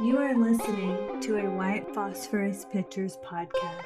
You are listening to a White Phosphorus Pictures podcast.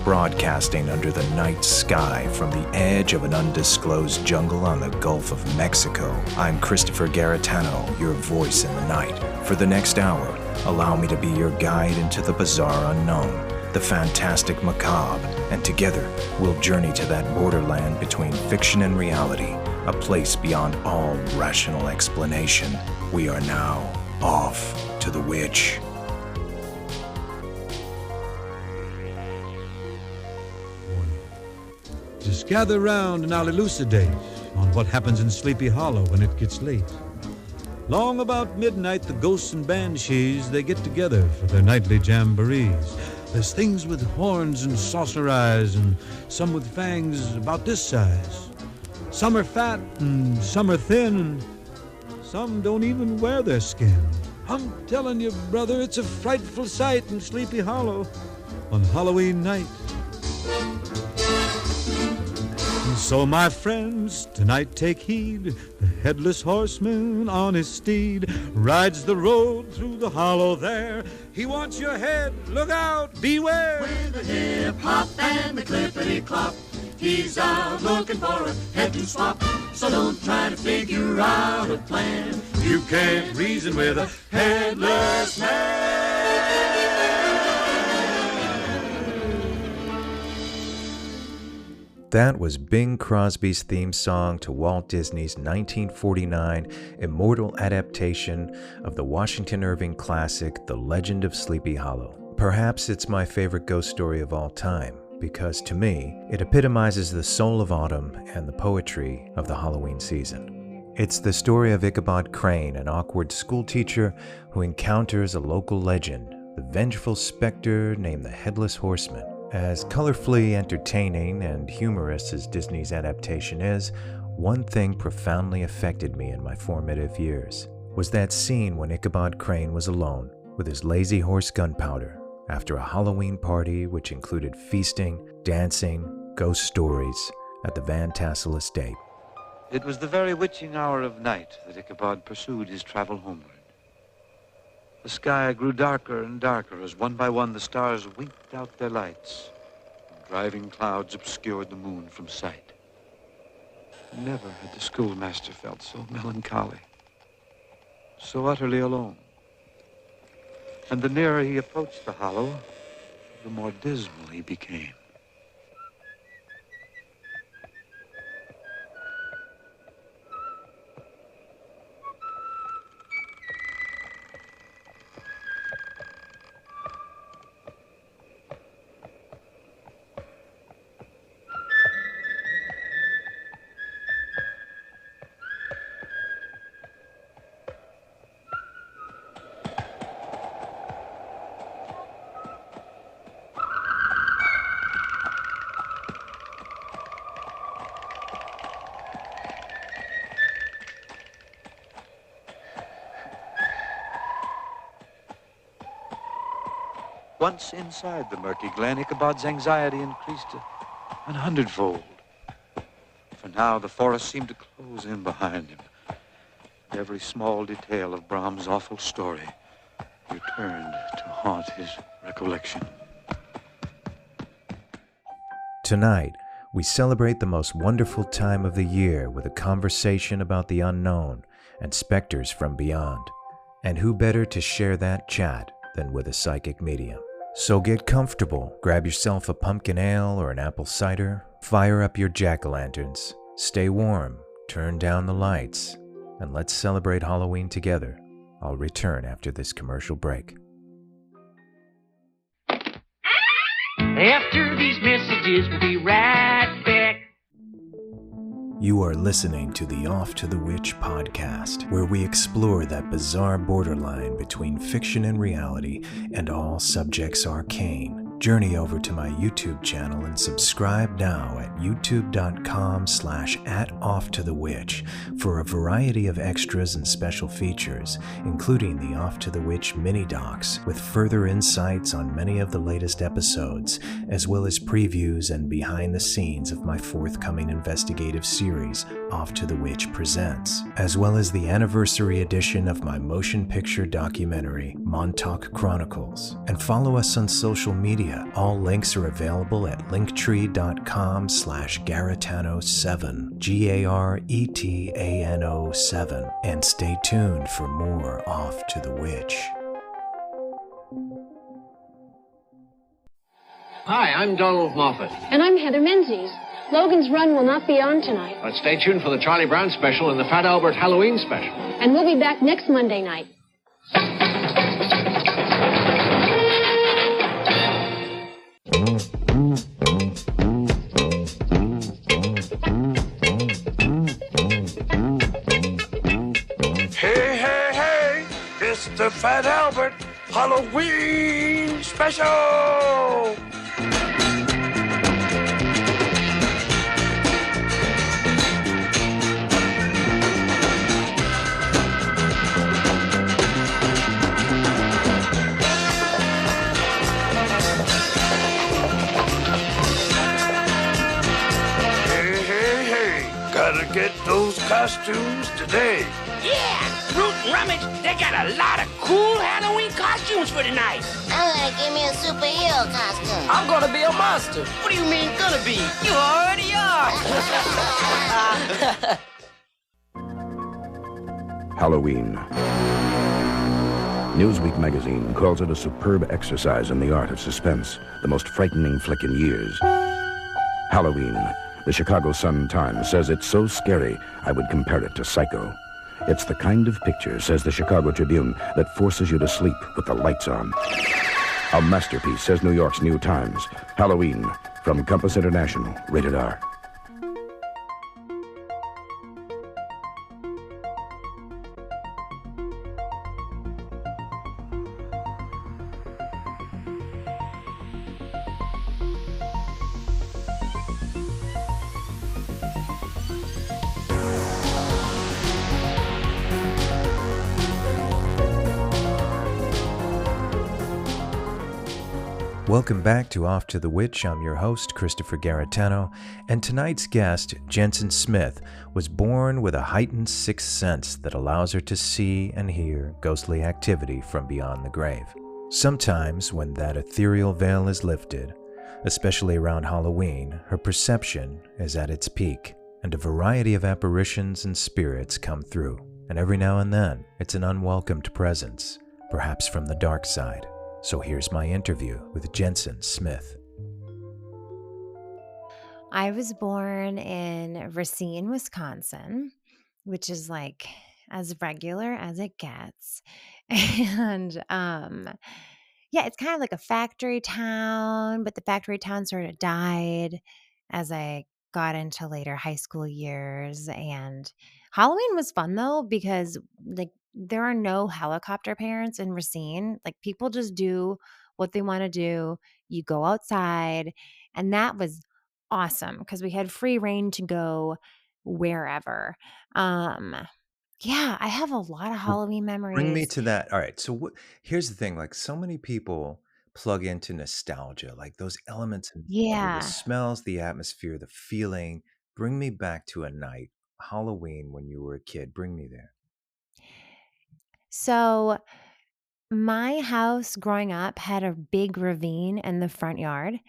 Broadcasting under the night sky from the edge of an undisclosed jungle on the Gulf of Mexico, I'm Christopher Garetano, your voice in the night. For the next hour, allow me to be your guide into the bizarre unknown, the fantastic macabre, and together we'll journey to that borderland between fiction and reality, a place beyond all rational explanation. We are now off to the witch. Just gather round and I'll elucidate on what happens in Sleepy Hollow when it gets late. Long about midnight, the ghosts and banshees, they get together for their nightly jamborees. There's things with horns and saucer eyes, and some with fangs about this size. Some are fat and some are thin, and some don't even wear their skin. I'm telling you, brother, it's a frightful sight in Sleepy Hollow on Halloween night. So, my friends, tonight take heed. The headless horseman on his steed rides the road through the hollow there. He wants your head, look out, beware. With the hip-hop and the clippity-clop, he's out looking for a head to swap. So don't try to figure out a plan. You can't reason with a headless man. That was Bing Crosby's theme song to Walt Disney's 1949 immortal adaptation of the Washington Irving classic, The Legend of Sleepy Hollow. Perhaps it's my favorite ghost story of all time, because to me, it epitomizes the soul of autumn and the poetry of the Halloween season. It's the story of Ichabod Crane, an awkward schoolteacher who encounters a local legend, the vengeful specter named the Headless Horseman. As colorfully entertaining and humorous as Disney's adaptation is, one thing profoundly affected me in my formative years was that scene when Ichabod Crane was alone with his lazy horse Gunpowder after a Halloween party which included feasting, dancing, ghost stories at the Van Tassel estate. It was the very witching hour of night that Ichabod pursued his travel homeward. The sky grew darker and darker as one by one the stars winked out their lights, and driving clouds obscured the moon from sight. Never had the schoolmaster felt so melancholy, so utterly alone. And the nearer he approached the hollow, the more dismal he became. Once inside the murky glen, Ichabod's anxiety increased 100-fold. For now, the forest seemed to close in behind him. Every small detail of Brahms' awful story returned to haunt his recollection. Tonight, we celebrate the most wonderful time of the year with a conversation about the unknown and specters from beyond. And who better to share that chat than with a psychic medium? So get comfortable, grab yourself a pumpkin ale or an apple cider, fire up your jack-o'-lanterns, stay warm, turn down the lights, and let's celebrate Halloween together. I'll return after this commercial break. After these messages, we'll be right back. You are listening to the Off to the Witch podcast, where we explore that bizarre borderline between fiction and reality and all subjects arcane. Journey over to my YouTube channel and subscribe now at youtube.com/@OffToTheWitch for a variety of extras and special features, including the Off to the Witch mini docs with further insights on many of the latest episodes, as well as previews and behind the scenes of my forthcoming investigative series, Off to the Witch Presents, as well as the anniversary edition of my motion picture documentary, Montauk Chronicles. And follow us on social media. All links are available at linktree.com/Garetano7, GARETANO7. And stay tuned for more Off to the Witch. Hi, I'm Donald Moffat. And I'm Heather Menzies. Logan's Run will not be on tonight. But stay tuned for the Charlie Brown special and the Fat Albert Halloween special. And we'll be back next Monday night. Hey, it's the Fat Albert Halloween special! Hey, gotta get those costumes today. Yeah! Root and Rummage, they got a lot of cool Halloween costumes for tonight. I'm gonna give me a superhero costume. I'm gonna be a monster. What do you mean gonna be? You already are. Halloween. Newsweek magazine calls it a superb exercise in the art of suspense, the most frightening flick in years. Halloween. The Chicago Sun-Times says it's so scary, I would compare it to Psycho. It's the kind of picture, says the Chicago Tribune, that forces you to sleep with the lights on. A masterpiece, says New York's New Times. Halloween, from Compass International, rated R. Welcome back to Off to the Witch. I'm your host, Christopher Garetano, and tonight's guest, Jenson Smith, was born with a heightened sixth sense that allows her to see and hear ghostly activity from beyond the grave. Sometimes, when that ethereal veil is lifted, especially around Halloween, her perception is at its peak, and a variety of apparitions and spirits come through, and every now and then, it's an unwelcomed presence, perhaps from the dark side. So here's my interview with Jenson Smith. I was born in Racine, Wisconsin, which is like as regular as it gets. And yeah, it's kind of like a factory town, but the factory town sort of died as I got into later high school years. And Halloween was fun though, because like there are no helicopter parents in Racine. Like people just do what they want to do. You go outside, and that was awesome because we had free reign to go wherever. Yeah, I have a lot of Halloween memories. Bring me to that. All right. So here's the thing. Like so many people plug into nostalgia, like those elements, Yeah. the smells, the atmosphere, the feeling. Bring me back to a night, Halloween when you were a kid. Bring me there. So my house growing up had a big ravine in the front yard,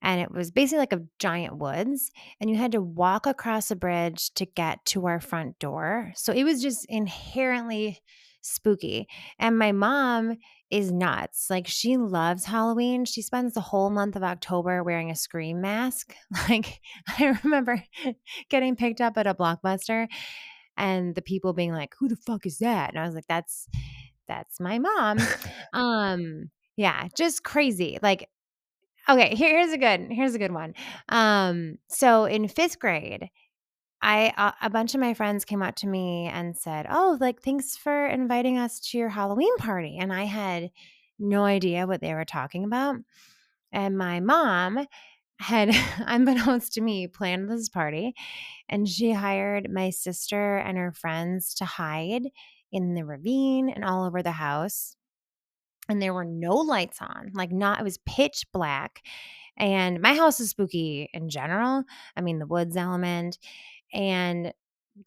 and it was basically like a giant woods, and you had to walk across a bridge to get to our front door. So it was just inherently spooky. And my mom is nuts. Like she loves Halloween. She spends the whole month of October wearing a scream mask. Like I remember getting picked up at a Blockbuster and the people being like, "Who the fuck is that?" And I was like, that's my mom. Yeah, just crazy. Like, okay, here's a good one. So in 5th grade, a bunch of my friends came up to me and said, "Oh, like thanks for inviting us to your Halloween party." And I had no idea what they were talking about. And my mom had, unbeknownst to me, planned this party, and she hired my sister and her friends to hide in the ravine and all over the house. And there were no lights on, like not, it was pitch black. And my house is spooky in general. I mean, the woods element. And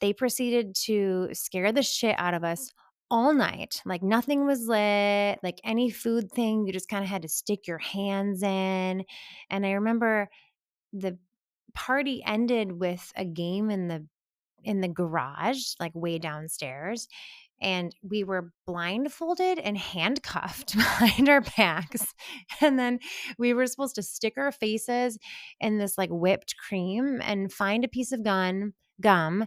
they proceeded to scare the shit out of us all night. Like nothing was lit, like any food thing, you just kind of had to stick your hands in. And I remember the party ended with a game in the garage, like way downstairs. And we were blindfolded and handcuffed behind our backs. And then we were supposed to stick our faces in this like whipped cream and find a piece of gum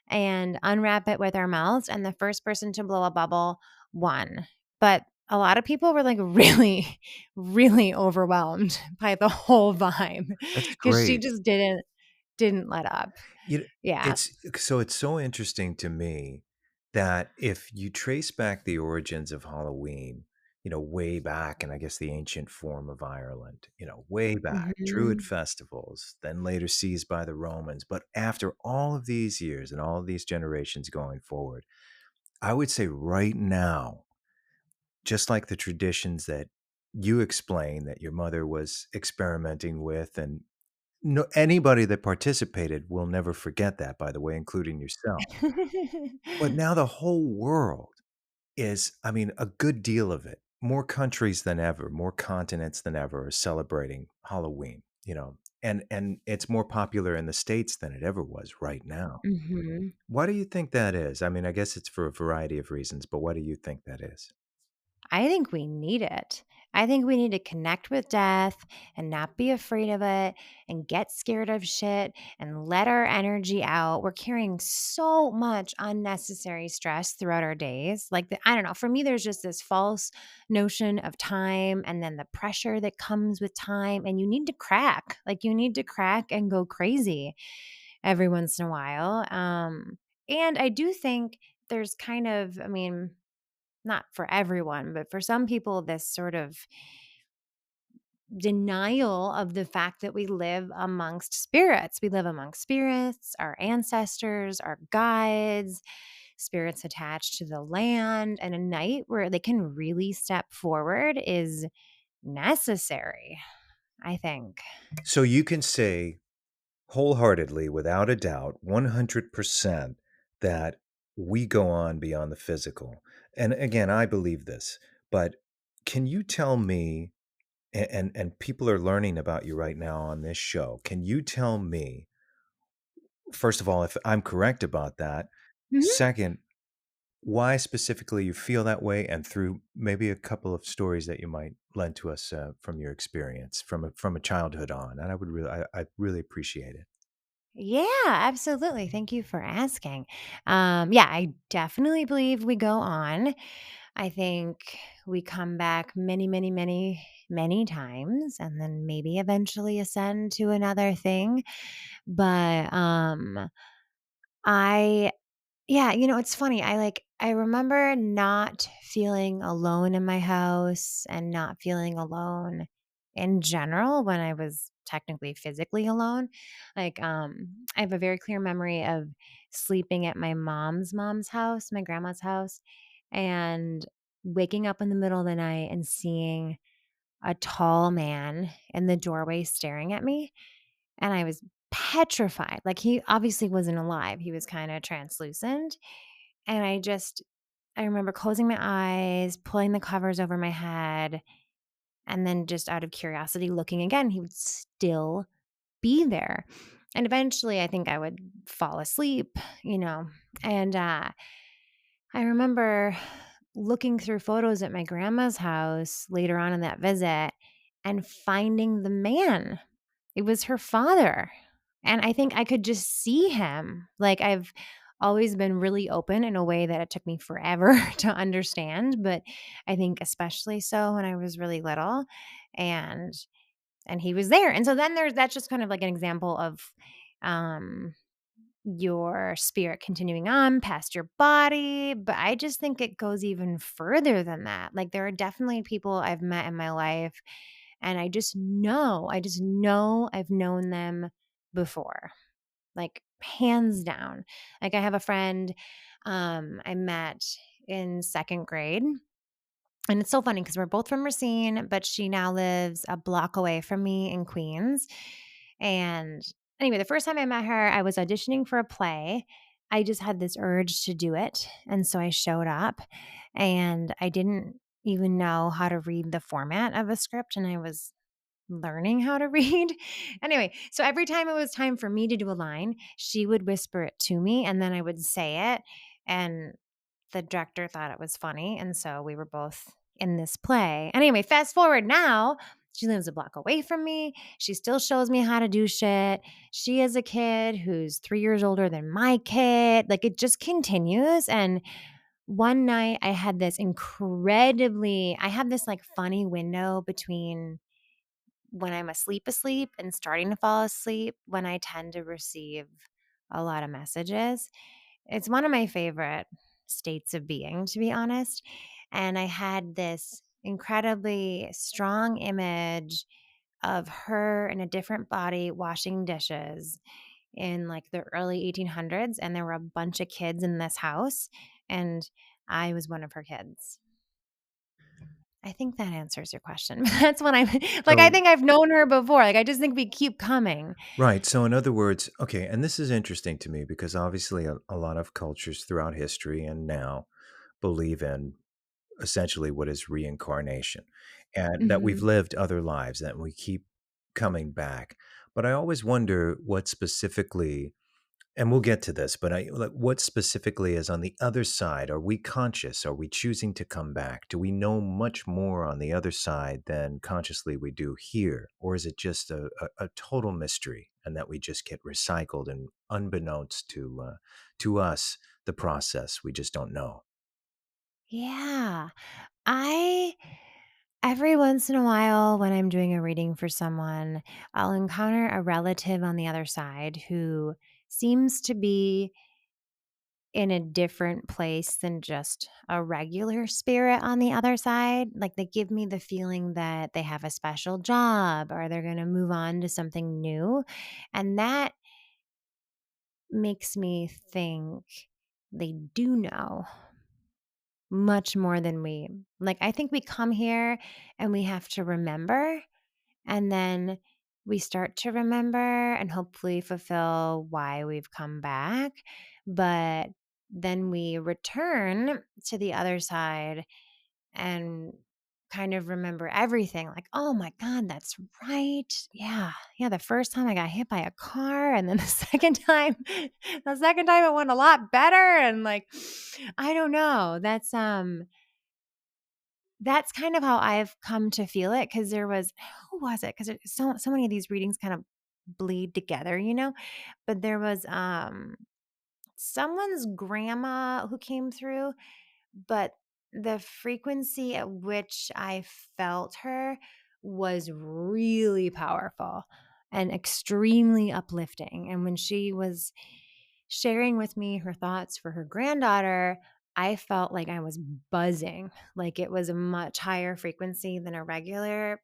and unwrap it with our mouths. And the first person to blow a bubble won. But a lot of people were like really, really overwhelmed by the whole vibe That's because she great. just didn't let up. You know, Yeah. it's so interesting to me that if you trace back the origins of Halloween, way back, and I guess the ancient form of Ireland, way back, Druid Mhm. festivals, then later seized by the Romans. But after all of these years and all of these generations going forward, I would say right now, just like the traditions that you explain that your mother was experimenting with, and no, anybody that participated will never forget that, by the way, including yourself. But now the whole world is, I mean, a good deal of it, more countries than ever, more continents than ever are celebrating Halloween, and it's more popular in the States than it ever was right now. Mhm. Why do you think that is? I mean, I guess it's for a variety of reasons, but why do you think that is? I think we need it. I think we need to connect with death and not be afraid of it and get scared of shit and let our energy out. We're carrying so much unnecessary stress throughout our days. Like, I don't know. For me, there's just this false notion of time and then the pressure that comes with time. And you need to crack. Like, you need to crack and go crazy every once in a while. And I do think there's kind of, I mean, not for everyone, but for some people, this sort of denial of the fact that we live amongst spirits. We live amongst spirits, our ancestors, our guides, spirits attached to the land. And a night where they can really step forward is necessary, I think. So you can say wholeheartedly, without a doubt, 100% that we go on beyond the physical. And again, I believe this, but can you tell me, and people are learning about you right now on this show, can you tell me, first of all, if I'm correct about that? Mhm. Second, why specifically you feel that way, and through maybe a couple of stories that you might lend to us from your experience from a childhood on, and I really appreciate it. Yeah, absolutely. Thank you for asking. Yeah, I definitely believe we go on. I think we come back many, many, many, many times and then maybe eventually ascend to another thing. But I yeah, it's funny. I remember not feeling alone in my house and not feeling alone in general when I was technically physically alone. I have a very clear memory of sleeping at my mom's house, my grandma's house, and waking up in the middle of the night and seeing a tall man in the doorway staring at me, and I was petrified. Like, he obviously wasn't alive. He was kinda translucent, and I remember closing my eyes, pulling the covers over my head, and then just out of curiosity looking again. He would still be there. And eventually, I think I would fall asleep, you know, and, I remember looking through photos at my grandma's house later on in that visit and finding the man. It was her father. And I think I could just see him. Like, I've always been really open in a way that it took me forever to understand, but I think especially so when I was really little, and he was there. And so then that's just kind of like an example of um your spirit continuing on past your body, but I just think it goes even further than that. Like, there are definitely people I've met in my life And I just know I've known them before, like hands down. Like I have a friend I met in second grade. And it's so funny because we're both from Racine, but she now lives a block away from me in Queens. And anyway, the first time I met her, I was auditioning for a play. I just had this urge to do it. And so I showed up and I didn't even know how to read the format of a script. And I was learning how to read. Anyway, so every time it was time for me to do a line, she would whisper it to me and then I would say it. And the director thought it was funny. And so we were both in this play. Anyway, fast forward now, she lives a block away from me. She still shows me how to do shit. She has a kid who's 3 years older than my kid. Like it just continues. And one night I had this I have this like funny window between when I'm asleep and starting to fall asleep when I tend to receive a lot of messages. It's one of my favorite states of being, to be honest. And I had this incredibly strong image of her in a different body washing dishes in like the early 1800s. And there were a bunch of kids in this house. And I was one of her kids. I think that answers your question. That's when I'm like, I So, think I've known her before. Like, I just think we keep coming. right. So, in other words, okay, and this is interesting to me because obviously a lot of cultures throughout history and now believe in essentially what is reincarnation and that we've Mhm. lived other lives, that we keep coming back. But I always wonder what specifically, and we'll get to this, but what specifically is on the other side? Are we conscious? Are we choosing to come back? Do we know much more on the other side than consciously we do here? Or is it just a total mystery and that we just get recycled and unbeknownst to us, the process, we just don't know? Yeah. I Every once in a while when I'm doing a reading for someone, I'll encounter a relative on the other side who seems to be in a different place than just a regular spirit on the other side. Like they give me the feeling that they have a special job or they're going to move on to something new. And that makes me think they do know much more than we like. I think we come here and we have to remember, and then we start to remember and hopefully fulfill why we've come back. But then we return to the other side and kind of remember everything like, oh my God, that's right. Yeah. Yeah. The first time I got hit by a car, and then the second time it went a lot better. And like, I don't know. That's kind of how I've come to feel it. Cause there was, who was it? Cause so many of these readings kind of bleed together, you know? But there was someone's grandma who came through, but the frequency at which I felt her was really powerful and extremely uplifting. And when she was sharing with me her thoughts for her granddaughter, I felt like I was buzzing, like it was a much higher frequency than a regular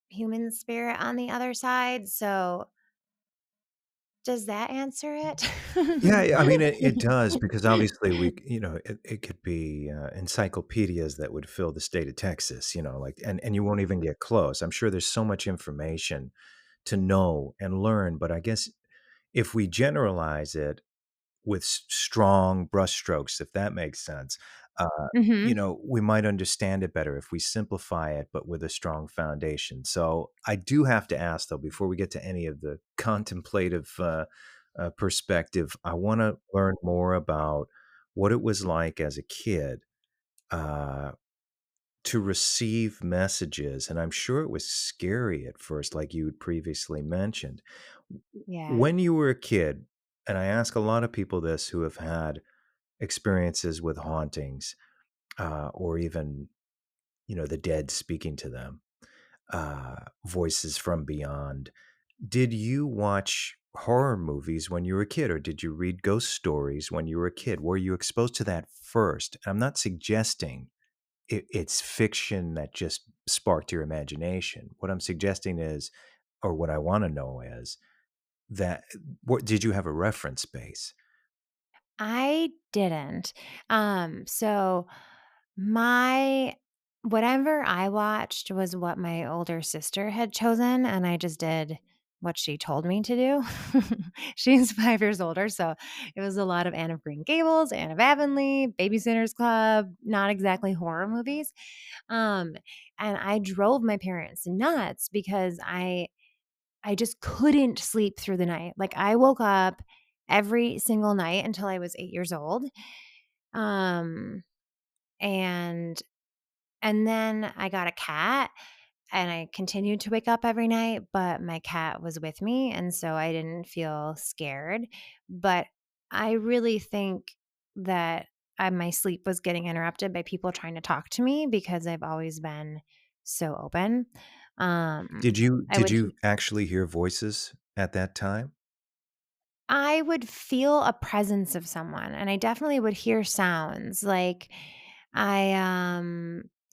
human spirit on the other side. So, does that answer it? Yeah, I mean, it does because obviously it could be encyclopedias that would fill the state of Texas, like, and you won't even get close. I'm sure there's so much information to know and learn, but I guess if we generalize it with strong brushstrokes, if that makes sense, Mhm. we might understand it better if we simplify it, but with a strong foundation. So I do have to ask, though, before we get to any of the contemplative perspective, I want to learn more about what it was like as a kid uh, to receive messages. And I'm sure it was scary at first, like you had previously mentioned. Yeah. When you were a kid, and I ask a lot of people this who have had experiences with hauntings or even, the dead speaking to them, voices from beyond. Did you watch horror movies when you were a kid, or did you read ghost stories when you were a kid? Were you exposed to that first? I'm not suggesting it's fiction that just sparked your imagination. What I'm suggesting is, or what I want to know is that what did you have a reference base? I didn't. So my whatever I watched was what my older sister had chosen, and I just did what she told me to do. She's 5 years older, so it was a lot of Anne of Green Gables, Anne of Avonlea, Babysitter's Club, not exactly horror movies. Um, and I drove my parents nuts because I just couldn't sleep through the night. Like, I woke up every single night until I was 8 years old. Um, and and then I got a cat, and I continued to wake up every night, but my cat was with me, and so I didn't feel scared. But I really think that my sleep was getting interrupted by people trying to talk to me because I've always been so open. Did you I did would you actually hear voices at that time? I would feel a presence of someone, and I definitely would hear sounds. Like,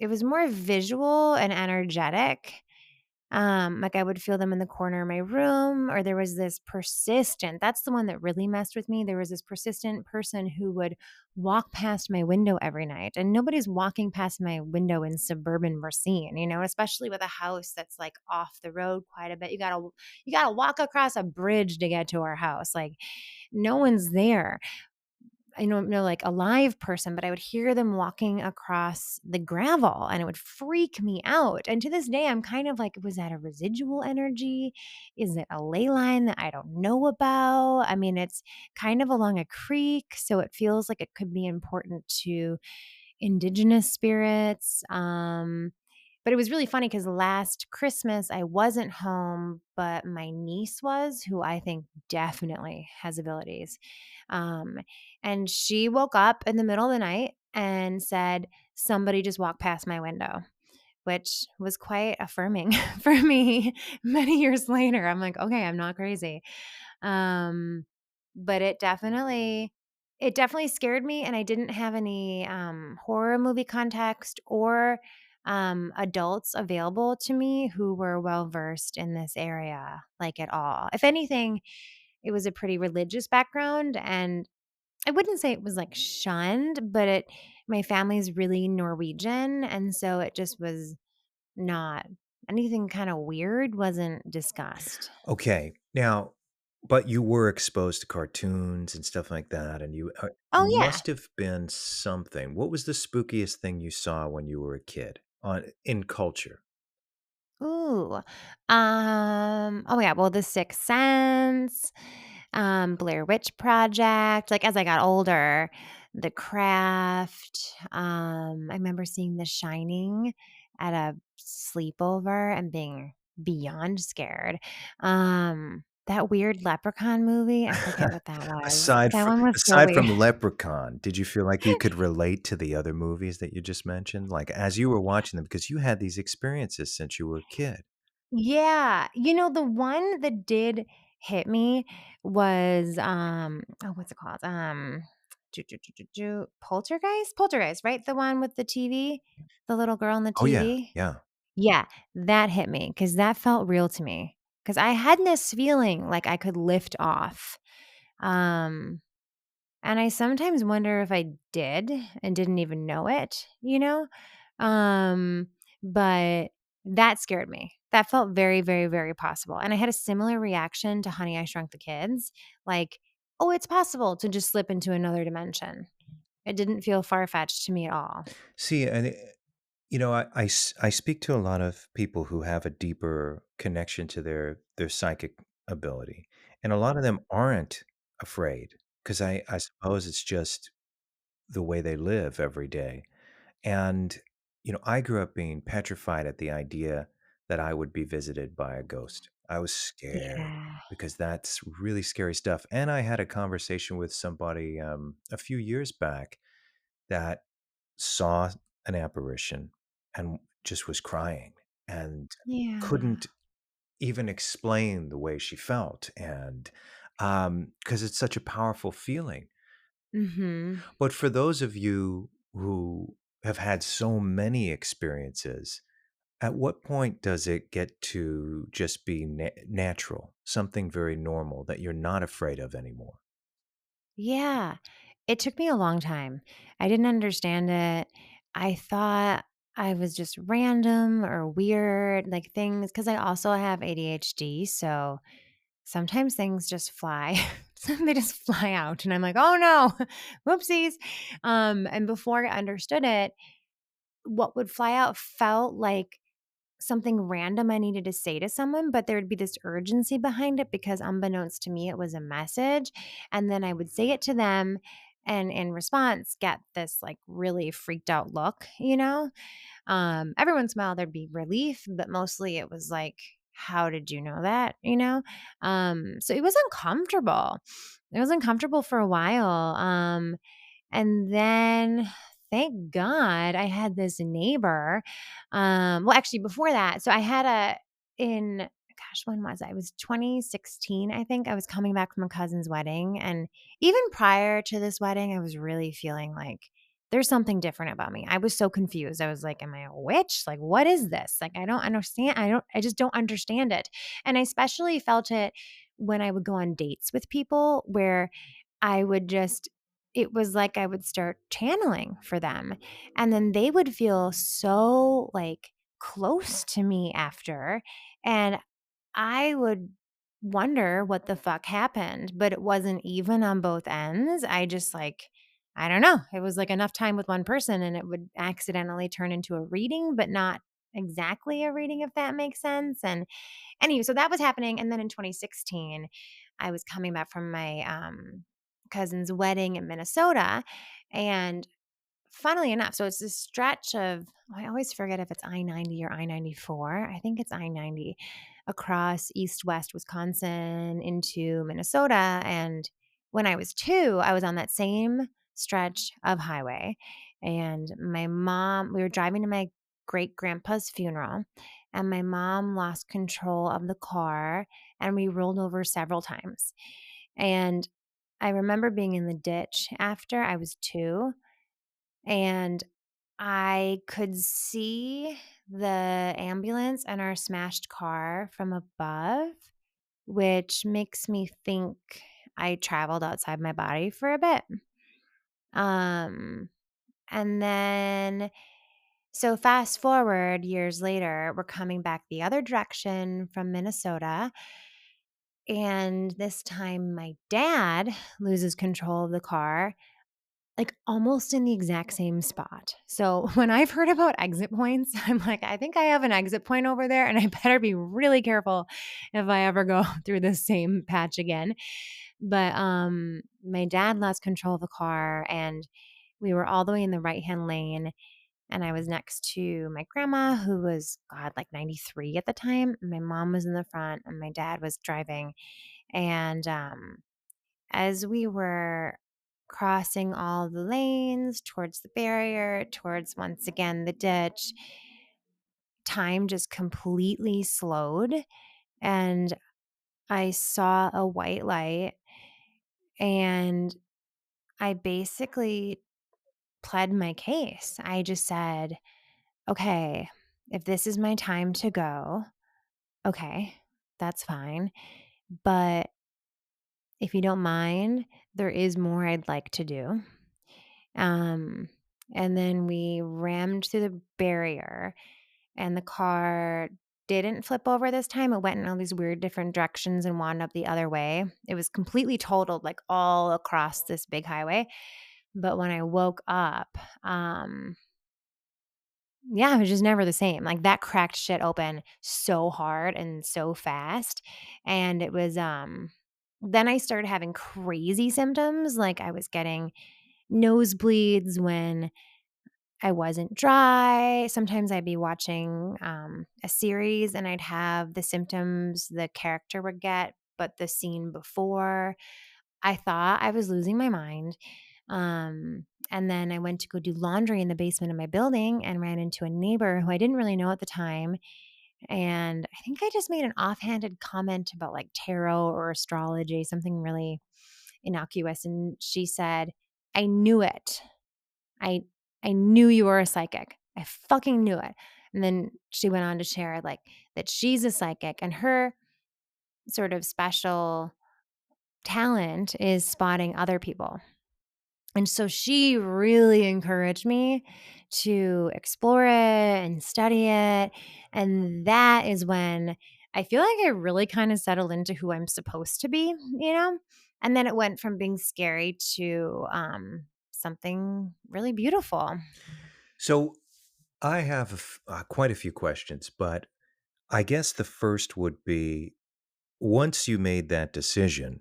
it was more visual and energetic. Like, I would feel them in the corner of my room, or there was this persistent, that's the one that really messed with me. There was this persistent person who would walk past my window every night, and nobody's walking past my window in suburban Racine, especially with a house that's like off the road quite a bit. You gotta walk across a bridge to get to our house. Like, no one's there. I don't know, like a live person, but I would hear them walking across the gravel and it would freak me out. And to this day, I'm kind of like, was that a residual energy? Is it a ley line that I don't know about? I mean, it's kind of along a creek, so it feels like it could be important to indigenous spirits. But it was really funny because last Christmas I wasn't home, but my niece was, who I think definitely has abilities. Um, and she woke up in the middle of the night and said, "Somebody just walked past my window," which was quite affirming for me many years later. I'm like, okay, I'm not crazy. Um, but it definitely scared me, and I didn't have any horror movie context or adults available to me who were well versed in this area, like at all. If anything, it was a pretty religious background, and I wouldn't say it was like shunned, but my family's really Norwegian, and so it just was not anything kind of weird wasn't discussed. Okay. Now, but you were exposed to cartoons and stuff like that, and you Oh yeah. must have been something. What was the spookiest thing you saw when you were a kid in culture? Ooh. Oh yeah, well, The Sixth Sense, Blair Witch Project. Like, as I got older, The Craft. I remember seeing The Shining at a sleepover and being beyond scared. That weird leprechaun movie, I forget what that was. Aside That from one was so aside weird. from Leprechaun, did you feel like you could relate to the other movies that you just mentioned? Like, as you were watching them, because you had these experiences since you were a kid. Yeah. The one that did hit me was, oh, what's it called? Poltergeist? Poltergeist, right? The one with the TV? The little girl on the Oh, yeah, TV? yeah. Yeah, that hit me because that felt real to me. Because I had this feeling like I could lift off. Um, and I sometimes wonder if I did and didn't even know it. Um, but that scared me. That felt very, very, very possible. And I had a similar reaction to Honey, I Shrunk the Kids. Like, oh, it's possible to just slip into another dimension. It didn't feel far fetched to me at all. See, and I speak to a lot of people who have a deeper connection to their psychic ability, and a lot of them aren't afraid because I suppose it's just the way they live every day. And I grew up being petrified at the idea that I would be visited by a ghost. I was scared Yeah. because that's really scary stuff. And I had a conversation with somebody a few years back that saw an apparition and just was crying and Yeah. couldn't even explain the way she felt, and because it's such a powerful feeling. Mhm. But for those of you who have had so many experiences, at what point does it get to just be natural, something very normal that you're not afraid of anymore? Yeah. It took me a long time. I didn't understand it. I thought I was just random or weird, like things, because I also have ADHD. So sometimes things just fly. They just fly out. And I'm like, oh no, whoopsies. And before I understood it, what would fly out felt like something random I needed to say to someone, but there would be this urgency behind it because unbeknownst to me, it was a message. And then I would say it to them and in response get this like really freaked out look, you know? Every once in a while there'd be relief, but mostly it was like, how did you know that? You know? So it was uncomfortable. It was uncomfortable for a while. And then thank God I had this neighbor. Well, actually before that, so I had in gosh, when was I? It was 2016, I think. I was coming back from a cousin's wedding. And even prior to this wedding, I was really feeling like there's something different about me. I was so confused. I was like, am I a witch? Like, what is this? Like, I don't understand. I just don't understand it. And I especially felt it when I would go on dates with people where I would just it was like I would start channeling for them. And then they would feel so like close to me after. And I would wonder what the fuck happened, but it wasn't even on both ends. I just like, I don't know. It was like enough time with one person and it would accidentally turn into a reading, but not exactly a reading, if that makes sense. And anyway, so that was happening. And then in 2016, I was coming back from my cousin's wedding in Minnesota. And funnily enough, so it's this stretch of, I always forget if it's I 90 or I 94. I think it's I 90 across east west Wisconsin into Minnesota. And when I was 2, I was on that same stretch of highway. And my mom, we were driving to my great grandpa's funeral, and my mom lost control of the car and we rolled over several times. And I remember being in the ditch after I was 2 and I could see the ambulance and our smashed car from above, which makes me think I traveled outside my body for a bit. Um, and then, so fast forward years later, we're coming back the other direction from Minnesota. And this time, my dad loses control of the car like almost in the exact same spot. So when I've heard about exit points, I'm like, I think I have an exit point over there and I better be really careful if I ever go through this same patch again. But my dad lost control of the car and we were all the way in the right-hand lane and I was next to my grandma who was god like 93 at the time. My mom was in the front and my dad was driving and as we were crossing all the lanes towards the barrier, towards once again the ditch, time just completely slowed. And I saw a white light and I basically pled my case. I just said, okay, if this is my time to go, okay, that's fine. But if you don't mind, there is more I'd like to do. Um, and then we rammed through the barrier and the car didn't flip over this time. It went in all these weird different directions and wound up the other way. It was completely totaled like all across this big highway. But when I woke up, yeah, it was just never the same. Like that cracked shit open so hard and so fast. And it was then I started having crazy symptoms. Like I was getting nosebleeds when I wasn't dry. Sometimes I'd be watching a series and I'd have the symptoms the character would get, but the scene before. I thought I was losing my mind. And then I went to go do laundry in the basement of my building and ran into a neighbor who I didn't really know at the time. And I think I just made an offhanded comment about like tarot or astrology, something really innocuous. And she said, I knew it. I knew you were a psychic. I fucking knew it. And then she went on to share like that she's a psychic and her sort of special talent is spotting other people. And so she really encouraged me to explore it and study it. And that is when I feel like I really kind of settled into who I'm supposed to be, you know? And then it went from being scary to something really beautiful. So I have quite a few questions, but I guess the first would be once you made that decision,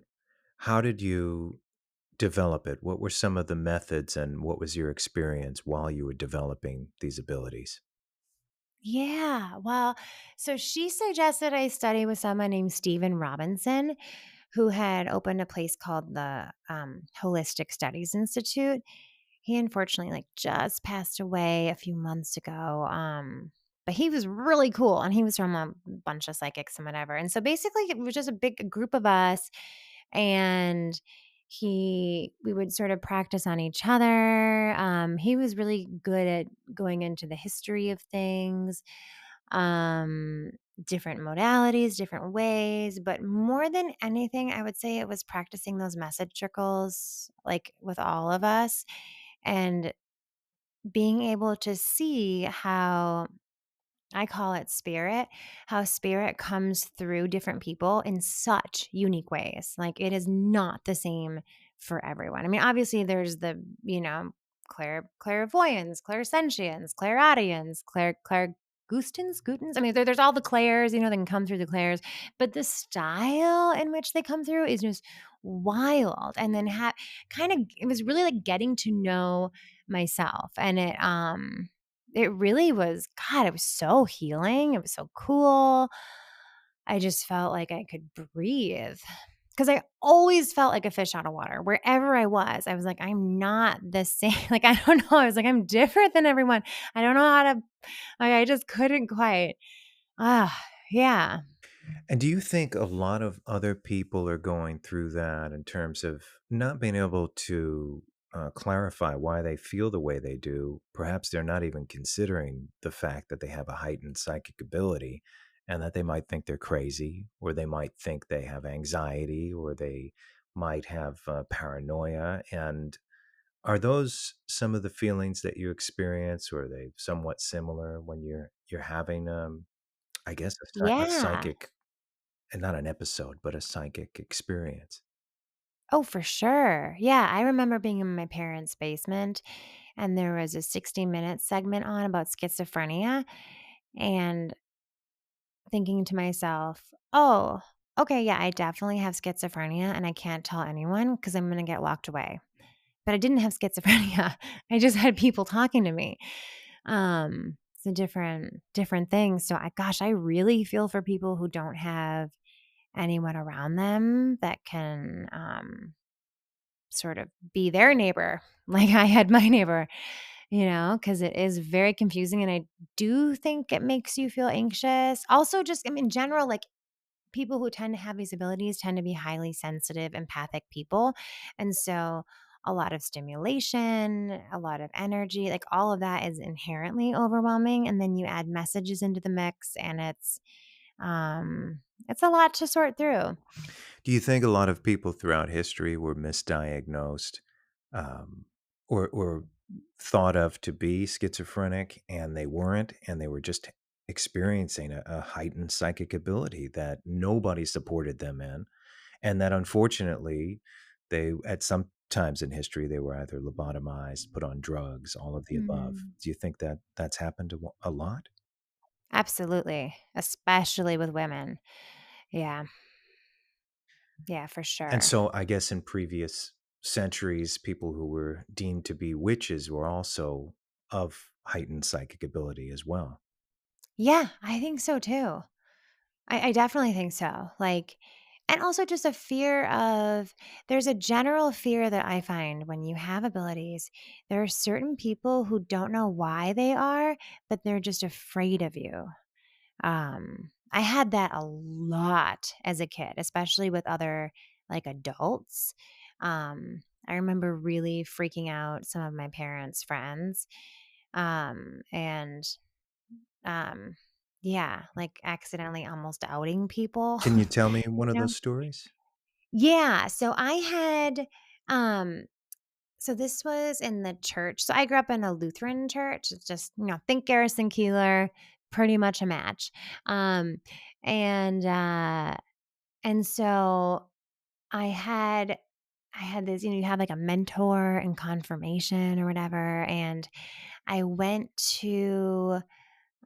how did you develop it? What were some of the methods and what was your experience while you were developing these abilities? Yeah. Well, so she suggested I study with someone named Stephen Robinson, who had opened a place called the Holistic Studies Institute. He unfortunately like just passed away a few months ago. But he was really cool and he was from a bunch of psychics and whatever. And so basically it was just a big group of us and we would sort of practice on each other. He was really good at going into the history of things, um, different modalities, different ways. But more than anything, I would say it was practicing those message circles, like with all of us, and being able to see how I call it spirit, how spirit comes through different people in such unique ways. Like it is not the same for everyone. I mean, obviously there's the, clairvoyance, clairsentience, clairaudience, clairgustance. I mean, there's all the clairs, that can come through the clairs, but the style in which they come through is just wild. And then it was really like getting to know myself, and it really was, God, it was so healing. It was so cool. I just felt like I could breathe because I always felt like a fish out of water. Wherever I was like, I'm not the same. Like, I don't know. I was like, I'm different than everyone. I don't know how to, like, I just couldn't quite. Yeah. And do you think a lot of other people are going through that in terms of not being able to clarify why they feel the way they do? Perhaps they're not even considering the fact that they have a heightened psychic ability and that they might think they're crazy, or they might think they have anxiety, or they might have paranoia. And are those some of the feelings that you experience, or are they somewhat similar when you're having, I guess, a Yeah. psychic, and not an episode, but a psychic experience? Oh, for sure. Yeah. I remember being in my parents' basement and there was a 60-minute segment on about schizophrenia. And thinking to myself, oh, okay, yeah, I definitely have schizophrenia and I can't tell anyone because I'm going to get locked away. But I didn't have schizophrenia. I just had people talking to me. It's a different thing. So I really feel for people who don't have anyone around them that can sort of be their neighbor like I had my neighbor, because it is very confusing. And I do think it makes you feel anxious. Also, just in general, like people who tend to have these abilities tend to be highly sensitive, empathic people. And so a lot of stimulation, a lot of energy, like all of that is inherently overwhelming. And then you add messages into the mix and it's a lot to sort through. Do you think a lot of people throughout history were misdiagnosed, um, or thought of to be schizophrenic, and they weren't, and they were just experiencing a heightened psychic ability that nobody supported them in, and that unfortunately they, at some times in history, they were either lobotomized, put on drugs, all of the above? Mhm. Do you think that that's happened a lot? Absolutely, especially with women. Yeah. Yeah, for And sure. so I guess in previous centuries, people who were deemed to be witches were also of heightened psychic ability as well. Yeah, I think so too. I definitely think so. Like, and also just a fear of, there's a general fear that I find when you have abilities. There are certain people who don't know why they are, but they're just afraid of you. I had that a lot as a kid, especially with other like adults. I remember really freaking out some of my parents' friends. And um, yeah, like accidentally almost outing people, Can you tell me one you of know? those stories? Yeah. So I had, um, so this was in the church. So I grew up in a Lutheran church. It's just, think Garrison Keeler, pretty much a match. Um, and, uh, and so I had this, you have like a mentor in confirmation or whatever. And I went to,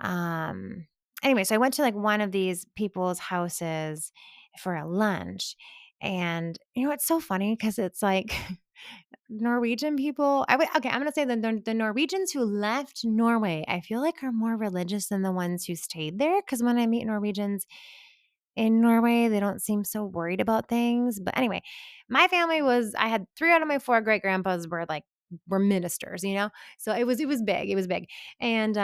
um, anyway, so I went to like one of these people's houses for a lunch. And it's so funny because it's like Norwegian people. Okay, I'm gonna say the Norwegians who left Norway, I feel like are more religious than the ones who stayed there. Because when I meet Norwegians in Norway, they don't seem so worried about things. But anyway, my family I had 3 out of my 4 great grandpas were ministers, So it was big. It was big. And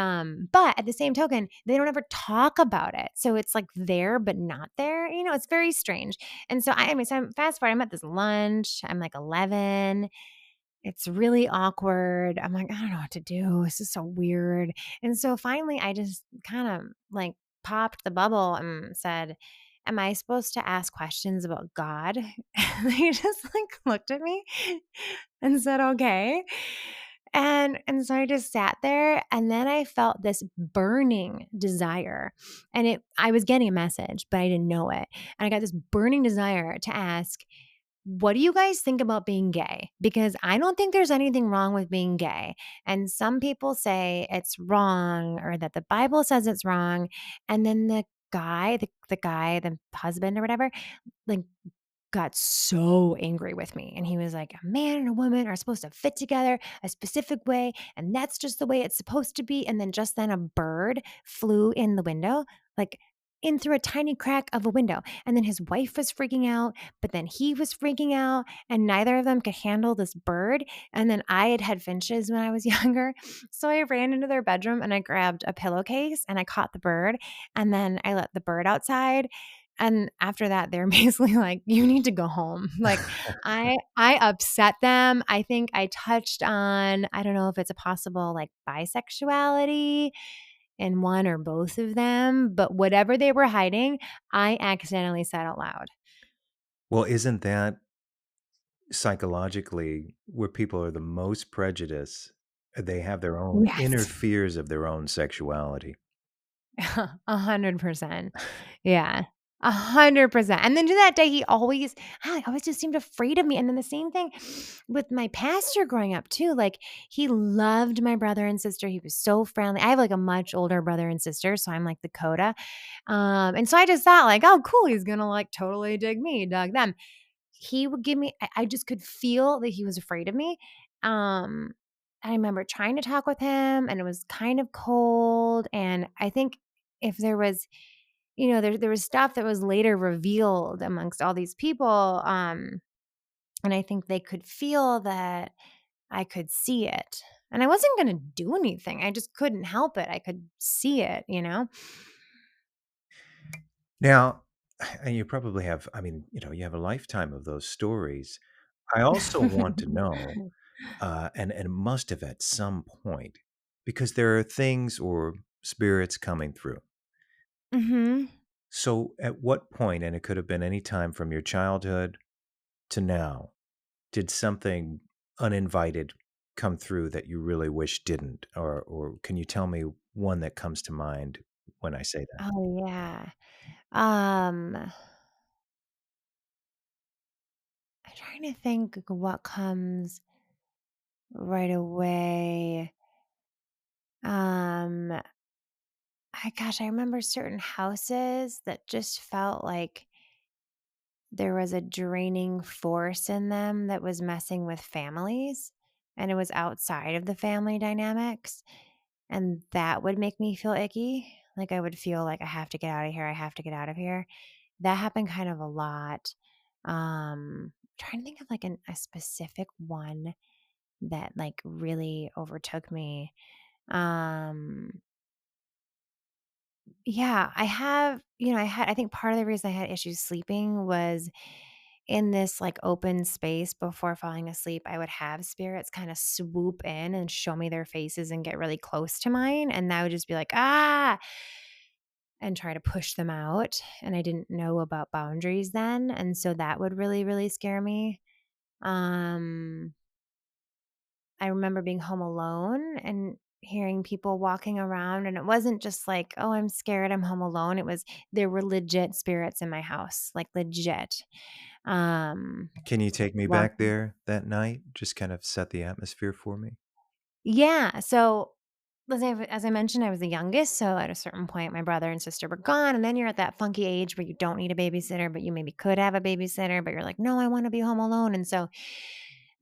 but at the same token, they don't ever talk about it. So it's like there but not there. It's very strange. And so so fast forward, I'm at this lunch. I'm like 11. It's really awkward. I'm like, I don't know what to do. This is so weird. And so finally, I just kind of like popped the bubble and said, am I supposed to ask questions about God? And they just like looked at me and said, okay. And so I just sat there, and then I felt this burning desire. And I was getting a message, but I didn't know it. And I got this burning desire to ask, what do you guys think about being gay? Because I don't think there's anything wrong with being gay. And some people say it's wrong or that the Bible says it's wrong. And then the husband or whatever, like got so angry with me. And he was like, a man and a woman are supposed to fit together a specific way. And that's just the way it's supposed to be. And then just then a bird flew in the window, like in through a tiny crack of a window. And then his wife was freaking out, but then he was freaking out, and neither of them could handle this bird. And then I had finches when I was younger. So I ran into their bedroom and I grabbed a pillowcase and I caught the bird. And then I let the bird outside. And after that, they're basically like, you need to go home. Like I upset them. I think I touched on, I don't know if it's a possible like bisexuality in one or both of them, but whatever they were hiding, I accidentally said out loud. Well, isn't that psychologically where people are the most prejudiced? They have their own inner Yes. fears of their own sexuality. 100%. Yeah. 100%. And then to that day, I always just seemed afraid of me. And then the same thing with my pastor growing up too. Like he loved my brother and sister. He was so friendly. I have like a much older brother and sister. So I'm like the coda. And so I just thought like, oh, cool. He's going to like totally dig me, dug them. He would give me, I just could feel that he was afraid of me. Um, I remember trying to talk with him and it was kind of cold. And I think if there was, there was stuff that was later revealed amongst all these people. And I think they could feel that I could see it. And I wasn't going to do anything. I just couldn't help it. I could see it. Now, and you probably have, I mean, you have a lifetime of those stories. I also want to know, and it must have at some point, because there are things or spirits coming through. Mm-hmm. So at what point, and it could have been any time from your childhood to now, did something uninvited come through that you really wish didn't? Or can you tell me one that comes to mind when I say that? Oh, yeah. I'm trying to think what comes right away. Um, I remember certain houses that just felt like there was a draining force in them that was messing with families, and it was outside of the family dynamics, and that would make me feel icky. Like I would feel like I have to get out of here. I have to get out of here. That happened kind of a lot. Trying to think of like a specific one that like really overtook me. Um, yeah, I think part of the reason I had issues sleeping was in this like open space before falling asleep, I would have spirits kind of swoop in and show me their faces and get really close to mine. And I would just be like, ah, and try to push them out. And I didn't know about boundaries then. And so that would really, really scare me. Um, I remember being home alone and hearing people walking around, and it wasn't just like, "Oh, I'm scared, I'm home alone." It was there were legit spirits in my house, like legit. Um, Can you take me back walking there that night? Just kind of set the atmosphere for me. Yeah, so as I mentioned, I was the youngest, so at a certain point, my brother and sister were gone, and then you're at that funky age where you don't need a babysitter, but you maybe could have a babysitter, but you're like, "No, I wanna be home alone," and so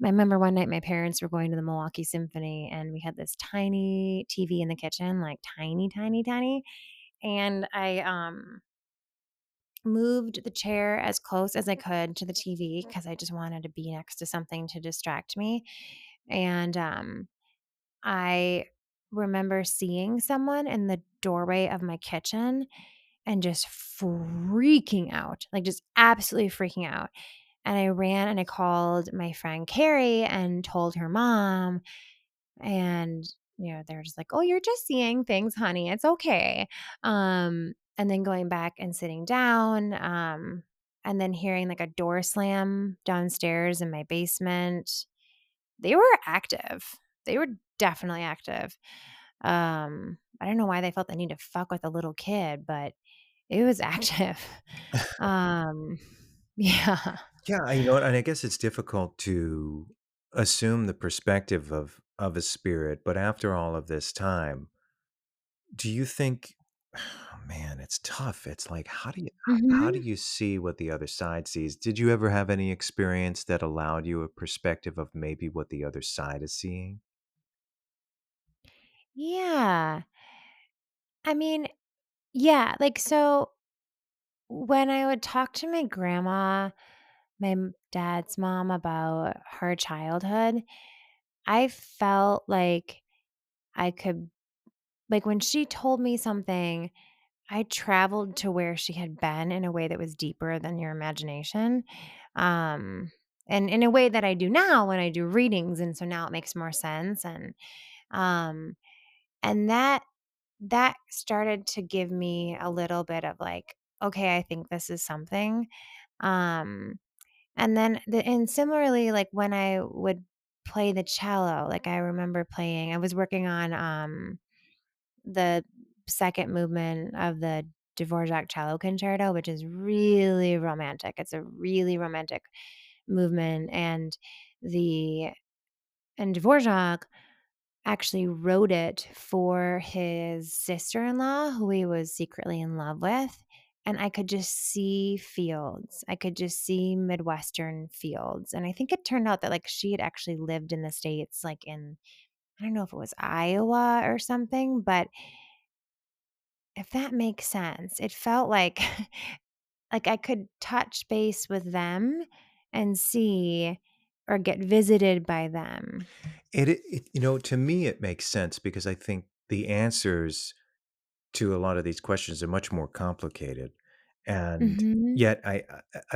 I remember one night my parents were going to the Milwaukee Symphony, and we had this tiny TV in the kitchen, like tiny, tiny, tiny, and I, moved the chair as close as I could to the TV because I just wanted to be next to something to distract me, and, I remember seeing someone in the doorway of my kitchen and just freaking out, like, just absolutely freaking out, and I ran and I called my friend Carrie and told her mom, and, they're just like, "Oh, you're just seeing things, honey. It's okay." And then going back and sitting down, and then hearing, like, a door slam downstairs in my basement. They were active. They were definitely active. I don't know why they felt the need to fuck with a little kid, but it was active. Um, yeah. Yeah, you know what, and I guess it's difficult to assume the perspective of a spirit, but after all of this time, do you think oh man, it's tough. It's like how do Mhm. you see what the other side sees? Did you ever have any experience that allowed you a perspective of maybe what the other side is seeing? Yeah. I mean, yeah, like, so when I would talk to my grandma, my dad's mom, about her childhood, I felt like I could like, when she told me something, I traveled to where she had been in a way that was deeper than your imagination, um, and in a way that I do now when I do readings, and so now it makes more sense, um, and that started to give me a little bit of like, "Okay, I think this is something," um, and then and similarly, like, when I would play the cello, like, I remember playing I was working on, the second movement of the Dvorak Cello Concerto, which is really romantic. It's a really romantic movement, and the Dvorak actually wrote it for his sister-in-law, who he was secretly in love with, and I could just see fields. I could just see Midwestern fields, and I think it turned out that, like, she had actually lived in the States, like, in I don't know if it was Iowa or something, but if that makes sense. It felt like like I could touch base with them and see or get visited by them. To me, it makes sense because I think the answers to a lot of these questions are much more complicated, and Mhm. yet I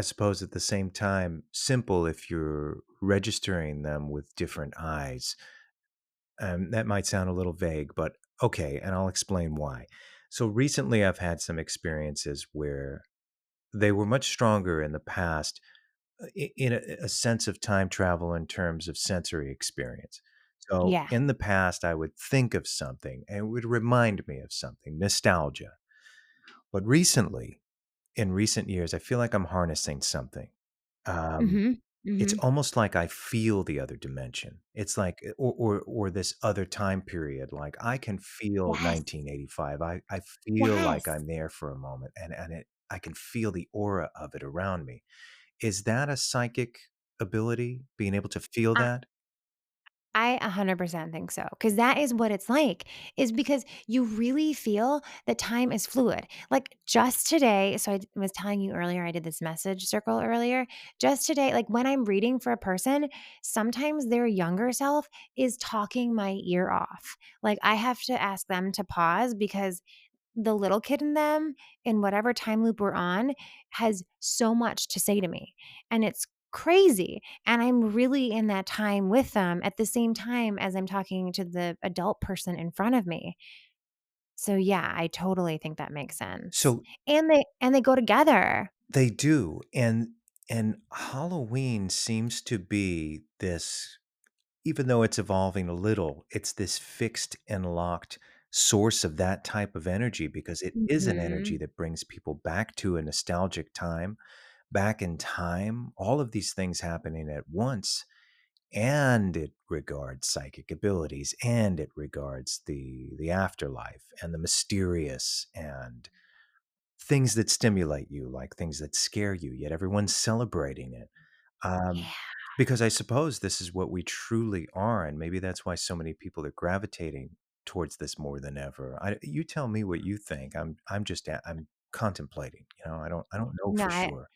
suppose at the same time simple if you're registering them with different eyes. That might sound a little vague, but okay, and I'll explain why. So recently, I've had some experiences where they were much stronger in the past in a sense of time travel in terms of sensory experience. So Yeah. in the past, I would think of something and it would remind me of something, nostalgia. But recently, in recent years, I feel like I'm harnessing something. Um, Mhm. it's Mhm. almost like I feel the other dimension. It's like or this other time period. Like I can feel Yes. 1985. I feel like Yes. I'm there for a moment, and I can feel the aura of it around me. Is that a psychic ability, being able to feel that? I 100% think so, because that is what it's like, is because you really feel that time is fluid. Like, just today so was telling you earlier, I did this message circle earlier. Just today, like, when I'm reading for a person, sometimes their younger self is talking my ear off. Like, I have to ask them to pause because the little kid in them, in whatever time loop we're on, has so much to say to me. And it's crazy. And I'm really in that time with them at the same time as I'm talking to the adult person in front of me. So yeah, I totally think that makes sense. So And they go together. they do, and Halloween seems to be this, even though it's evolving a little, it's this fixed and locked source of that type of energy because it is an energy Mhm. that brings people back to a nostalgic time, back in time, all of these things happening at once. And it regards psychic abilities, and it regards the afterlife and the mysterious and things that stimulate you, like things that scare you, yet everyone's celebrating it. Yeah. Um, because I suppose this is what we truly are, and maybe that's why so many people are gravitating towards this more than ever. You tell me what you think. I'm contemplating. I don't know No, for I sure.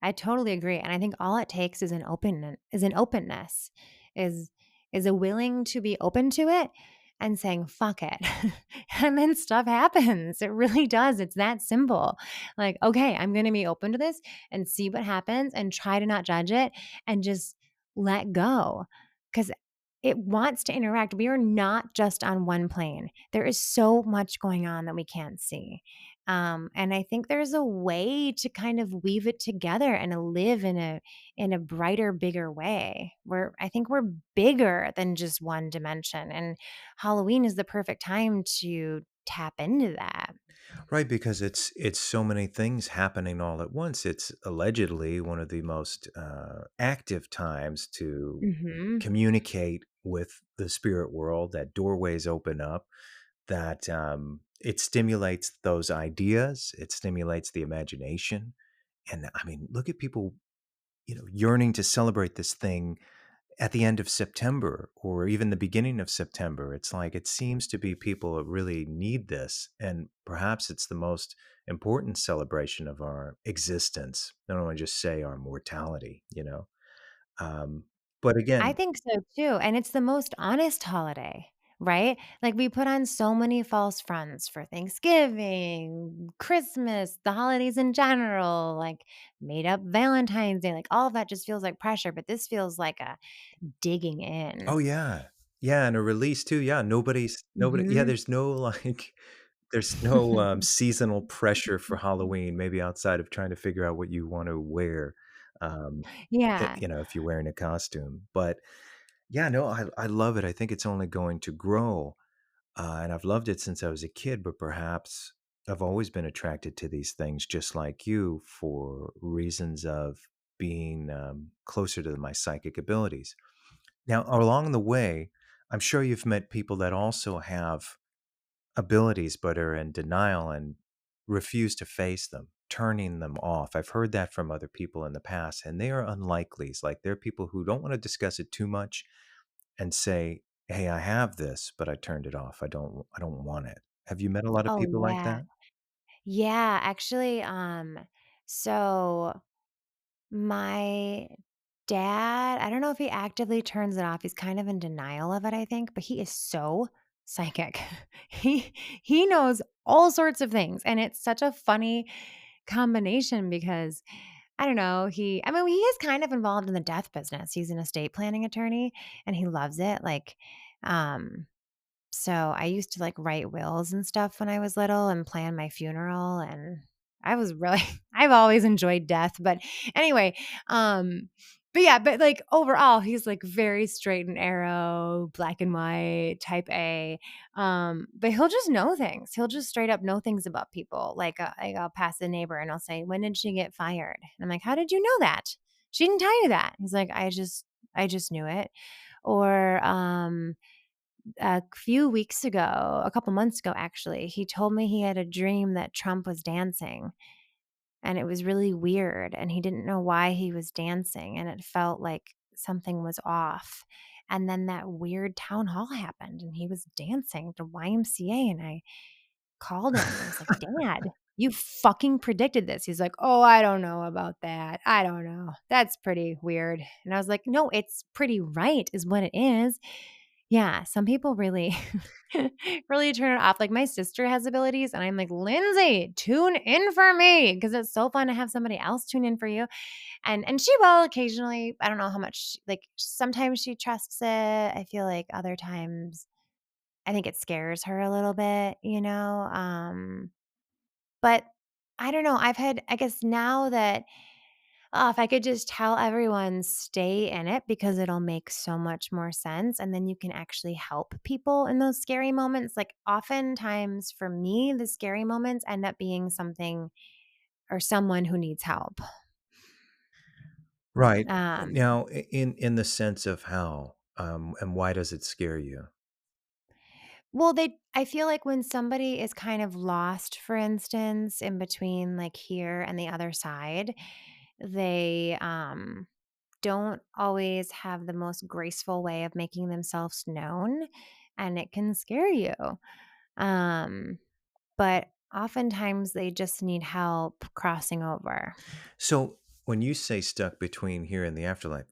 I totally agree, and I think all it takes is an openness, is is a willing to be open to it and saying, "Fuck it." And then stuff happens. It really does. It's that simple. Like, "Okay, I'm gonna be open to this and see what happens and try to not judge it and just let go, because it wants to interact. We are not just on one plane. There is so much going on that we can't see. And I think there's a way to kind of weave it together and live in a brighter, bigger way. I think we're bigger than just one dimension. And Halloween is the perfect time to tap into that. Right, because it's so many things happening all at once. It's allegedly one of the most active times to Hmm. communicate with the spirit world. That doorways open up. That it stimulates those ideas. It stimulates the imagination. And I mean, look at people, yearning to celebrate this thing at the end of September or even the beginning of September. It's like it seems to be people that really need this. And perhaps it's the most important celebration of our existence. I don't want to just say our mortality. Um, but I again, think so too. And it's the most honest holiday, right? Like we put on so many false fronts for Thanksgiving, Christmas, the holidays in general, like made up Valentine's Day, like all of that just feels like pressure. But this feels like a digging in. oh yeah. Yeah, and a release too. Yeah, nobody yeah, Hmm. there's no like there's no seasonal pressure for Halloween, maybe outside of trying to figure out what you want to wear. Um Yeah. if you're wearing a costume. But yeah, no, I love it. I think it's only going to grow. And I've loved it since I was a kid, but perhaps I've always been attracted to these things just like you for reasons of being closer to my psychic abilities. Now, along the way, I'm sure you've met people that also have abilities but are in denial and refuse to face them, turning them off. I've heard that from other people in the past, and they are unlikelies. Like they're people who don't want to discuss it too much and say, "Hey, I have this, but I turned it off. I don't want it." Have you met a lot of Oh people like yeah. that? Yeah. Actually, so my dad, I don't know if he actively turns it off. He's kind of in denial of it, I think, but he is so psychic. He he knows all sorts of things, and it's such a funny combination because I don't know, he is kind of involved in the death business. He's an estate planning attorney and he loves it. Um so I used to like write wills and stuff when I was little and plan my funeral, and I was really I've always enjoyed death, but anyway, um but yeah, but like overall he's like very straight and arrow, black and white, type A. But he'll just know things. He'll just straight up know things about people. Like I'll pass a neighbor and I'll say, "When did she get fired?" And I'm like, "How did you know that? She didn't tell you that." He's like, I just knew it." Or a few weeks ago, a couple months ago, actually, he told me he had a dream that Trump was dancing and it was really weird. And he didn't know why he was dancing and it felt like something was off. And then that weird town hall happened and he was dancing at the YMCA. And I called him and I was like, "Dad, you fucking predicted this." He's like, "Oh, I don't know about that. I don't know. That's pretty weird." And I was like, "No, it's pretty right, is what it is." Yeah, some people really, really turn it off. Like my sister has abilities, and I'm like, Lindsay, tune in for me because it's so fun to have somebody else tune in for you. And she will occasionally. I don't know how much. Like sometimes she trusts it. I feel like other times, I think it scares her a little bit. But I don't know. I guess now that if I could just tell everyone stay in it because it'll make so much more sense. And then you can actually help people in those scary moments. Like oftentimes for me, the scary moments end up being something or someone who needs help. Right. Um, Now, in the sense of how, and why does it scare you? well, I feel like when somebody is kind of lost, for instance, in between like here and the other side, they don't always have the most graceful way of making themselves known, and it can scare you. Um, but oftentimes they just need help crossing over. So, when you say stuck between here and the afterlife,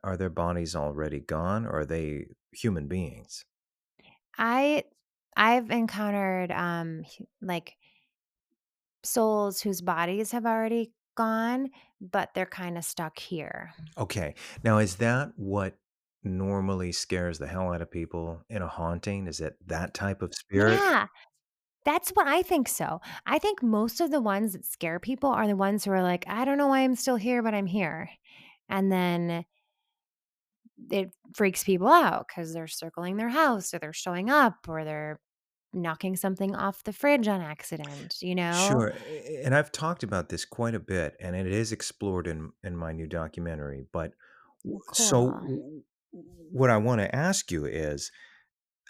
are their bodies already gone, or are they human beings? I I've encountered like souls whose bodies have already gone, but they're kind of stuck here. Okay. Now, is that what normally scares the hell out of people in a haunting? Is it that type of spirit? Yeah, that's what I think so. I think most of the ones that scare people are the ones who are like, I don't know why I'm still here, but I'm here. And then it freaks people out because they're circling their house or they're showing up or they're knocking something off the fridge on accident? Sure. And I've talked about this quite a bit, and it is explored in my new documentary. But Well, so, cool. what I want to ask you is,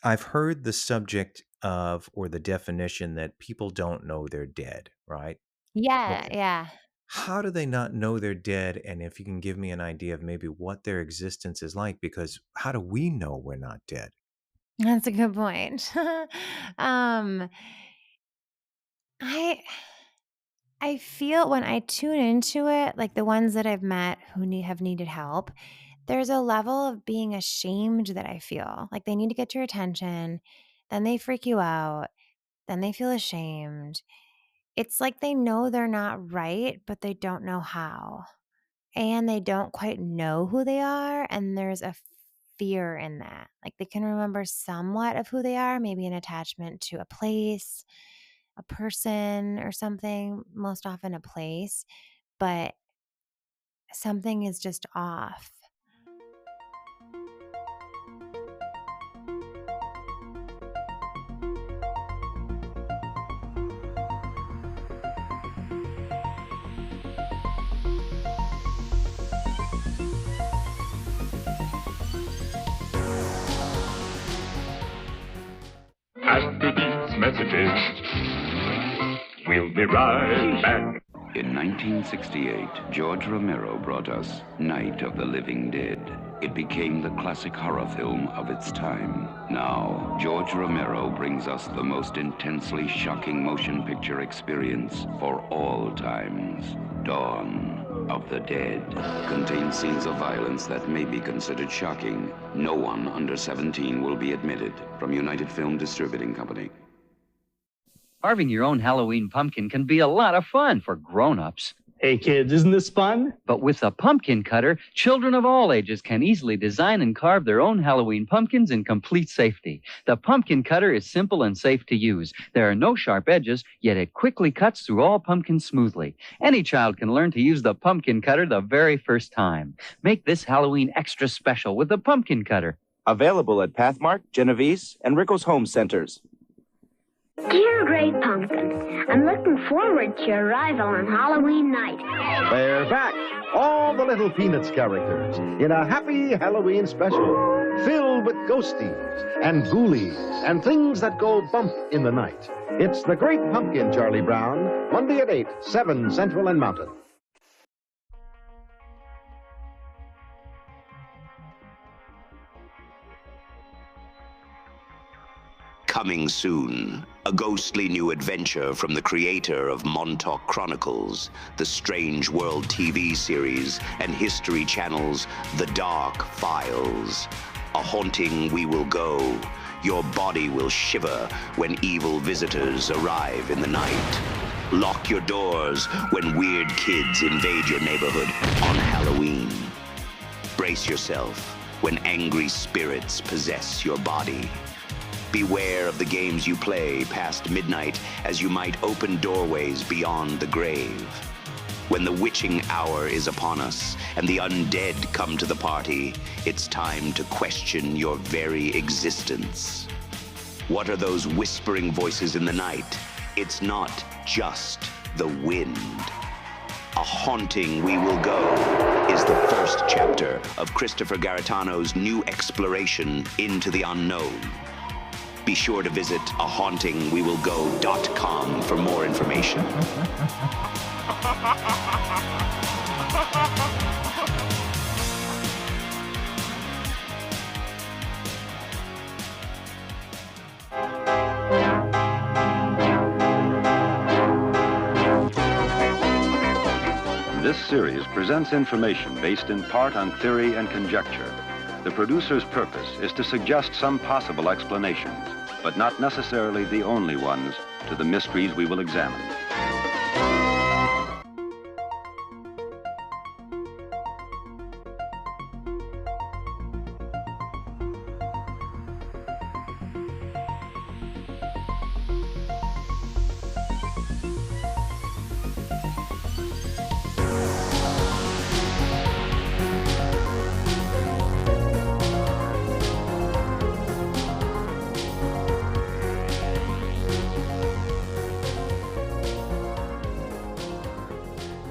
I've heard the subject of, or the definition that people don't know they're dead, right? Yeah, Okay. yeah. How do they not know they're dead? And if you can give me an idea of maybe what their existence is like, because how do we know we're not dead? That's a good point. um I I feel when I tune into it, like the ones that I've met who have needed help, there's a level of being ashamed that I feel. Like they need to get your attention, then they freak you out, then they feel ashamed. It's like they know they're not right, but they don't know how. And they don't quite know who they are. And there's a fear in that. Like they can remember somewhat of who they are, maybe an attachment to a place, a person, or something, most often a place, but something is just off. After these messages, we'll be right back. In 1968, George Romero brought us Night of the Living Dead. It became the classic horror film of its time. Now, George Romero brings us the most intensely shocking motion picture experience for all times. Dawn of the Dead contains scenes of violence that may be considered shocking. No one under 17 will be admitted. From United Film Distributing Company. Carving your own Halloween pumpkin can be a lot of fun for grown-ups. Hey kids, isn't this fun? But with a pumpkin cutter, children of all ages can easily design and carve their own Halloween pumpkins in complete safety. The pumpkin cutter is simple and safe to use. There are no sharp edges, yet it quickly cuts through all pumpkins smoothly. Any child can learn to use the pumpkin cutter the very first time. Make this Halloween extra special with the pumpkin cutter. Available at Pathmark, Genovese, and Rickles Home Centers. Dear Great Pumpkin, I'm looking forward to your arrival on Halloween night. They're back, all the little Peanuts characters, in a happy Halloween special, filled with ghosties and ghoulies and things that go bump in the night. It's The Great Pumpkin, Charlie Brown, Monday at 8, 7 Central and Mountain. Coming soon, a ghostly new adventure from the creator of Montauk Chronicles, the Strange World TV series, and History Channel's The Dark Files. A haunting we will go. Your body will shiver when evil visitors arrive in the night. Lock your doors when weird kids invade your neighborhood on Halloween. Brace yourself when angry spirits possess your body. Beware of the games you play past midnight, as you might open doorways beyond the grave. When the witching hour is upon us and the undead come to the party, it's time to question your very existence. What are those whispering voices in the night? It's not just the wind. A Haunting We Will Go is the first chapter of Christopher Garetano's new exploration into the unknown. Be sure to visit ahauntingwewillgo.com for more information. This series presents information based in part on theory and conjecture. The producer's purpose is to suggest some possible explanations, but not necessarily the only ones, to the mysteries we will examine.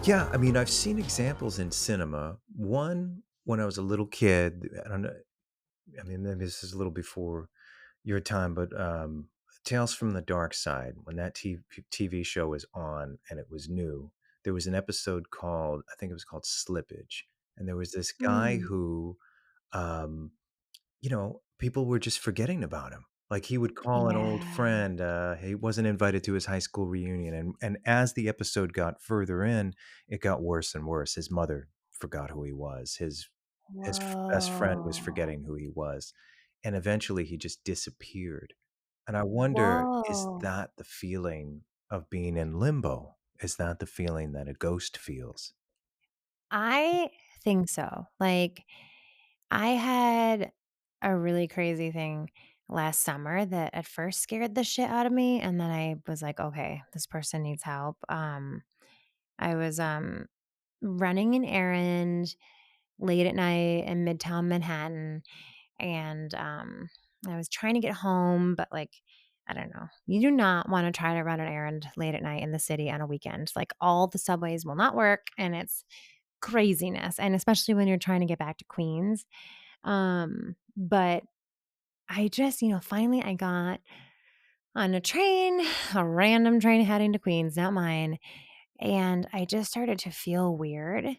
Yeah, I mean, I've seen examples in cinema. One, when I was a little kid, I don't know, I mean, maybe this is a little before your time, but Tales from the Dark Side, when that TV show was on and it was new, there was an episode called, I think it was called Slippage. And there was this guy who, um, people were just forgetting about him. Like he would call an old Yeah. friend. He wasn't invited to his high school reunion, and as the episode got further in, it got worse and worse. His mother forgot who he was. His best friend was Whoa. forgetting who he was, and eventually he just disappeared. And I wonder, is Whoa. that the feeling of being in limbo? Is that the feeling that a ghost feels? I think so. Like, I had a really crazy thing last summer that at first scared the shit out of me, and then I was like, okay, this person needs help. I was running an errand late at night in Midtown Manhattan, and I was trying to get home, but like, I don't know. You do not want to try to run an errand late at night in the city on a weekend. Like all the subways will not work, and it's craziness, and especially when you're trying to get back to Queens. But I just, finally I got on a train, a random train heading to Queens, not mine, and I just started to feel weird.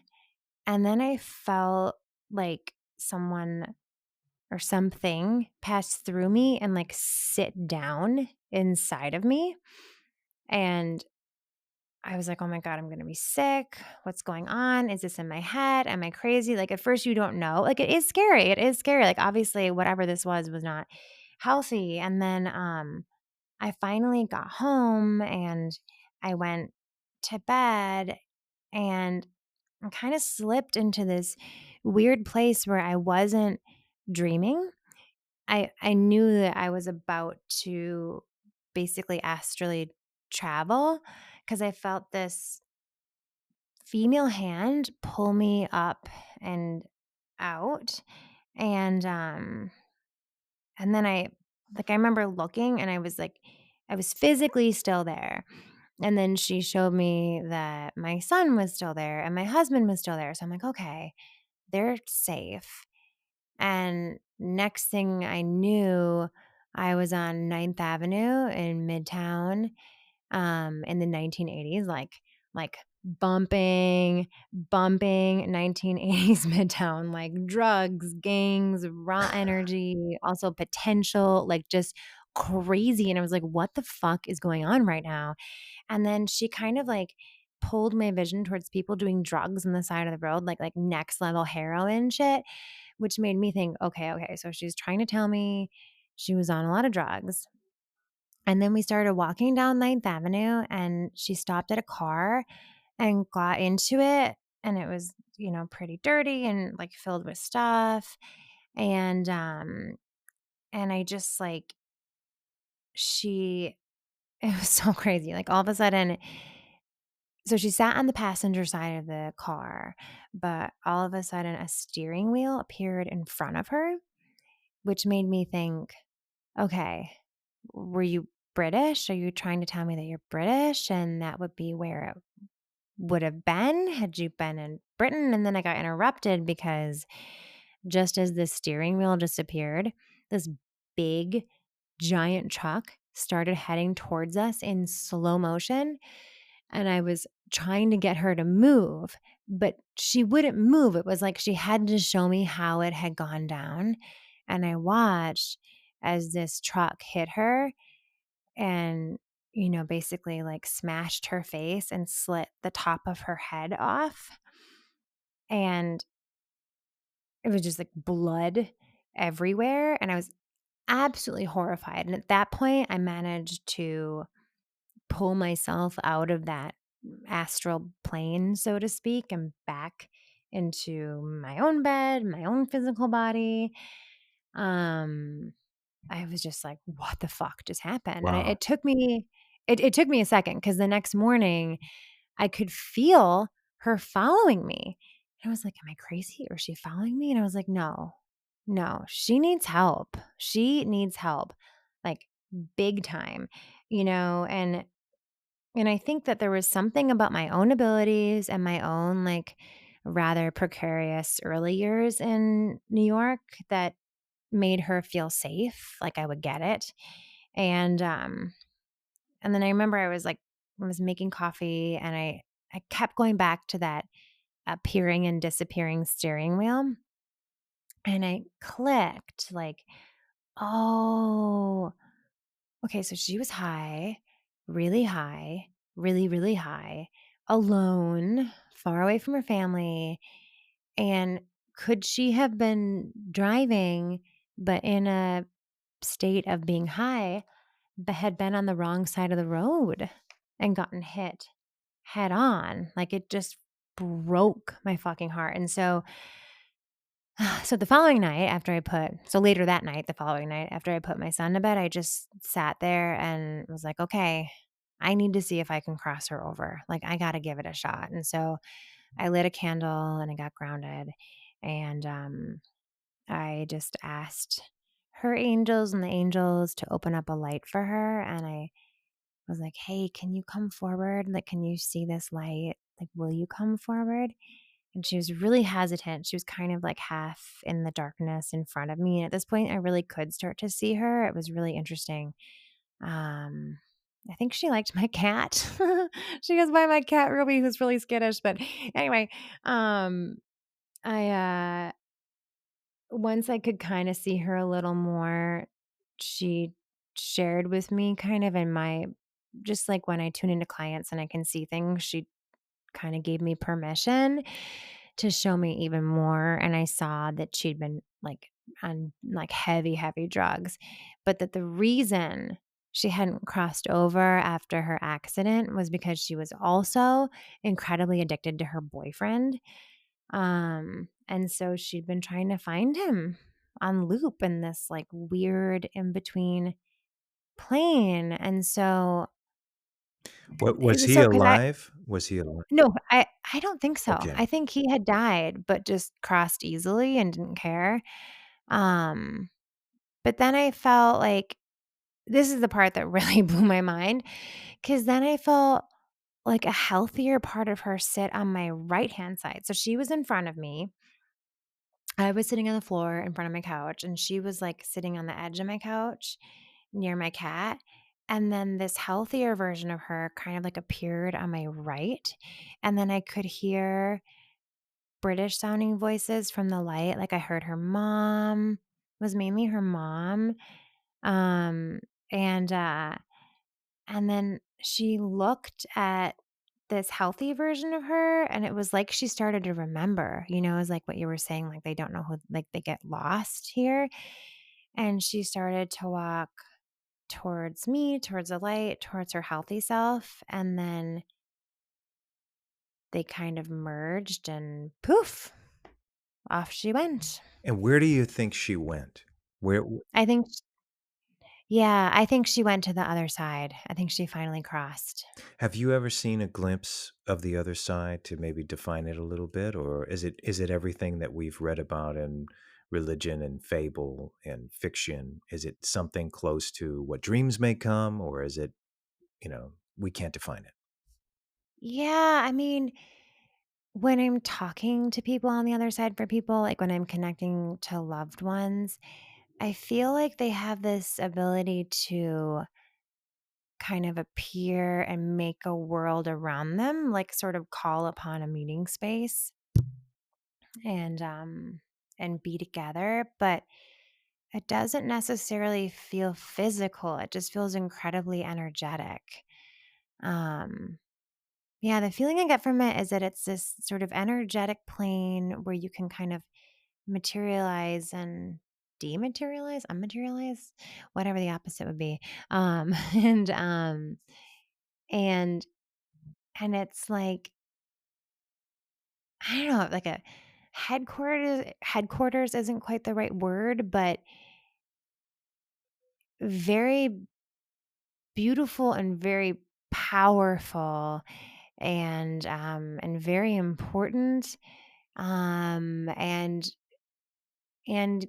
And then I felt like someone or something pass through me and like sit down inside of me. And I was like, oh my God, I'm going to be sick. What's going on? Is this in my head? Am I crazy? Like at first you don't know. Like it is scary. It is scary. Like obviously whatever this was not healthy. And then I finally got home and I went to bed and I kind of slipped into this weird place where I wasn't dreaming. I knew that I was about to basically astrally travel because I felt this female hand pull me up and out. And then I remember looking and I was physically still there. And then she showed me that my son was still there and my husband was still there. So I'm like, okay, they're safe. And next thing I knew, I was on 9th Avenue in Midtown in the 1980s, like bumping 1980s Midtown, like drugs, gangs, raw energy, also potential, like just crazy. And I was like, what the fuck is going on right now? And then she kind of like pulled my vision towards people doing drugs on the side of the road, like next level heroin shit, which made me think, okay, so she's trying to tell me she was on a lot of drugs. And then we started walking down 9th Avenue and she stopped at a car and got into it. And it was, pretty dirty and like filled with stuff. And I just like, it was so crazy. Like all of a sudden, so she sat on the passenger side of the car, but all of a sudden a steering wheel appeared in front of her, which made me think, okay, were you British? Are you trying to tell me that you're British? And that would be where it would have been had you been in Britain. And then I got interrupted because just as the steering wheel disappeared, this big, giant truck started heading towards us in slow motion. And I was trying to get her to move, but she wouldn't move. It was like she had to show me how it had gone down. And I watched as this truck hit her and, basically like smashed her face and slit the top of her head off. And it was just like blood everywhere. And I was absolutely horrified. And at that point, I managed to pull myself out of that astral plane, so to speak, and back into my own bed, my own physical body. I was just like, what the fuck just happened? Wow. And it took me a second because the next morning I could feel her following me. And I was like, am I crazy? Or is she following me? And I was like, no, she needs help. She needs help, like big time, and I think that there was something about my own abilities and my own like rather precarious early years in New York that made her feel safe, like I would get it. And then I remember I was making coffee and I kept going back to that appearing and disappearing steering wheel. And I clicked like, oh, okay, so she was high, really, really high, alone, far away from her family. And could she have been driving, but in a state of being high, but had been on the wrong side of the road and gotten hit head on? Like it just broke my fucking heart. And so the following night later that night, the following night after I put my son to bed, I just sat there and was like, okay, I need to see if I can cross her over. Like I got to give it a shot. And so I lit a candle and I got grounded and I just asked her angels and the angels to open up a light for her. And I was like, hey, can you come forward? Like, can you see this light? Like, will you come forward? And she was really hesitant. She was kind of like half in the darkness in front of me. And at this point, I really could start to see her. It was really interesting. I think she liked my cat. She goes by my cat, Ruby, who's really skittish. But anyway, I once I could kind of see her a little more, she shared with me kind of just like when I tune into clients and I can see things, she kind of gave me permission to show me even more. And I saw that she'd been like on like heavy, heavy drugs, but that the reason she hadn't crossed over after her accident was because she was also incredibly addicted to her boyfriend. And so she'd been trying to find him on loop in this like weird in between plane. And so Was he alive? Was he alive? No, I don't think so. Okay. I think he had died, but just crossed easily and didn't care. But then I felt like this is the part that really blew my mind, because then I felt like a healthier part of her sit on my right-hand side. So she was in front of me. I was sitting on the floor in front of my couch, and she was like sitting on the edge of my couch near my cat. And then this healthier version of her kind of like appeared on my right. And then I could hear British sounding voices from the light. Like I heard her mom, it was mainly her mom. And then she looked at this healthy version of her, and it was like she started to remember, it was like what you were saying, like they don't know who, like they get lost here. And she started to walk towards me, towards the light, towards her healthy self. And then they kind of merged and poof, off she went. And where do you think she went? Where? I think, yeah, I think she went to the other side. I think she finally crossed. Have you ever seen a glimpse of the other side to maybe define it a little bit, or is it everything that we've read about in religion and fable and fiction? Is it something close to what dreams may come, or is it, we can't define it? Yeah, I mean, when I'm talking to people on the other side for people, like when I'm connecting to loved ones, I feel like they have this ability to kind of appear and make a world around them, like sort of call upon a meeting space and be together, but it doesn't necessarily feel physical. It just feels incredibly energetic. Um yeah, the feeling I get from it is that it's this sort of energetic plane where you can kind of materialize and dematerialize, unmaterialize, whatever the opposite would be. And and and it's like, I don't know, like a headquarters isn't quite the right word, but very beautiful and very powerful and very important. Um and and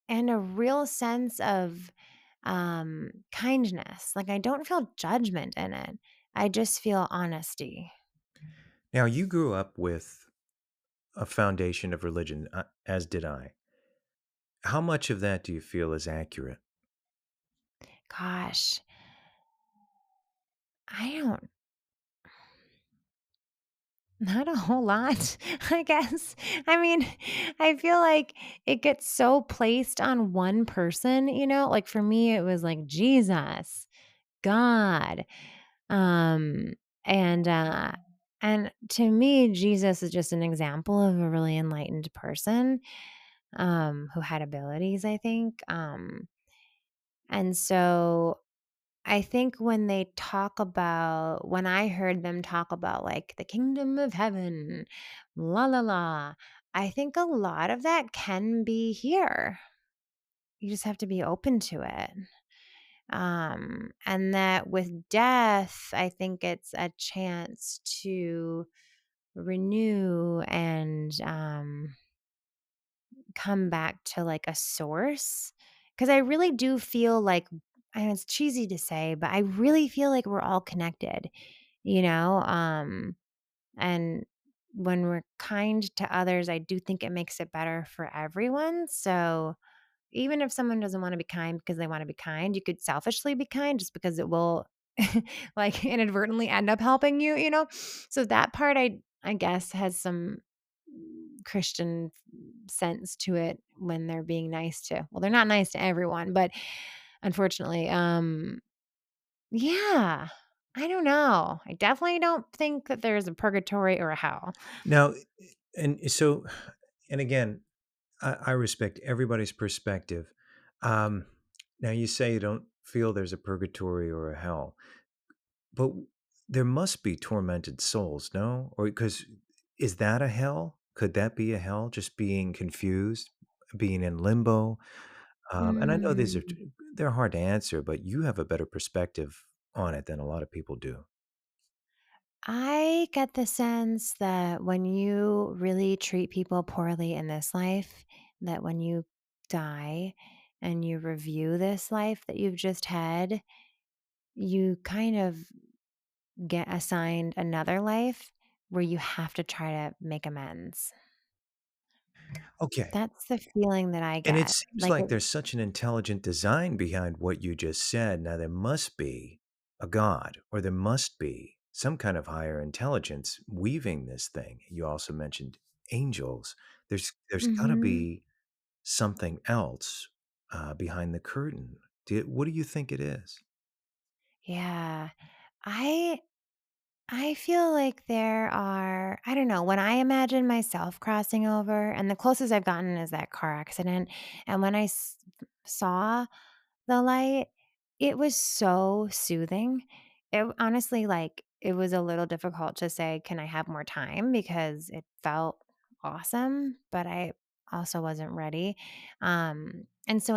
and a real sense of kindness. Like I don't feel judgment in it. I just feel honesty. Now, you grew up with a foundation of religion, as did I. How much of that do you feel is accurate? Gosh, I don't, not a whole lot, I guess. I mean, I feel like it gets so placed on one person, like for me, it was like Jesus, God. Um, and, uh, and to me, Jesus is just an example of a really enlightened person, who had abilities, I think. And so I think when I heard them talk about like the kingdom of heaven, la la la, I think a lot of that can be here. You just have to be open to it. And that with death, I think it's a chance to renew and come back to like a source. Because I really do feel like, I know it's cheesy to say, but I really feel like we're all connected, you know? And when we're kind to others, I do think it makes it better for everyone. So even if someone doesn't want to be kind because they want to be kind, you could selfishly be kind just because it will like inadvertently end up helping you, So that part I guess has some Christian sense to it when they're being nice to, well, they're not nice to everyone, but unfortunately, yeah, I don't know. I definitely don't think that there's a purgatory or a hell. Now, and so, and again, I respect everybody's perspective. Um, Now, you say you don't feel there's a purgatory or a hell, but there must be tormented souls, no? Or because is that a hell? Could that be a hell? Just being confused, being in limbo. And I know these are Mm. they're hard to answer, but you have a better perspective on it than a lot of people do. I get the sense that when you really treat people poorly in this life, that when you die and you review this life that you've just had, you kind of get assigned another life where you have to try to make amends. Okay. That's the feeling that I And it get. seems Like, like there's such an intelligent design behind what you just said. Now, there must be a God, or there must be some kind of higher intelligence weaving this thing. You also mentioned angels. There's got to mhm, be something else behind the curtain. What do you think it is? yeah. I I feel like there are, I don't know, when I imagine myself crossing over, and the closest I've gotten is that car accident. And when I saw the light, it was so soothing. It honestly, like, it was a little difficult to say, can I have more time? Because it felt awesome, but I also wasn't ready. And so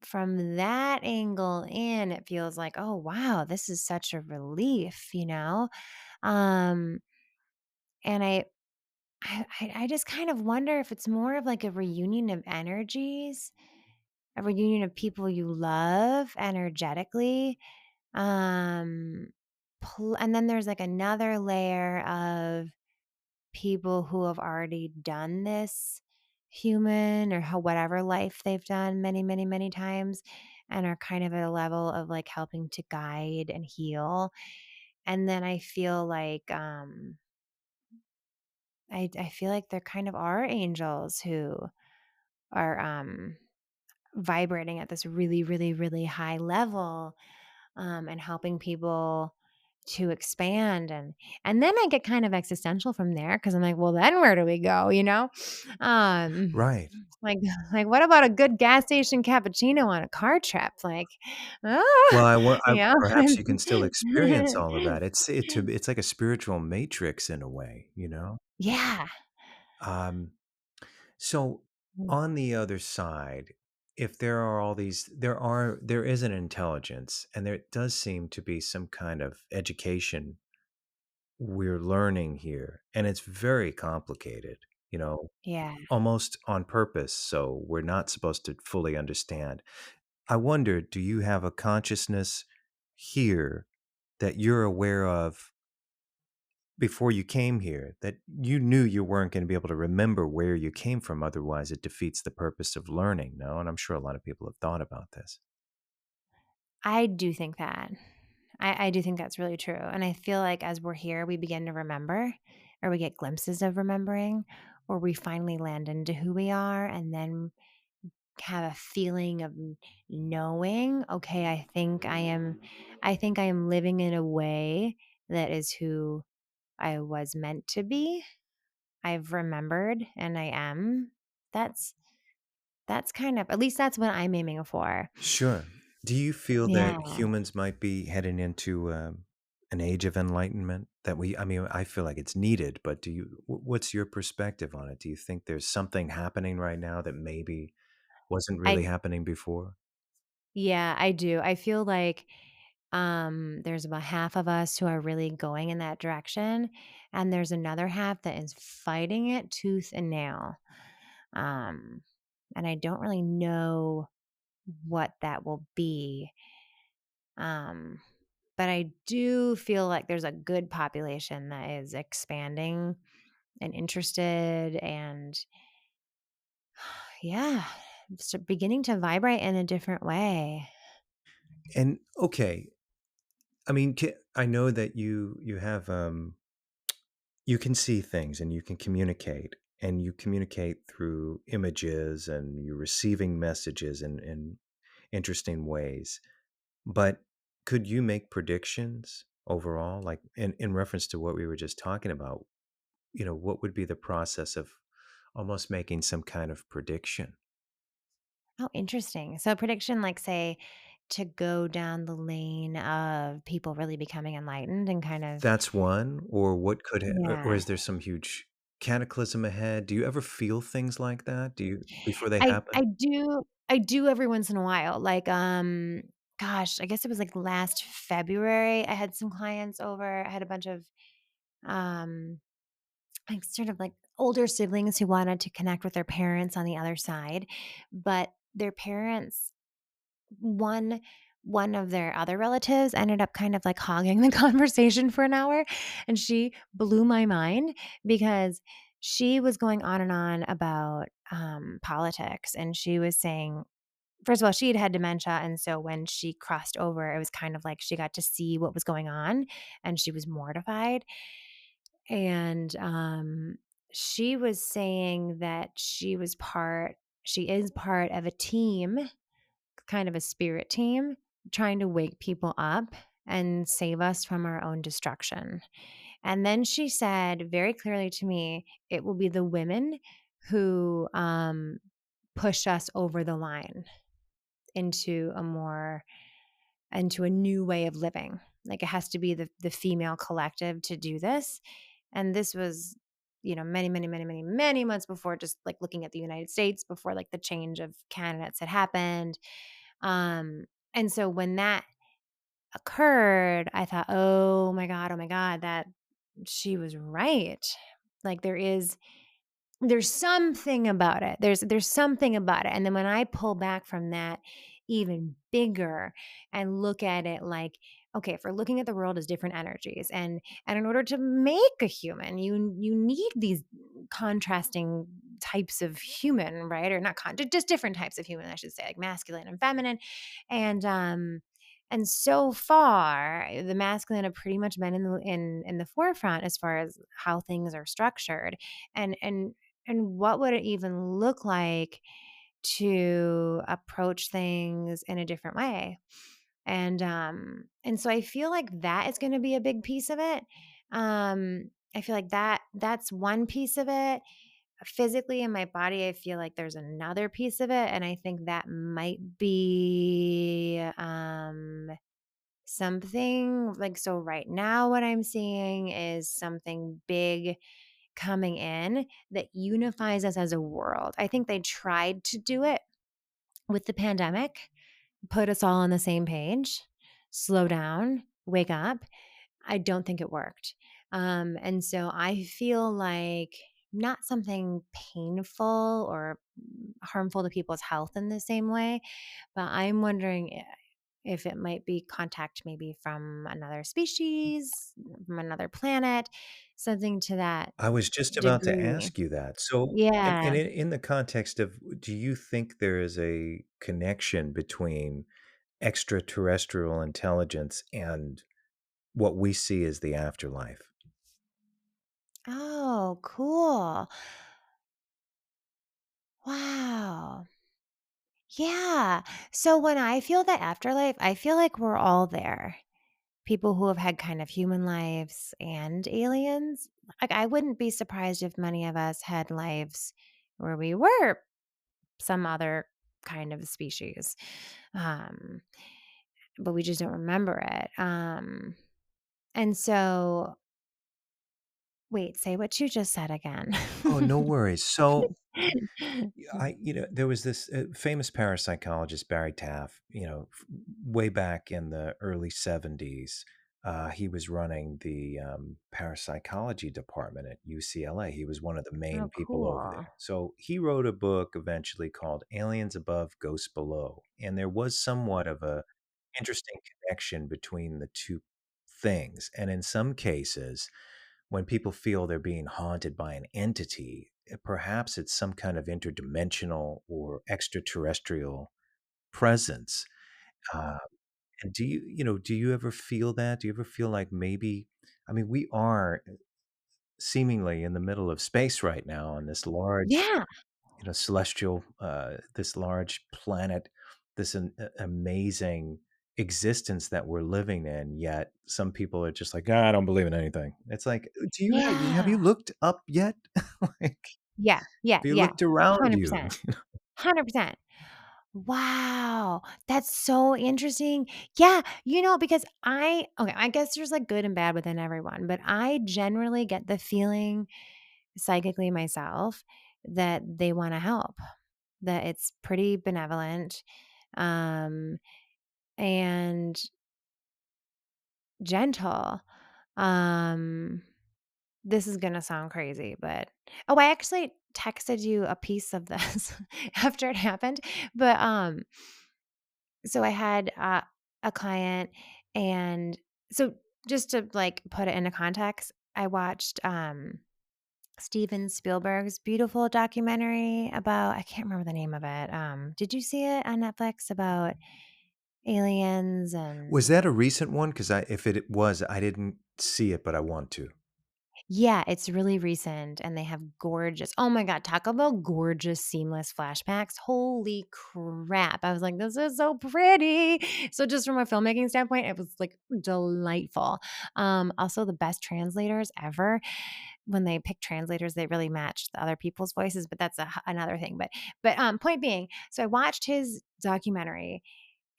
from that angle in, it feels like, oh, wow, this is such a relief, you know? Um, and I just kind of wonder if it's more of like a reunion of energies, a reunion of people you love energetically. Um, and then there's like another layer of people who have already done this human or whatever life they've done many, many, many times and are kind of at a level of like helping to guide and heal. And then I feel like, I feel like there kind of are angels who are vibrating at this really, really, really high level, and helping people to expand. And then I get kind of existential from there because I'm like, well, then where do we go? You know, um, Right. like like what about a good gas station cappuccino on a car trip? Like, Well, ah, yeah, perhaps you can still experience all of that. It's like a spiritual matrix in a way, you know? yeah. Um, so on the other side, if there are all these, there is an intelligence, and there does seem to be some kind of education we're learning here, and it's very complicated, you know, Yeah. almost on purpose. So we're not supposed to fully understand. I wonder, do you have a consciousness here that you're aware of before you came here that you knew you weren't going to be able to remember where you came from? Otherwise, it defeats the purpose of learning. No, and I'm sure a lot of people have thought about this. I do think that. I do think that's really true. And I feel like as we're here, we begin to remember, or we get glimpses of remembering, or we finally land into who we are and then have a feeling of knowing, okay, I think I am living in a way that is who I was meant to be. I've remembered and I am. That's that's kind of, at least that's what I'm aiming for. Sure. Do you feel Yeah. that humans might be heading into an age of enlightenment that I mean, I feel like it's needed, but what's your perspective on it? Do you think there's something happening right now that maybe wasn't really I happening before? Yeah, I do. I feel like there's about half of us who are really going in that direction, and there's another half that is fighting it tooth and nail. Um, and I don't really know what that will be. Um, but I do feel like there's a good population that is expanding and interested and yeah, beginning to vibrate in a different way. And okay, I mean, I know that you have you can see things and you can communicate, and you communicate through images, and you're receiving messages in interesting ways. But could you make predictions overall, like in reference to what we were just talking about? What would be the process of almost making some kind of prediction? Oh, interesting. So prediction, like say, to go down the lane of people really becoming enlightened and kind of That's one, or what could, or yeah. is there some huge cataclysm ahead? Do you ever feel things like that? Do you before they I happen? do I do every once in a while. Like gosh, I guess it was like last February I had some clients over. I had a bunch of um like sort of like older siblings who wanted to connect with their parents on the other side, but their parents one one of their other relatives ended up kind of like hogging the conversation for an hour, and she blew my mind because she was going on and on about politics, and she was saying, first of all, she had had dementia, and so when she crossed over, it was kind of like she got to see what was going on, and she was mortified. And she was saying that she is part of a team, kind of a spirit team, trying to wake people up and save us from our own destruction. And then she said very clearly to me, it will be the women who push us over the line into a new way of living. Like, it has to be the female collective to do this. And this was, many, many, many, many, many months before, just like looking at the United States, before like the change of candidates had happened. And so when that occurred, I thought, oh my God, that she was right. Like, there's something about it. There's something about it. And then when I pull back from that even bigger and look at it like, okay, if we're looking at the world as different energies, and in order to make a human, you need these contrasting types of human, right? Or not just different types of human, I should say, like masculine and feminine. And so far, the masculine have pretty much been in the forefront as far as how things are structured, and what would it even look like to approach things in a different way. And so I feel like that is going to be a big piece of it. I feel like that's one piece of it. Physically in my body, I feel like there's another piece of it, and I think that might be something like, so right now what I'm seeing is something big coming in that unifies us as a world. I think they tried to do it with the pandemic, put us all on the same page, slow down, wake up. I don't think it worked. And so I feel like not something painful or harmful to people's health in the same way, but I'm wondering if it might be contact maybe from another species, from another planet, something to that I was just about to degree. ask you that. So, and Yeah. in the context of, do you think there is a connection between extraterrestrial intelligence and what we see as the afterlife? Oh, cool. Wow. Yeah. So when I feel the afterlife, I feel like we're all there. People who have had kind of human lives and aliens. Like, I wouldn't be surprised if many of us had lives where we were some other kind of species. Um, but we just don't remember it. And so wait, say what you just said again. Oh, no worries. So, there was this famous parapsychologist, Barry Taff, way back in the early 70s. He was running the parapsychology department at UCLA. He was one of the main Oh, people over cool. there. So he wrote a book eventually called Aliens Above, Ghosts Below. And there was somewhat of a interesting connection between the two things. And in some cases, when people feel they're being haunted by an entity, perhaps it's some kind of interdimensional or extraterrestrial presence. Uh, and do you ever feel that? Do you ever feel like maybe, I mean, we are seemingly in the middle of space right now on this large, Yeah. celestial, this large planet, this amazing existence that we're living in. Yet some people are just like, "Ah, I don't believe in anything." It's like, have you Yeah. looked up yet? Like, Yeah. Yeah. have you Yeah. looked around you? 100%. 100%. Wow, that's so interesting. Yeah, because I guess there's like good and bad within everyone, but I generally get the feeling psychically myself that they want to help, that it's pretty benevolent, um, and gentle. Um, this is gonna sound crazy, but I actually texted you a piece of this after it happened, but so I had a client, and so just to like put it into context, I watched Steven Spielberg's beautiful documentary about, I can't remember the name of it. Did you see it on Netflix about aliens Was and that a recent one? Because if it was, I didn't see it, but I want to. Yeah, it's really recent and they have gorgeous oh my god, Taco Bell gorgeous seamless flashbacks. Holy crap. I was like, "This is so pretty." So just from a filmmaking standpoint, it was, like, delightful. Also the best translators ever. When they pick translators, they really match the other people's voices, but that's another thing. But point being, so I watched his documentary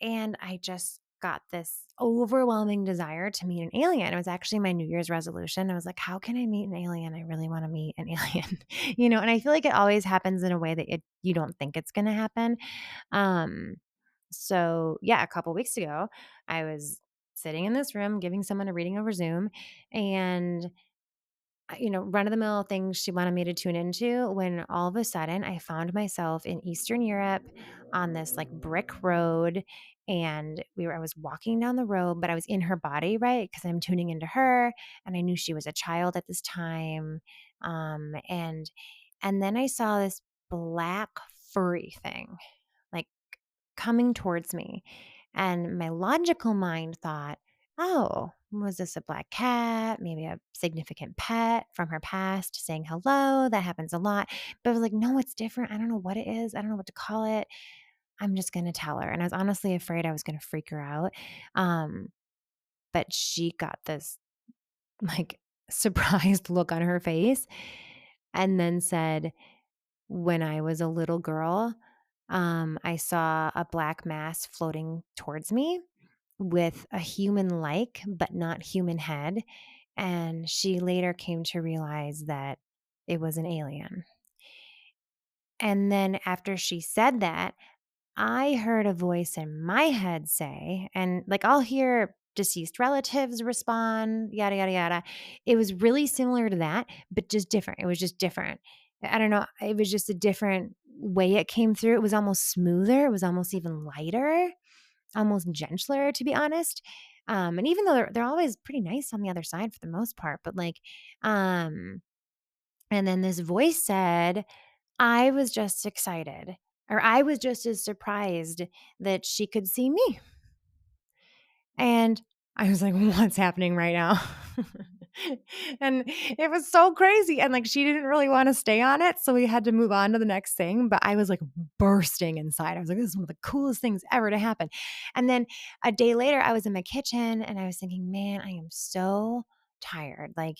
and I just got this overwhelming desire to meet an alien. It was actually my New Year's resolution. I was like, how can I meet an alien? I really want to meet an alien. And I feel like it always happens in a way that you don't think it's going to happen. Um so yeah, a couple weeks ago, I was sitting in this room giving someone a reading over Zoom and run of the mill things she wanted me to tune into when all of a sudden I found myself in Eastern Europe on this like brick road. And I was walking down the road, but I was in her body, right? Because I'm tuning into her and I knew she was a child at this time. And then I saw this black furry thing like coming towards me. And my logical mind thought, oh, was this a black cat? Maybe a significant pet from her past saying hello? That happens a lot. But I was like, no, it's different. I don't know what it is. I don't know what to call it. I'm just going to tell her. And I was honestly afraid I was going to freak her out. Um, but she got this like surprised look on her face and then said, when I was a little girl, I saw a black mass floating towards me with a human like, but not human head. And she later came to realize that it was an alien. And then after she said that, I heard a voice in my head say, and like I'll hear deceased relatives respond, yada, yada, yada. It was really similar to that, but just different. It was just different. I don't know. It was just a different way it came through. It was almost smoother. It was almost even lighter, almost gentler, to be honest. And even though they're always pretty nice on the other side for the most part, but um, and then this voice said, I was just excited, or I was just as surprised that she could see me. And I was like, what's happening right now? And it was so crazy. And like, she didn't really want to stay on it. So we had to move on to the next thing. But I was like bursting inside. I was like, this is one of the coolest things ever to happen. And then a day later, I was in my kitchen and I was thinking, man, I am so tired. Like,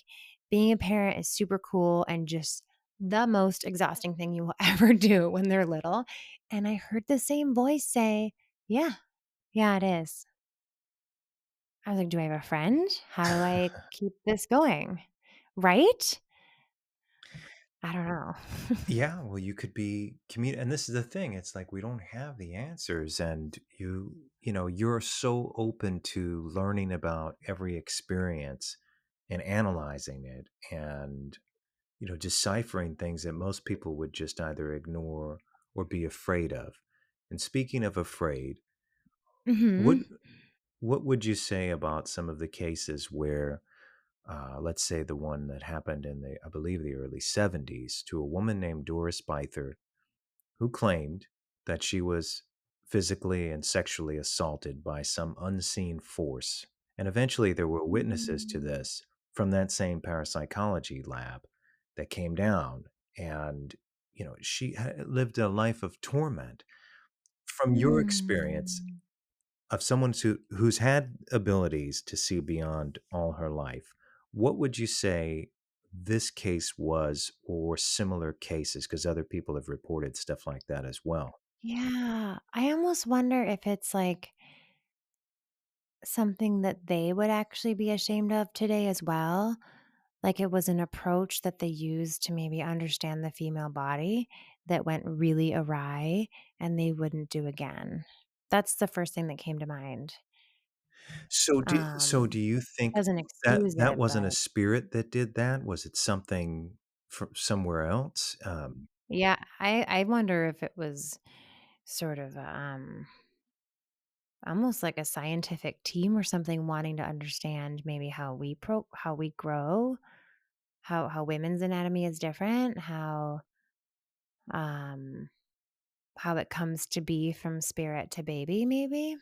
being a parent is super cool and just the most exhausting thing you will ever do when they're little. And I heard the same voice say, yeah, it is. I was like, do I have a friend? How do I keep this going? Right? I don't know. Yeah, well, you could be and this is the thing. It's like we don't have the answers, and you're so open to learning about every experience and analyzing it, and deciphering things that most people would just either ignore or be afraid of. And speaking of afraid, what Mhm. what would you say about some of the cases where, let's say the one that happened in I believe, the early 70s to a woman named Doris Byther, who claimed that she was physically and sexually assaulted by some unseen force. And eventually there were witnesses to this from that same parapsychology lab that came down. And, she lived a life of torment. From your experience Mm. of someone who's had abilities to see beyond all her life, what would you say this case was, or similar cases? Because other people have reported stuff like that as well. Yeah. I almost wonder if it's like something that they would actually be ashamed of today as well. Like it was an approach that they used to maybe understand the female body that went really awry and they wouldn't do again. That's the first thing that came to mind. So do you think Doesn't that excuse that it, wasn't a but spirit that did that? Was it something from somewhere else? yeah, I wonder if it was sort of almost like a scientific team or something wanting to understand maybe how we grow, how women's anatomy is different, um how it comes to be from spirit to baby maybe.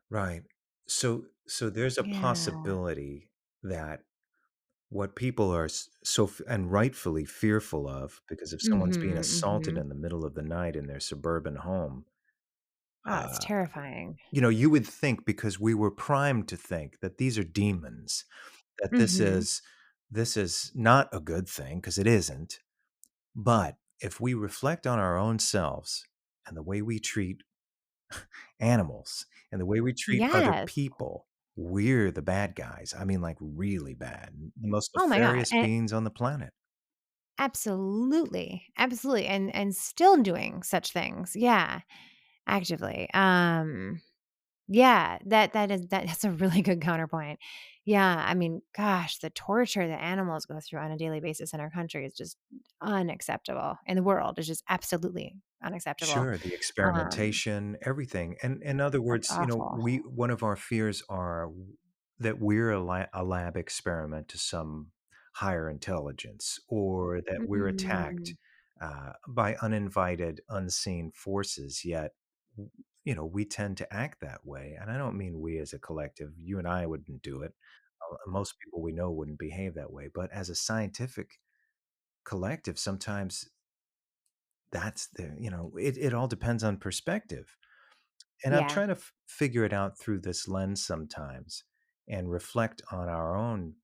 Right. So there's a Yeah. possibility that what people are and rightfully fearful of, because if someone's being Mhm, assaulted mhm. in the middle of the night in their suburban home, Oh, it's uh, terrifying. you would think, because we were primed to think that these are demons, that Mhm. this is not a good thing, because it isn't. But if we reflect on our own selves and the way we treat animals and the way we treat other Yes. people, we're the bad guys. I mean, like, really bad. The most Oh my god, nefarious and beings on the planet. absolutely, absolutely, and still doing such things. Yeah, actively. Yeah, that's a really good counterpoint. Yeah, I mean, gosh, the torture that animals go through on a daily basis in our country is just unacceptable. In the world is just absolutely unacceptable. Sure, the Um, experimentation, everything. And in other that's words, awful. one of our fears are that we're a lab experiment to some higher intelligence, or that we're attacked Mm, by uninvited, unseen forces. Yet, we tend to act that way. And I don't mean we as a collective. You and I wouldn't do it. Most people we know wouldn't behave that way. But as a scientific collective, sometimes it all depends on perspective. And I'm yeah. trying to figure it out through this lens sometimes, and reflect on our own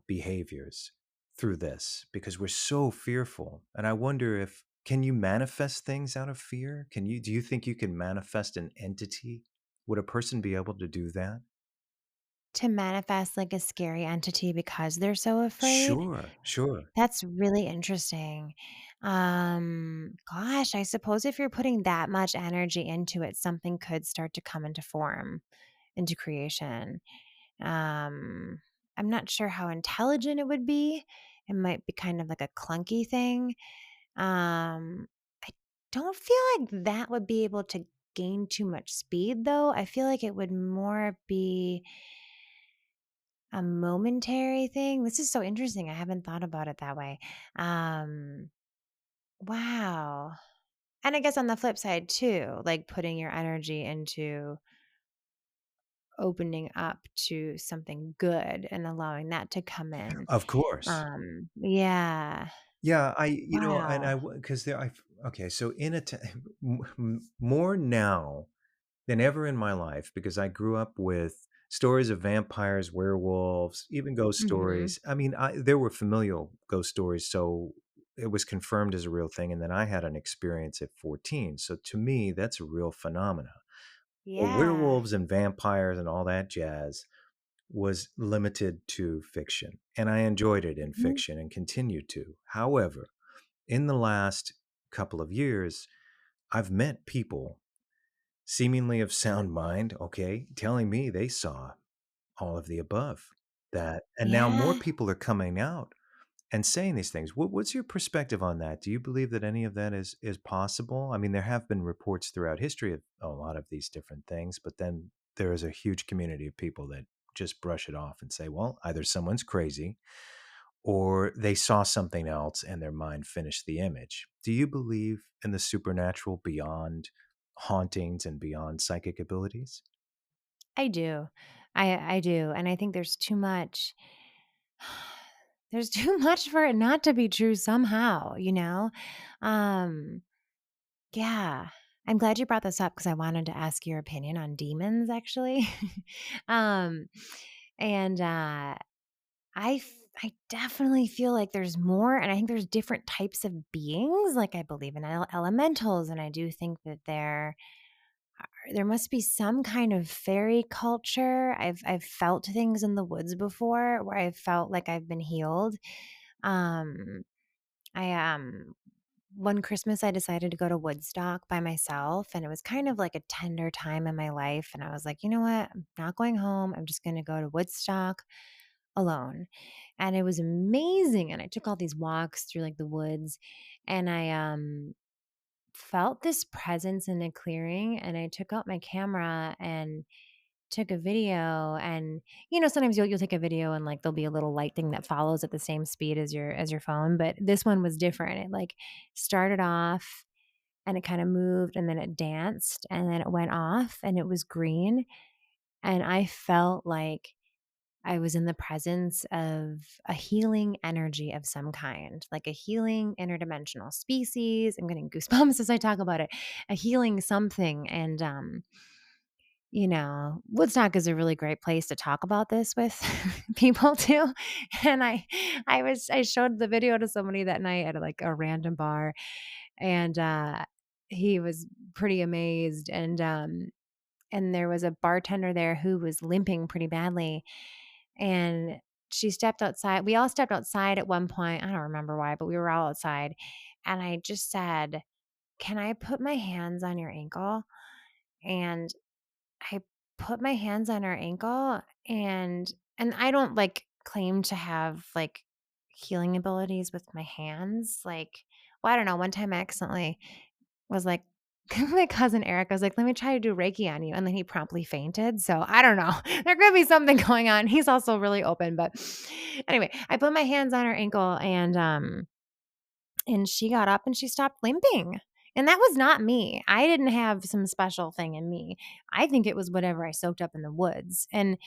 behaviors through this, because we're so fearful. And I wonder, if can you manifest things out of fear? Do you think you can manifest an entity? Would a person be able to do that? To manifest like a scary entity because they're so afraid? Sure, sure. That's really interesting. Gosh, I suppose if you're putting that much energy into it, something could start to come into form, into creation. Um, I'm not sure how intelligent it would be. It might be kind of like a clunky thing. I don't feel like that would be able to gain too much speed, though. I feel like it would more be a momentary thing. This is so interesting. I haven't thought about it that way. Um, wow. And I guess on the flip side too, like putting your energy into opening up to something good and allowing that to come in. Of course. Yeah. Yeah, Wow. because okay, so more now than ever in my life, because I grew up with stories of vampires, werewolves, even ghost Mhm. stories. I mean, there were familial ghost stories, so it was confirmed as a real thing. And then I had an experience at 14. So to me, that's a real phenomena. Well, Yeah. werewolves and vampires and all that jazz was limited to fiction. And I enjoyed it in Mhm. fiction and continued to. However, in the last couple of years, I've met people seemingly of sound mind, okay, telling me they saw all of the above. And now more Yeah. people are coming out and saying these things. What's your perspective on that? Do you believe that any of that is possible? I mean, there have been reports throughout history of a lot of these different things, but then there is a huge community of people that just brush it off and say, well, either someone's crazy or they saw something else and their mind finished the image. Do you believe in the supernatural beyond hauntings and beyond psychic abilities? I do. I do. And I think there's too much there's too much for it not to be true somehow, you know? Um Yeah. I'm glad you brought this up because I wanted to ask your opinion on demons actually. um and I definitely feel like there's more and I think there's different types of beings. Like I believe in elementals and I do think that there must be some kind of fairy culture. I've felt things in the woods before where I felt like I've been healed. Um I One Christmas, I decided to go to Woodstock by myself, and it was kind of like a tender time in my life. And I was like, you know what? I'm not going home. I'm just going to go to Woodstock alone. And it was amazing. And I took all these walks through like the woods, and I felt this presence in a clearing. And I took out my camera and took a video. And sometimes you'll take a video and like there'll be a little light thing that follows at the same speed as your phone, but this one was different. It like started off and it kind of moved and then it danced and then it went off and it was green and I felt like I was in the presence of a healing energy of some kind, like a healing interdimensional species. I'm getting goosebumps as I talk about it. A healing something. And, Woodstock is a really great place to talk about this with people too. And I showed the video to somebody that night at like a random bar, and he was pretty amazed. And there was a bartender there who was limping pretty badly, and she stepped outside. We all stepped outside at one point. I don't remember why, but we were all outside, and I just said, "Can I put my hands on your ankle?" And I put my hands on her ankle, and I don't like claim to have like healing abilities with my hands. Like, well, I don't know. One time I accidentally was like, my cousin Eric, I was like, let me try to do Reiki on you. And then he promptly fainted. So I don't know. There could be something going on. He's also really open. But anyway, I put my hands on her ankle, and she got up and she stopped limping. And that was not me. I didn't have some special thing in me. I think it was whatever I soaked up in the woods. And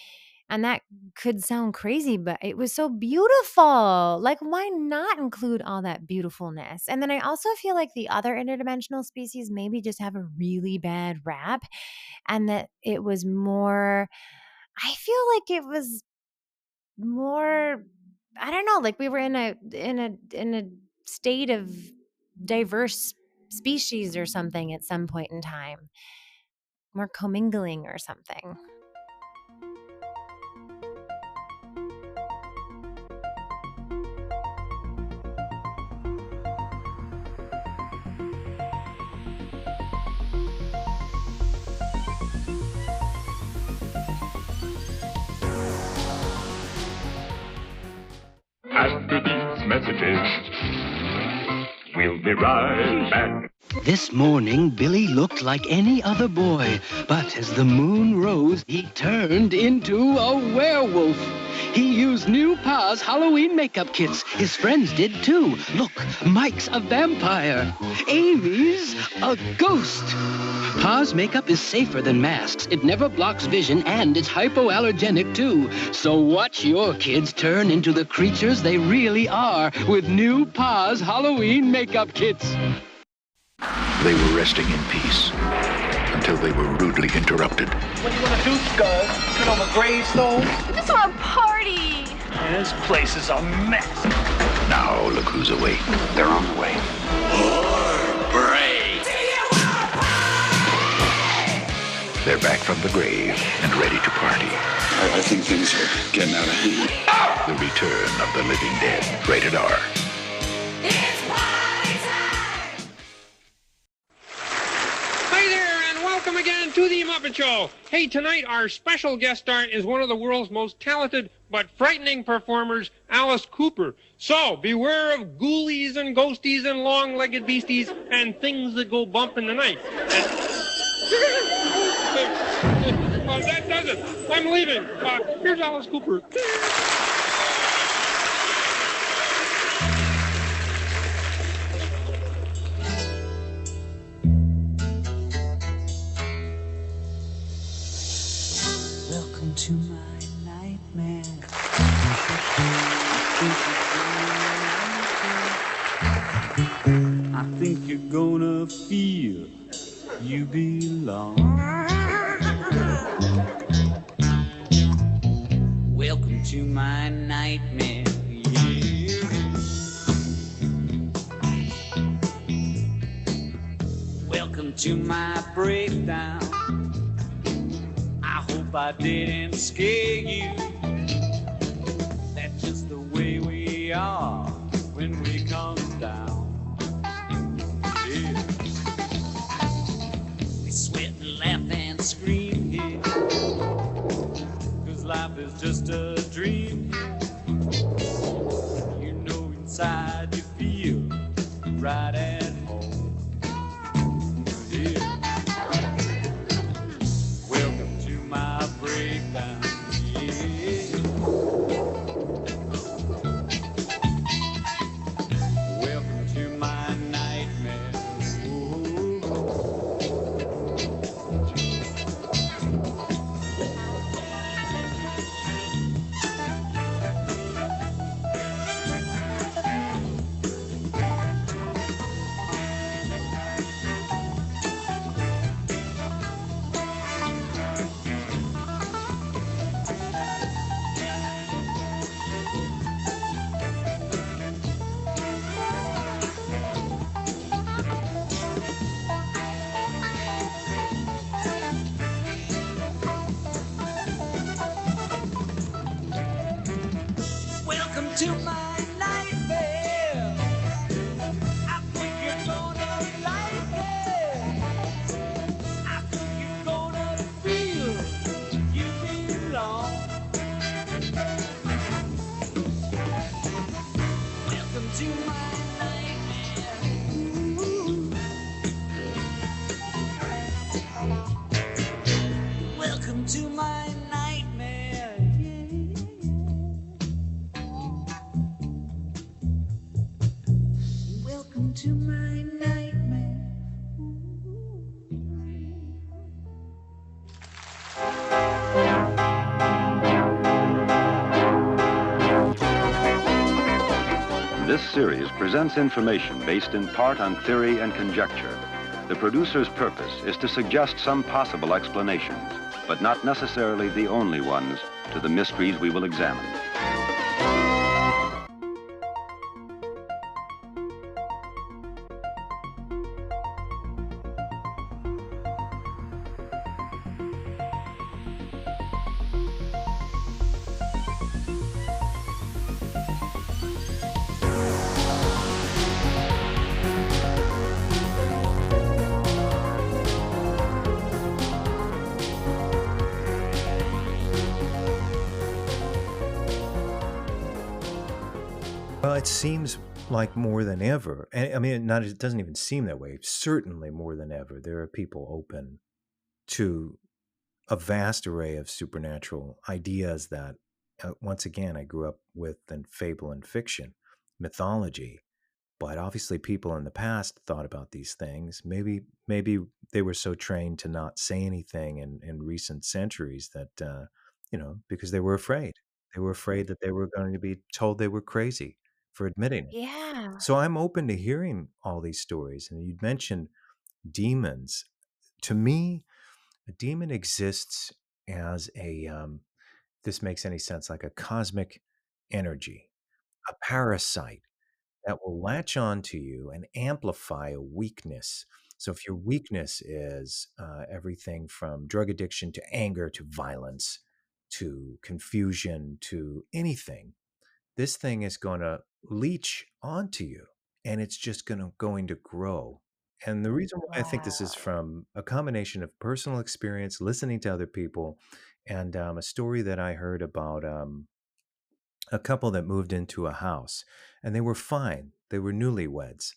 that could sound crazy, but it was so beautiful. Like, why not include all that beautifulness? And then I also feel like the other interdimensional species maybe just have a really bad rap, and that it was more, I feel like it was more, I don't know, like we were in a state of diverse species or something at some point in time, more commingling or something. After these messages, we'll be right back. This morning, Billy looked like any other boy, but as the moon rose, he turned into a werewolf. He used new Pa's Halloween makeup kits. His friends did too. Look, Mike's a vampire. Amy's a ghost. Pa's makeup is safer than masks. It never blocks vision, and it's hypoallergenic too. So watch your kids turn into the creatures they really are with new Pa's Halloween makeup kits. They were resting in peace until they were rudely interrupted. What do you want to do, Scud? Turn over gravestones? I just want to party. Man, this place is a mess. Now look who's awake. They're on the way. Break. They're back from the grave and ready to party. I think things are getting out of hand. The return of the living dead. Rated R. Welcome again to the Muppet Show. Hey, tonight our special guest star is one of the world's most talented but frightening performers, Alice Cooper. So, beware of ghoulies and ghosties and long-legged beasties and things that go bump in the night. That does it. I'm leaving. Here's Alice Cooper. To my nightmare. I think you're gonna feel you belong. Welcome to my nightmare. Yeah. Welcome to my breakdown. I didn't scare you. That's just the way we are when we come down. Yeah. We sweat and laugh and scream here, 'cause life is just a dream here. You know inside you feel right at home. Yeah. My breakdown, yeah. to my nightmare. I think you're gonna like it. I think you're gonna feel you belong. Welcome to my nightmare. Ooh. Welcome to my nightmare. Welcome to my nightmare. This series presents information based in part on theory and conjecture. The producer's purpose is to suggest some possible explanations, but not necessarily the only ones, to the mysteries we will examine. Well, it seems like more than ever, and I mean, not it doesn't even seem that way. Certainly, more than ever, there are people open to a vast array of supernatural ideas that, once again, I grew up with in fable and fiction, mythology. But obviously, people in the past thought about these things. Maybe they were so trained to not say anything in recent centuries that because they were afraid. They were afraid that they were going to be told they were crazy for admitting it. Yeah. So I'm open to hearing all these stories. And you'd mentioned demons. To me, a demon exists as this makes any sense, like a cosmic energy, a parasite that will latch on to you and amplify a weakness. So if your weakness is everything from drug addiction to anger to violence to confusion to anything, this thing is going to leach onto you and it's just going to grow. And the reason why I think this is Wow. from a combination of personal experience, listening to other people, and a story that I heard about a couple that moved into a house and they were fine. They were newlyweds.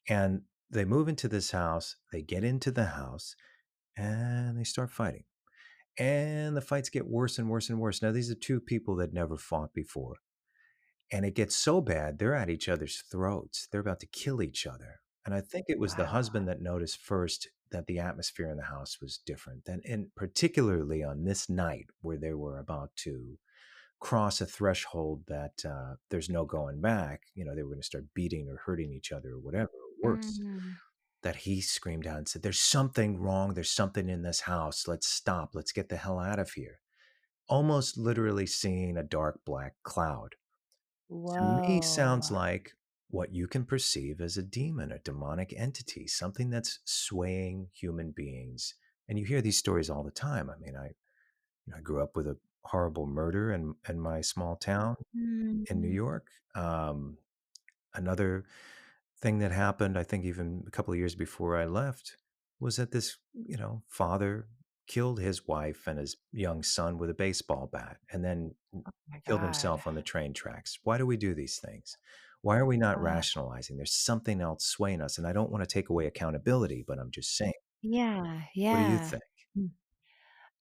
And they move into this house, they get into the house, and they start fighting. And the fights get worse and worse and worse. Now, these are two people that never fought before. And it gets so bad, they're at each other's throats. They're about to kill each other. And I think it was the Wow. husband that noticed first that the atmosphere in the house was different. And particularly on this night where they were about to cross a threshold that there's no going back, they were going to start beating or hurting each other or whatever, or worse, Mhm. that he screamed out and said, "There's something wrong. There's something in this house. Let's stop. Let's get the hell out of here." Almost literally seeing a dark black cloud. To me, Whoa. sounds like what you can perceive as a demon, a demonic entity, something that's swaying human beings. And you hear these stories all the time. I mean, I grew up with a horrible murder in my small town in New Mm. York. Another thing that happened, I think even a couple of years before I left, was that this, father killed his wife and his young son with a baseball bat and then Oh my killed God. himself on the train tracks. Why do we do these things? Why are we not Wow. rationalizing? There's something else swaying us. And I don't want to take away accountability, but I'm just saying, Yeah, what do you yeah. think? Mm.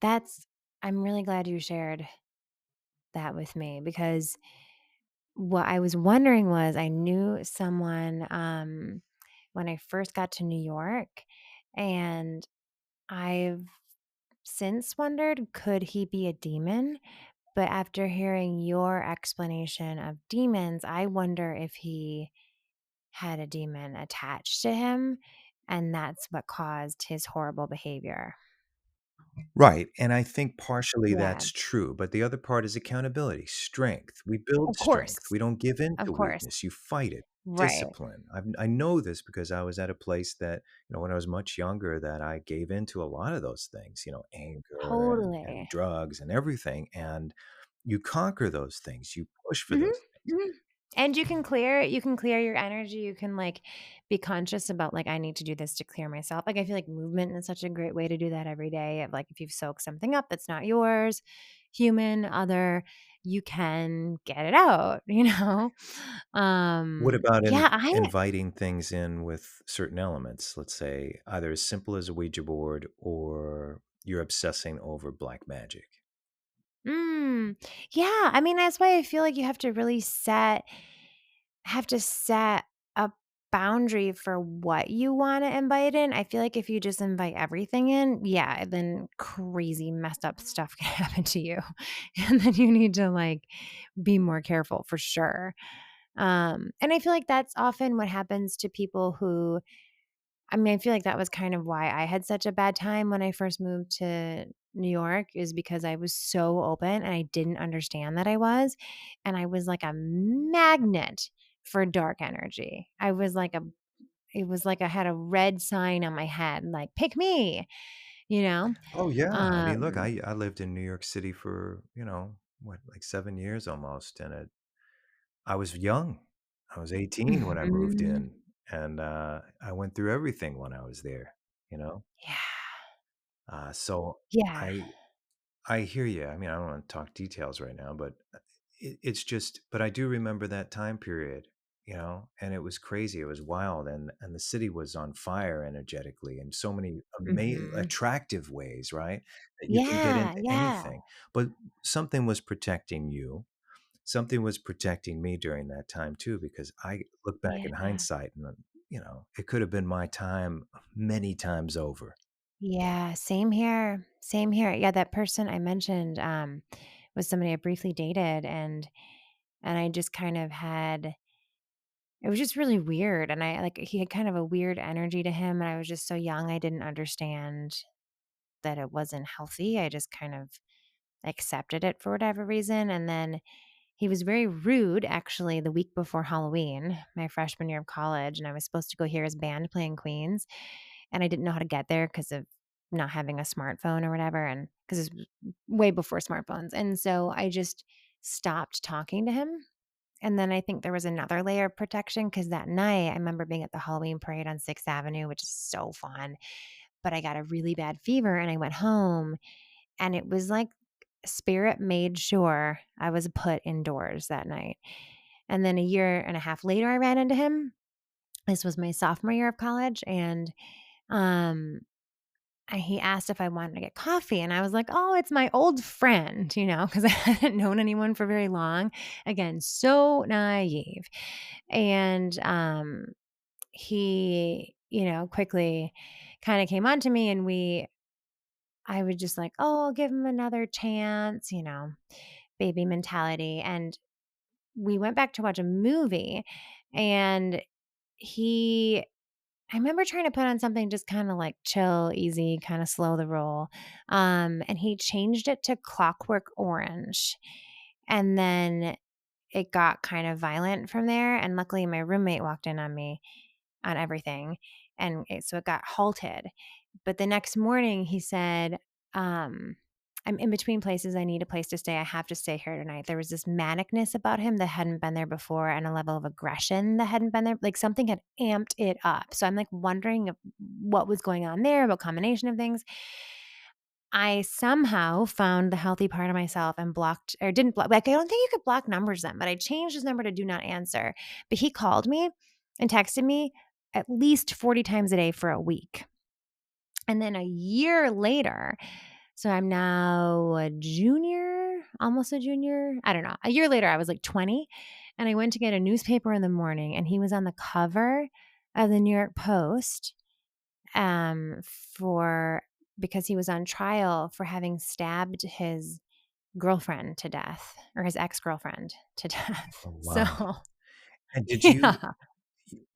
That's I'm really glad you shared that with me because what I was wondering was I knew someone when I first got to New York, and I've since wondered, could he be a demon? But after hearing your explanation of demons, I wonder if he had a demon attached to him and that's what caused his horrible behavior. Right. And I think partially Yeah. that's true. But the other part is accountability, strength. We build Of course. strength. We don't give in Of to course. weakness. You fight it. Right. Discipline. I know this because I was at a place that, when I was much younger, that I gave in to a lot of those things, anger and Totally. drugs and everything. And you conquer those things. You push for Mhm, those things. mhm. And you can clear your energy. You can like be conscious about like, I need to do this to clear myself. Like I feel like movement is such a great way to do that every day. Of like if you've soaked something up that's not yours, human, other, you can get it out, you know? What about Yeah, I inviting things in with certain elements? Let's say either as simple as a Ouija board or you're obsessing over black magic. mm, yeah, I mean, that's why I feel like you have to set a boundary for what you wanna invite in. I feel like if you just invite everything in, yeah, then crazy messed up stuff can happen to you, and then you need to, like, be more careful for sure. And I feel like that's often what happens to people who I mean, I feel like that was kind of why I had such a bad time when I first moved to New York is because I was so open and I didn't understand that I was. And I was like a magnet for dark energy. It was like I had a red sign on my head, like, pick me, you know? Oh yeah, I mean, look, Um, I lived in New York City for what, like 7 years almost, and I was young. I was 18 when I moved mhm. in, and I went through everything when I was there. You know, Yeah. so Yeah. I hear you. I mean, I don't want to talk details right now, but it's just, but I do remember that time period, and it was crazy. It was wild. And the city was on fire energetically in so many Mhm. attractive ways, right? That you can get Yeah, into yeah. anything. But something was protecting you. Something was protecting me during that time too, because I look back in Yeah. hindsight and, it could have been my time many times over. Yeah, same here. Same here. Yeah, that person I mentioned was somebody I briefly dated and I just kind of had it was just really weird and I like he had kind of a weird energy to him and I was just so young I didn't understand that it wasn't healthy. I just kind of accepted it for whatever reason and then he was very rude actually the week before Halloween, my freshman year of college, and I was supposed to go hear his band playing Queens. And I didn't know how to get there because of not having a smartphone or whatever. And because it's way before smartphones. And so I just stopped talking to him. And then I think there was another layer of protection because that night I remember being at the Halloween parade on 6th Avenue, which is so fun. But I got a really bad fever and I went home and it was like spirit made sure I was put indoors that night. And then a year and a half later, I ran into him. This was my sophomore year of college. Um, and he asked if I wanted to get coffee. And I was like, oh, it's my old friend, because I hadn't known anyone for very long. Again, so naive. And he, quickly kind of came on to me and I would just like, oh, I'll give him another chance, baby mentality. And we went back to watch a movie and he I remember trying to put on something just kinda like chill, easy, kinda slow the roll, and he changed it to Clockwork Orange, and then it got kind of violent from there, and luckily my roommate walked in on me on everything, and so it got halted. But the next morning, he said, um, "I'm in between places. I need a place to stay. I have to stay here tonight." There was this manicness about him that hadn't been there before and a level of aggression that hadn't been there. Like something had amped it up. So I'm like wondering what was going on there, what combination of things. I somehow found the healthy part of myself and blocked or didn't block. Like, I don't think you could block numbers then, but I changed his number to do not answer. But he called me and texted me at least 40 times a day for a week. And then a year later, so I'm now a junior, almost a junior. I don't know. A year later, I was like 20 and I went to get a newspaper in the morning and he was on the cover of the New York Post for because he was on trial for having stabbed his girlfriend to death or his ex-girlfriend to death. Oh, So, wow. And yeah.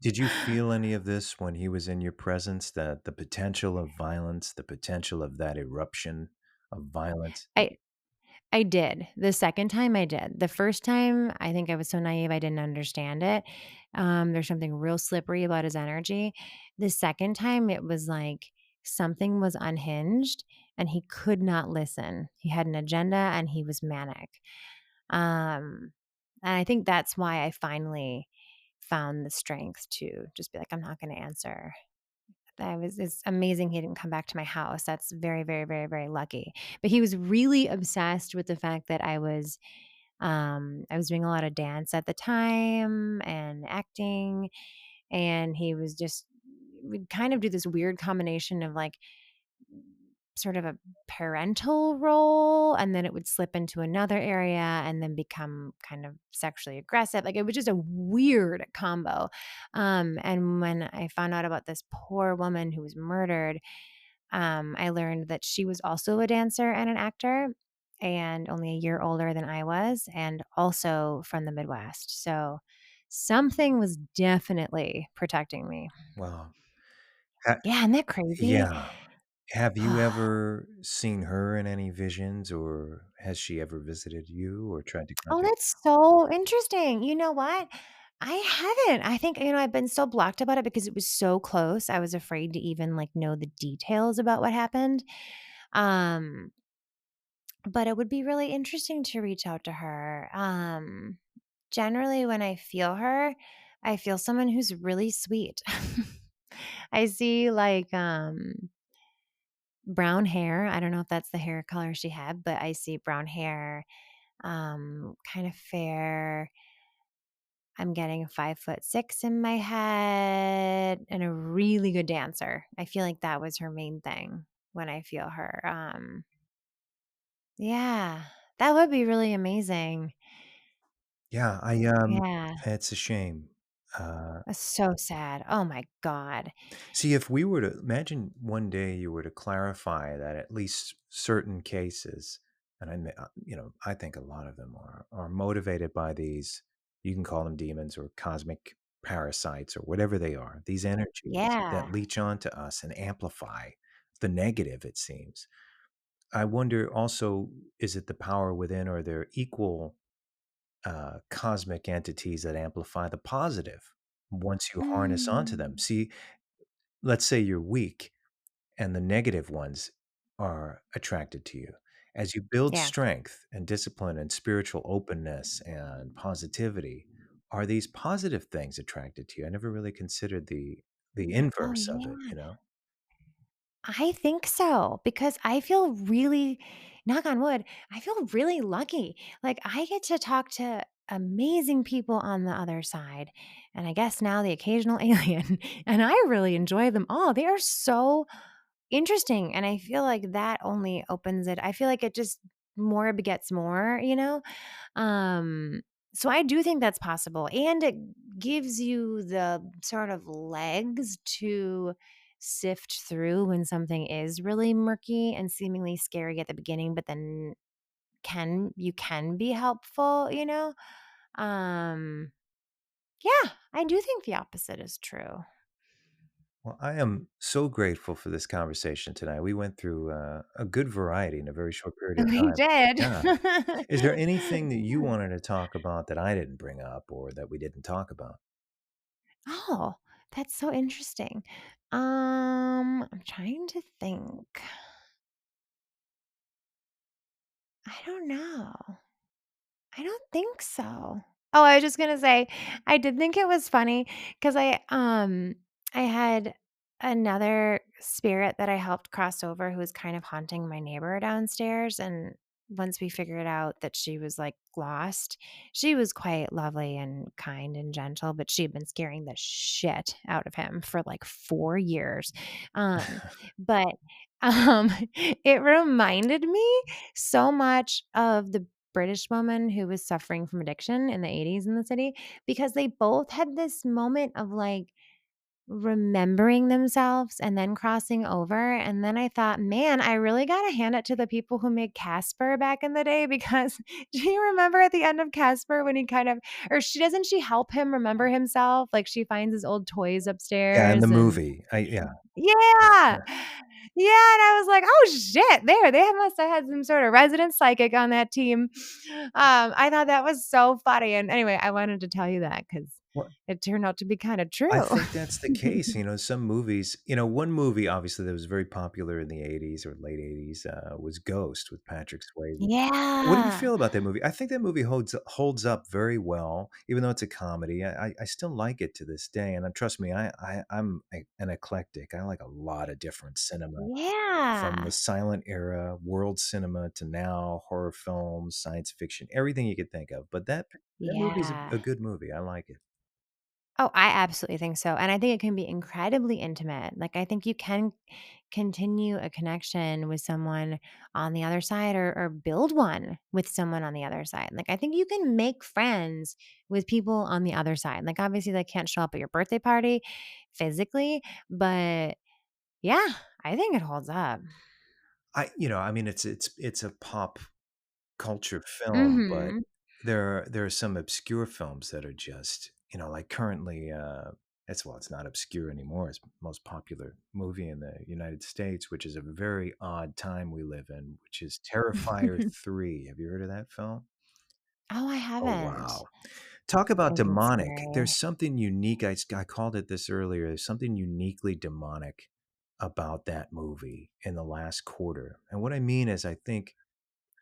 did you feel any of this when he was in your presence? That the potential of violence, the potential of that eruption of violence? I I did. The second time I did. The first time, I think I was so naive I didn't understand it. There's something real slippery about his energy. The second time, it was like something was unhinged and he could not listen. He had an agenda and he was manic. Um, And I think that's why I finally found the strength to just be like, I'm not going to answer. It's amazing he didn't come back to my house. That's very, very, very, very lucky. But he was really obsessed with the fact that I was doing a lot of dance at the time and acting, and he was just we'd kind of do this weird combination of like sort of a parental role, and then it would slip into another area and then become kind of sexually aggressive. Like it was just a weird combo. And when I found out about this poor woman who was murdered, I learned that she was also a dancer and an actor, and only a year older than I was, and also from the Midwest. So something was definitely protecting me. Wow. Yeah, isn't that crazy? Yeah. Have you ever seen her in any visions, or has she ever visited you or tried to Oh, contact that's so interesting. You know what? I haven't. I think, I've been so blocked about it because it was so close. I was afraid to even like know the details about what happened. Um, but it would be really interesting to reach out to her. Generally when I feel her, I feel someone who's really sweet. I see like brown hair. I don't know if that's the hair color she had, but I see brown hair, kind of fair. I'm getting 5'6" in my head and a really good dancer. I feel like that was her main thing when I feel her. Yeah, that would be really amazing. Yeah, Yeah, it's a shame. Uh, that's so sad. Oh my God. See, if we were to imagine one day you were to clarify that at least certain cases, and I think a lot of them are motivated by these, you can call them demons or cosmic parasites or whatever they are, these energies that Yeah. leech onto us and amplify the negative, it seems. I wonder also, is it the power within, or there equal cosmic entities that amplify the positive once you harness onto them? Mm. See, let's say you're weak and the negative ones are attracted to you. As you build Yeah. strength and discipline and spiritual openness and positivity, are these positive things attracted to you? I never really considered the Oh, inverse of it, yeah. you know? I think so because I feel really, knock on wood, I feel really lucky. Like I get to talk to amazing people on the other side. And I guess now the occasional alien. And I really enjoy them all. They are so interesting. And I feel like that only opens it. I feel like it just more begets more. Um, so I do think that's possible. And it gives you the sort of legs to sift through when something is really murky and seemingly scary at the beginning, but then you can be helpful. Um, yeah, I do think the opposite is true. Well, I am so grateful for this conversation tonight. We went through a good variety in a very short period of We time. did. Yeah. Is there anything that you wanted to talk about that I didn't bring up or that we didn't talk about? Oh, that's so interesting. I'm trying to think. I don't know. I don't think so. Oh, I was just gonna say, I did think it was funny because I had another spirit that I helped cross over who was kind of haunting my neighbor downstairs, and once we figured out that she was like lost, she was quite lovely and kind and gentle, but she had been scaring the shit out of him for like 4 years. But it reminded me so much of the British woman who was suffering from addiction in the 80s in the city because they both had this moment of like remembering themselves and then crossing over. And then I thought, man, I really got to hand it to the people who made Casper back in the day because do you remember at the end of Casper when he kind of, or she help him remember himself? Like she finds his old toys Yeah, in the upstairs and movie. Yeah. yeah. Yeah, and I was like, "Oh, shit, they must have had some sort of resident psychic on that team." I thought that was so funny, and anyway, I wanted to tell you that because Well, it turned out to be kind of I true. think that's the case. Some movies, one movie obviously that was very popular in the 80s or late 80s was Ghost with Patrick Swayze. What do you Yeah. feel about that movie? I think that movie holds up very well, even though it's a comedy. I still like it to this day, and trust me, an eclectic. I like a lot of different cinema, from the Yeah. silent era, world cinema to now horror films, science fiction, everything you could think of. But that movie's Yeah. a good movie. I like it. Oh, I absolutely think so, and I think it can be incredibly intimate. Like, I think you can continue a connection with someone on the other side or build one with someone on the other side. Like, I think you can make friends with people on the other side. Like, obviously, they can't show up at your birthday party physically, but yeah, I think it holds up. I mean, it's a pop culture film, but Mhm. there are some obscure films that are just, like currently, it's not obscure anymore. It's the most popular movie in the United States, which is a very odd time we live in, which is Terrifier 3. Have you heard of that film? Oh, I Oh, haven't. wow. Talk about Is it demonic. There's scary? something unique. I called it this earlier. There's something uniquely demonic about that movie in the last quarter. And what I mean is, I think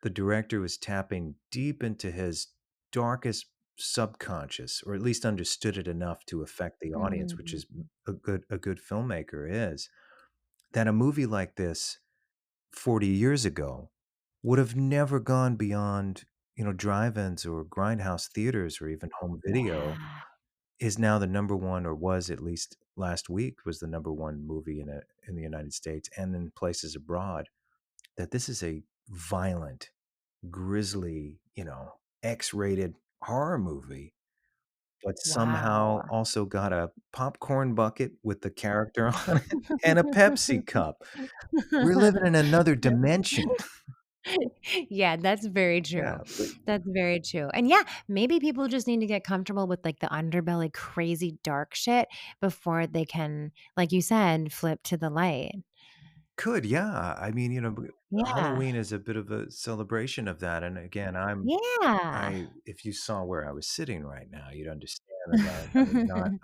the director was tapping deep into his darkest subconscious, or at least understood it enough to affect the audience, which Mm. is a good filmmaker is, that a movie like this 40 years ago would have never gone beyond, drive-ins or grindhouse theaters or even home video, Yeah. is now the number one, or was at least last week, was the number one movie in the United States and in places abroad. That this is a violent, grisly, X-rated horror movie, but somehow Wow. also got a popcorn bucket with the character on it and a Pepsi cup. We're living in another dimension. Yeah, that's very Yeah, true. but That's very true. And yeah, maybe people just need to get comfortable with like the underbelly crazy dark shit before they can, like you said, flip to the light. yeah. I mean, Yeah. Halloween is a bit of a celebration of that, and again, Yeah. if you saw where I was sitting right now, you'd understand that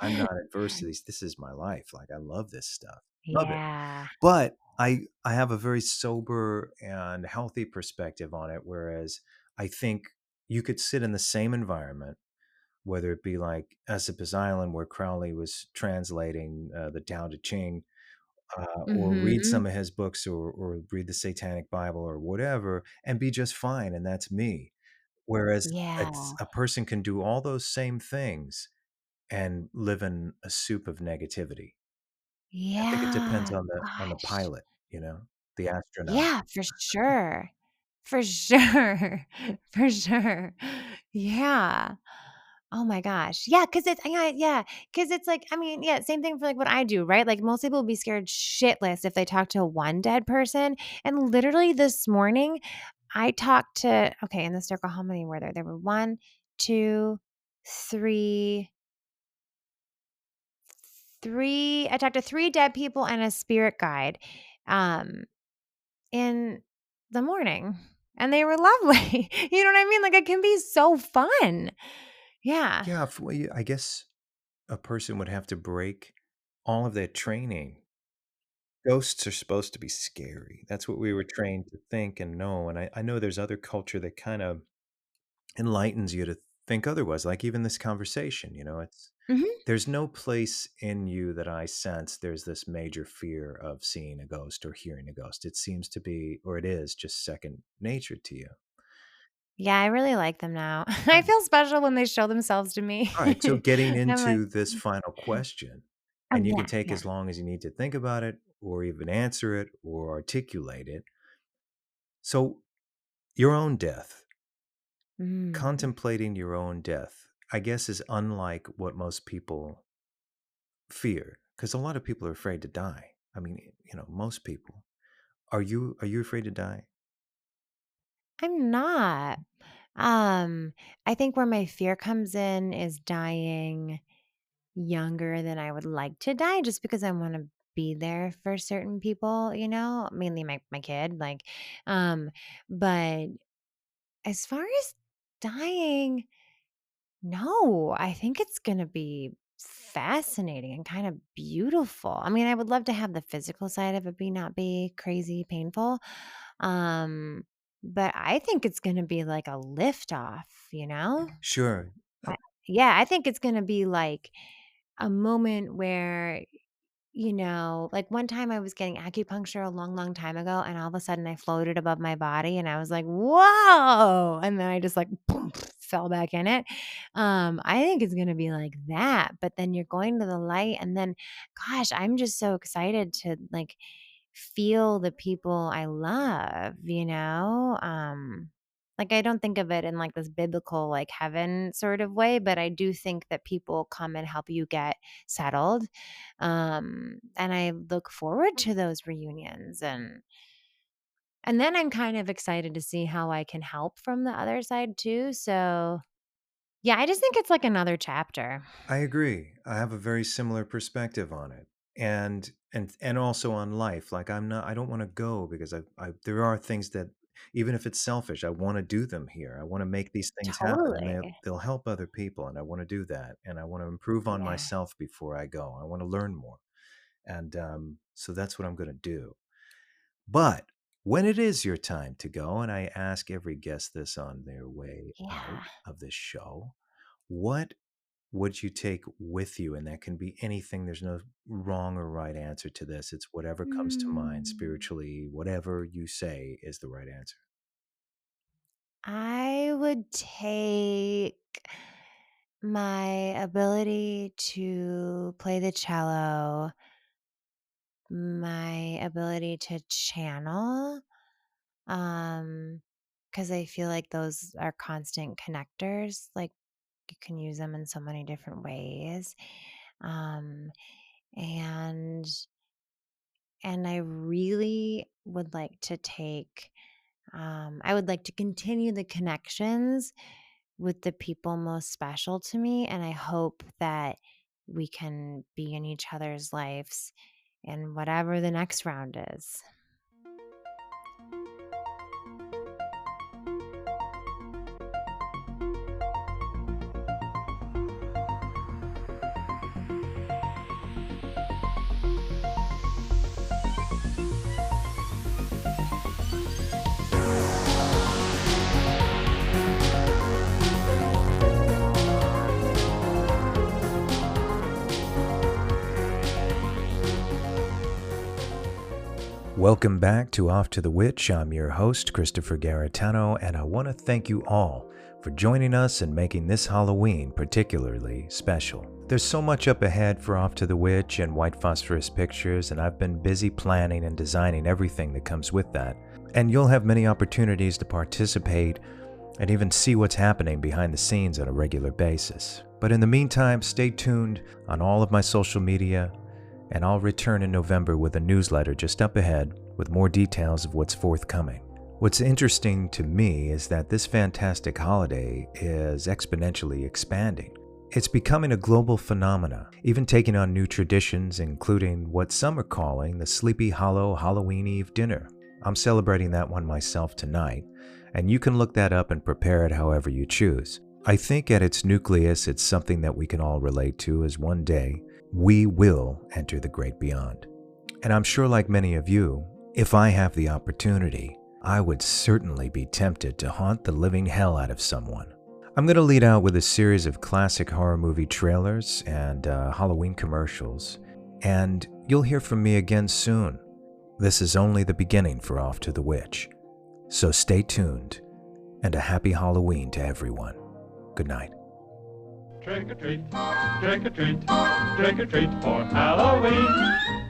I'm not adverse to these. This is my life. Like, I love this stuff. Love it. Yeah. But I have a very sober and healthy perspective on it, whereas I think you could sit in the same environment, whether it be like Esopus Island, where Crowley was translating the Tao Te Ching, or read Mhm. some of his books, or read the Satanic Bible or whatever, and be just fine, and that's me. Whereas Yeah. it's a person can do all those same things and live in a soup of negativity. I think it depends Yeah. on the Gosh. pilot, the astronaut. Yeah, for sure. For sure. For sure. Yeah. Oh my gosh. Yeah, because it's like, I mean, yeah, same thing for like what I do, right? Like most people would be scared shitless if they talk to one dead person. And literally this morning, I talked to, okay, in the circle, how many were there? There were one, two, three, three. I talked to three dead people and a spirit guide um in the morning. And they were lovely. You know what I mean? Like it can be so fun. Yeah. Yeah, I guess a person would have to break all of their training. Ghosts are supposed to be scary. That's what we were trained to think and know. And I know there's other culture that kind of enlightens you to think otherwise. Like even this conversation, Mhm. there's no place in you that I sense there's this major fear of seeing a ghost or hearing a ghost. It seems to be, or it is, just second nature to you. Yeah, I really like them now. I Right. feel special when they show themselves to me. All right. So getting I'm like, into this final question, "Oh, and you can yeah, take yeah." as long as you need to think about it, or even answer it, or articulate it. So, your own death, Mm. contemplating your own death, I guess, is unlike what most people fear, because a lot of people are afraid to die. I mean, most people. Are you afraid to die? I'm not. Um, I think where my fear comes in is dying younger than I would like to die just because I wanna be there for certain people, mainly my kid, like, um, but as far as dying No, I think it's going to be fascinating and kind of beautiful. I mean, I would love to have the physical side of it not be crazy painful. Um, but I think it's going to be like a lift off, you know? Sure. Yeah, I think it's going to be like a moment where, like one time I was getting acupuncture a long, long time ago, and all of a sudden I floated above my body and I was like, whoa. And then I just like boom, fell back in it. I think it's going to be like that. But then you're going to the light, and then, gosh, I'm just so excited to like feel the people I love, like I don't think of it in like this biblical like heaven sort of way, but I do think that people come and help you get settled. And I look forward to those reunions, and then I'm kind of excited to see how I can help from the other side too. So, yeah, I just think it's like another chapter. I agree. I have a very similar perspective on it. And also on life. Like I don't want to go because there are things that, even if it's selfish, I want to do them here. I want to make these things happen, and Totally. they'll help other people, and I want to do that, and I want to improve on Yeah. myself before I go. I want to learn more. And so that's what I'm going to do. But when it is your time to go, and I ask every guest this on their way out Yeah. of this show, what would you take with you? And that can be anything. There's no wrong or right answer to this. It's whatever comes to mind spiritually, whatever you say is the right answer. I would take my ability to play the cello, my ability to channel, because I feel like those are constant connectors. Like you can use them in so many different ways. Um, and and I really would like to take I would like to continue the connections with the people most special to me. And I hope that we can be in each other's lives in whatever the next round is. Welcome back to Off to the Witch. I'm your host, Christopher Garetano, and I want to thank you all for joining us and making this Halloween particularly special. There's so much up ahead for Off to the Witch and White Phosphorus Pictures, and I've been busy planning and designing everything that comes with that. And you'll have many opportunities to participate and even see what's happening behind the scenes on a regular basis. But in the meantime, stay tuned on all of my social media, and I'll return in November with a newsletter just up ahead with more details of what's forthcoming. What's interesting to me is that this fantastic holiday is exponentially expanding. It's becoming a global phenomena, even taking on new traditions, including what some are calling the Sleepy Hollow Halloween Eve dinner. I'm celebrating that one myself tonight, and you can look that up and prepare it however you choose. I think at its nucleus, it's something that we can all relate to, as one day we will enter the great beyond. And I'm sure, like many of you, if I have the opportunity, I would certainly be tempted to haunt the living hell out of someone. I'm going to lead out with a series of classic horror movie trailers and Halloween commercials, and you'll hear from me again soon. This is only the beginning for Off to the Witch. So stay tuned, and a happy Halloween to everyone. Good night. Trick or treat, trick or treat, trick or treat for Halloween.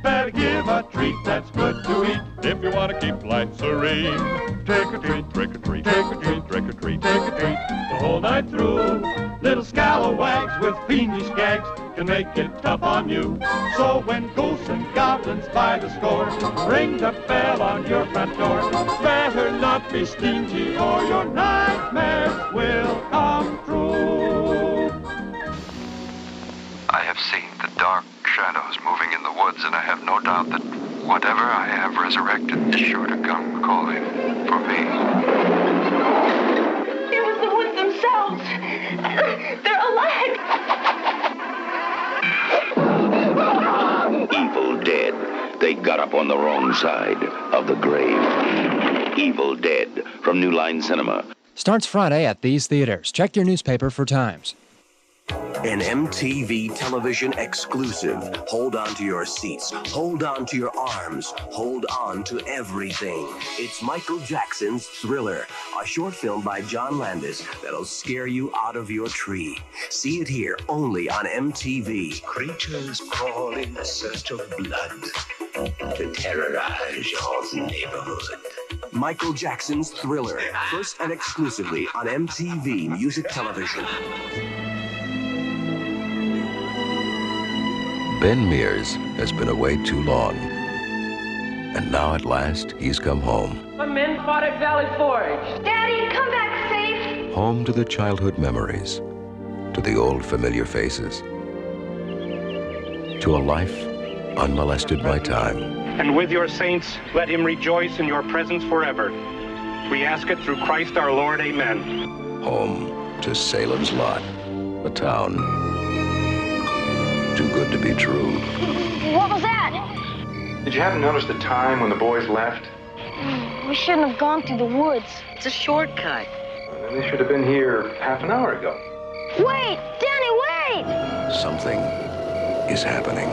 Better give a treat that's good to eat if you want to keep life serene. Trick or treat, trick or treat, trick or treat, trick or treat, trick or treat the whole night through. Little scalawags with fiendish gags can make it tough on you. So when ghosts and goblins by the score ring the bell on your front door, better not be stingy or your nightmares will come true. I have seen the dark shadows moving in the woods, and I have no doubt that whatever I have resurrected is sure to come calling for me. It was the woods themselves. They're alive. got up on the wrong side of the grave. Evil Dead from New Line Cinema. Starts Friday at these theaters. Check your newspaper for times. An MTV television exclusive. Hold on to your seats. Hold on to your arms. Hold on to everything. It's Michael Jackson's Thriller, a short film by John Landis that'll scare you out of your tree. See it here only on MTV. Creatures crawl in search of blood to terrorize your neighborhood. Michael Jackson's Thriller, first and exclusively on MTV Music Television. Ben Mears has been away too long. And now at last, he's come home. My men fought at Valley Forge. Daddy, come back safe. Home to the childhood memories, to the old familiar faces, to a life unmolested by time. And with your saints, let him rejoice in your presence forever. We ask it through Christ our Lord, amen. Home to Salem's Lot, a town too good to be true. What was that? Did you happen to notice the time when the boys left? We shouldn't have gone through the woods. It's a shortcut. Well, then they should have been here half an hour ago. Wait! Danny, wait! Something is happening.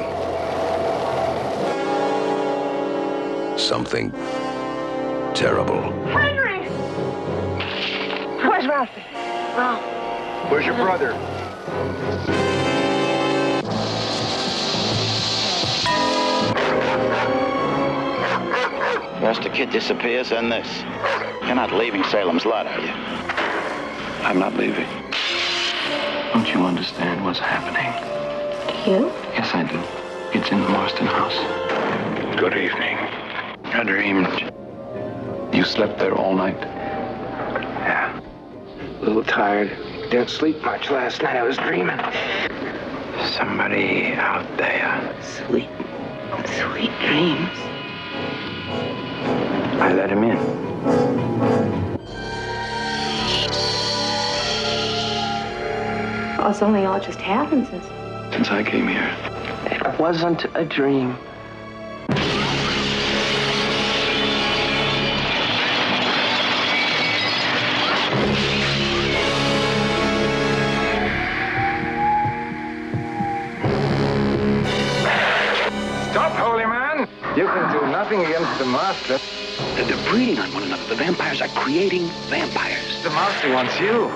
Something terrible. Henry! Where's Ralphie? Where's your brother? First the kid disappears, then this. You're not leaving Salem's Lot, are you? I'm not leaving. Don't you understand what's happening? Do you? Yes, I do. It's in the Marston house. Good evening. I dreamed. You slept there all night? Yeah. A little tired. Didn't sleep much last night. I was dreaming. Somebody out there. Sweet dreams. I let him in. Oh, it's only all just happened Since I came here. It wasn't a dream. Stop, holy man! You can do nothing against the master. They're breeding on one another. The vampires are creating vampires. The master wants you.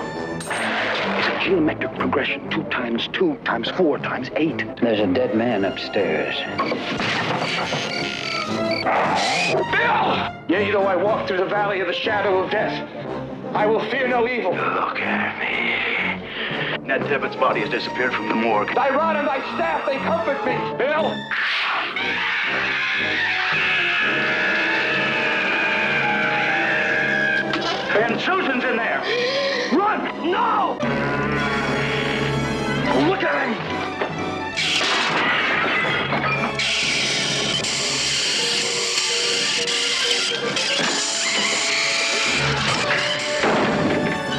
It's a geometric progression. 2 times 2 times 4 times 8. There's a dead man upstairs. Bill! Yea, though I walk through the valley of the shadow of death, I will fear no evil. Look at me. Ned Tibbetts' body has disappeared from the morgue. Thy rod and thy staff, they comfort me. Bill! And Susan's in there. Run! No! Look at him!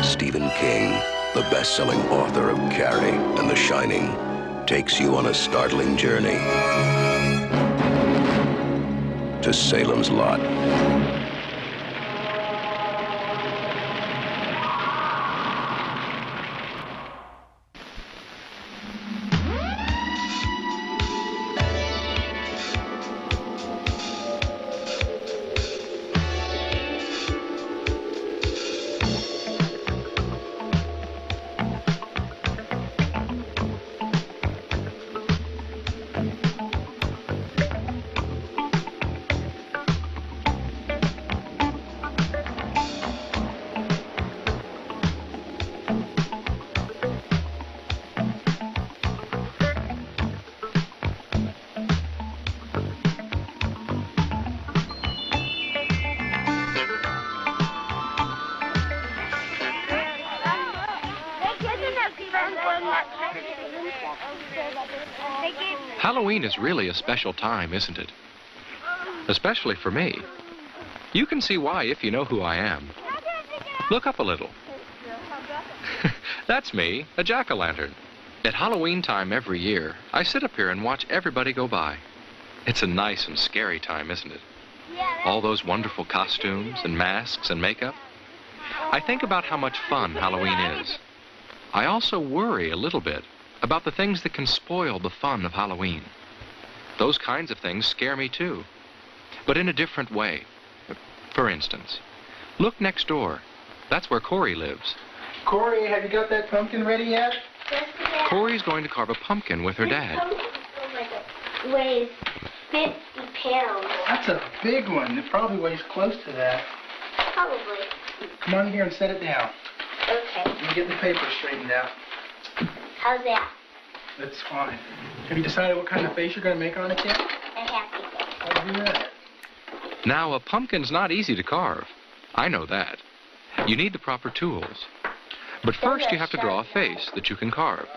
Stephen King, the best-selling author of Carrie and The Shining, takes you on a startling journey to Salem's Lot. Halloween is really a special time, isn't it? Especially for me. You can see why if you know who I am. Look up a little. That's me, a jack-o'-lantern. At Halloween time every year, I sit up here and watch everybody go by. It's a nice and scary time, isn't it? All those wonderful costumes and masks and makeup. I think about how much fun Halloween is. I also worry a little bit about the things that can spoil the fun of Halloween. Those kinds of things scare me too, but in a different way. For instance, look next door. That's where Corey lives. Corey, have you got that pumpkin ready yet? Corey's going to carve a pumpkin with her dad. Weighs 50 pounds. That's a big one. It probably weighs close to that. Probably. Come on here and set it down. Okay. Let me get the paper straightened out. How's that? That's fine. Have you decided what kind of face you're going to make on it yet? A happy face. I'll do that. Now, a pumpkin's not easy to carve. I know that. You need the proper tools. But first you have to draw a face that you can carve.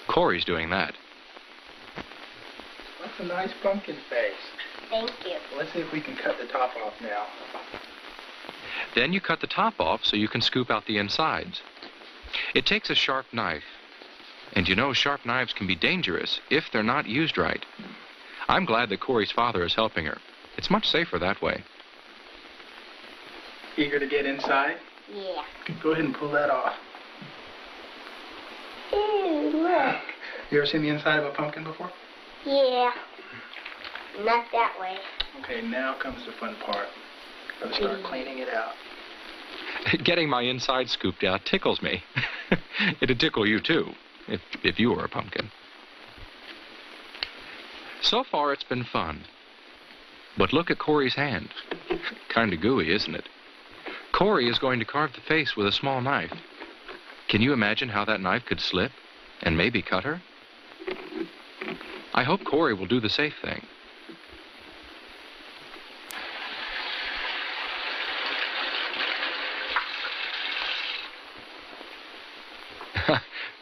Corey's doing that. That's a nice pumpkin face. Thank you. Let's see if we can cut the top off now. Then you cut the top off so you can scoop out the insides. It takes a sharp knife. And you know, sharp knives can be dangerous if they're not used right. I'm glad that Corey's father is helping her. It's much safer that way. Eager to get inside? Yeah. Go ahead and pull that off. Ew, look. You ever seen the inside of a pumpkin before? Yeah. Not that way. Okay, now comes the fun part. Gotta start cleaning it out. Getting my inside scooped out tickles me. It'd tickle you too, if you were a pumpkin. So far it's been fun. But look at Corey's hand. Kinda gooey, isn't it? Corey is going to carve the face with a small knife. Can you imagine how that knife could slip and maybe cut her? I hope Corey will do the safe thing.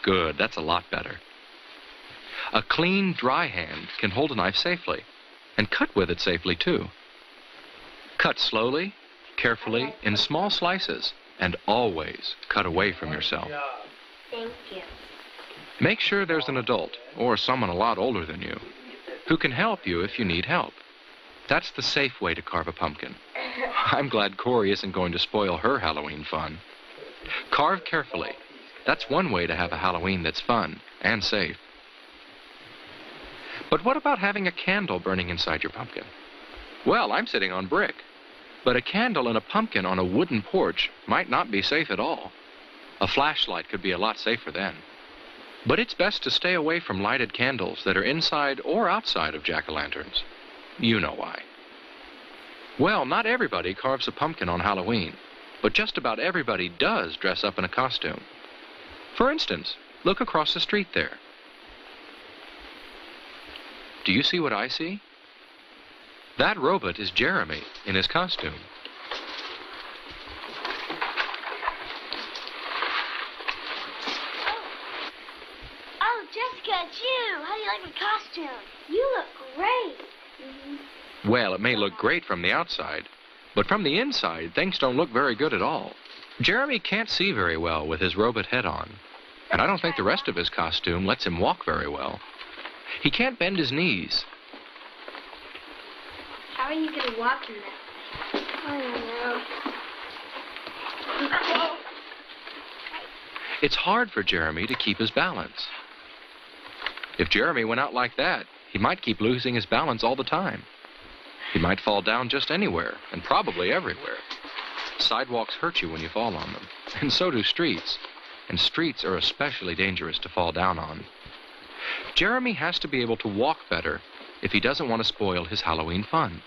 Good, that's a lot better. A clean, dry hand can hold a knife safely, and cut with it safely too. Cut slowly, carefully, in small slices, and always cut away from yourself. Thank you. Make sure there's an adult, or someone a lot older than you, who can help you if you need help. That's the safe way to carve a pumpkin. I'm glad Corey isn't going to spoil her Halloween fun. Carve carefully. That's one way to have a Halloween that's fun and safe. But what about having a candle burning inside your pumpkin? Well, I'm sitting on brick. But a candle and a pumpkin on a wooden porch might not be safe at all. A flashlight could be a lot safer then. But it's best to stay away from lighted candles that are inside or outside of jack-o'-lanterns. You know why. Well, not everybody carves a pumpkin on Halloween, but just about everybody does dress up in a costume. For instance, look across the street there. Do you see what I see? That robot is Jeremy in his costume. Oh, Jessica, it's you. How do you like my costume? You look great. Well, it may look great from the outside, but from the inside, things don't look very good at all. Jeremy can't see very well with his robot head on, and I don't think the rest of his costume lets him walk very well. He can't bend his knees. How are you going to walk in that? I don't know. It's hard for Jeremy to keep his balance. If Jeremy went out like that, he might keep losing his balance all the time. He might fall down just anywhere, and probably everywhere. Sidewalks hurt you when you fall on them, and so do streets. And streets are especially dangerous to fall down on. Jeremy has to be able to walk better if he doesn't want to spoil his Halloween fun.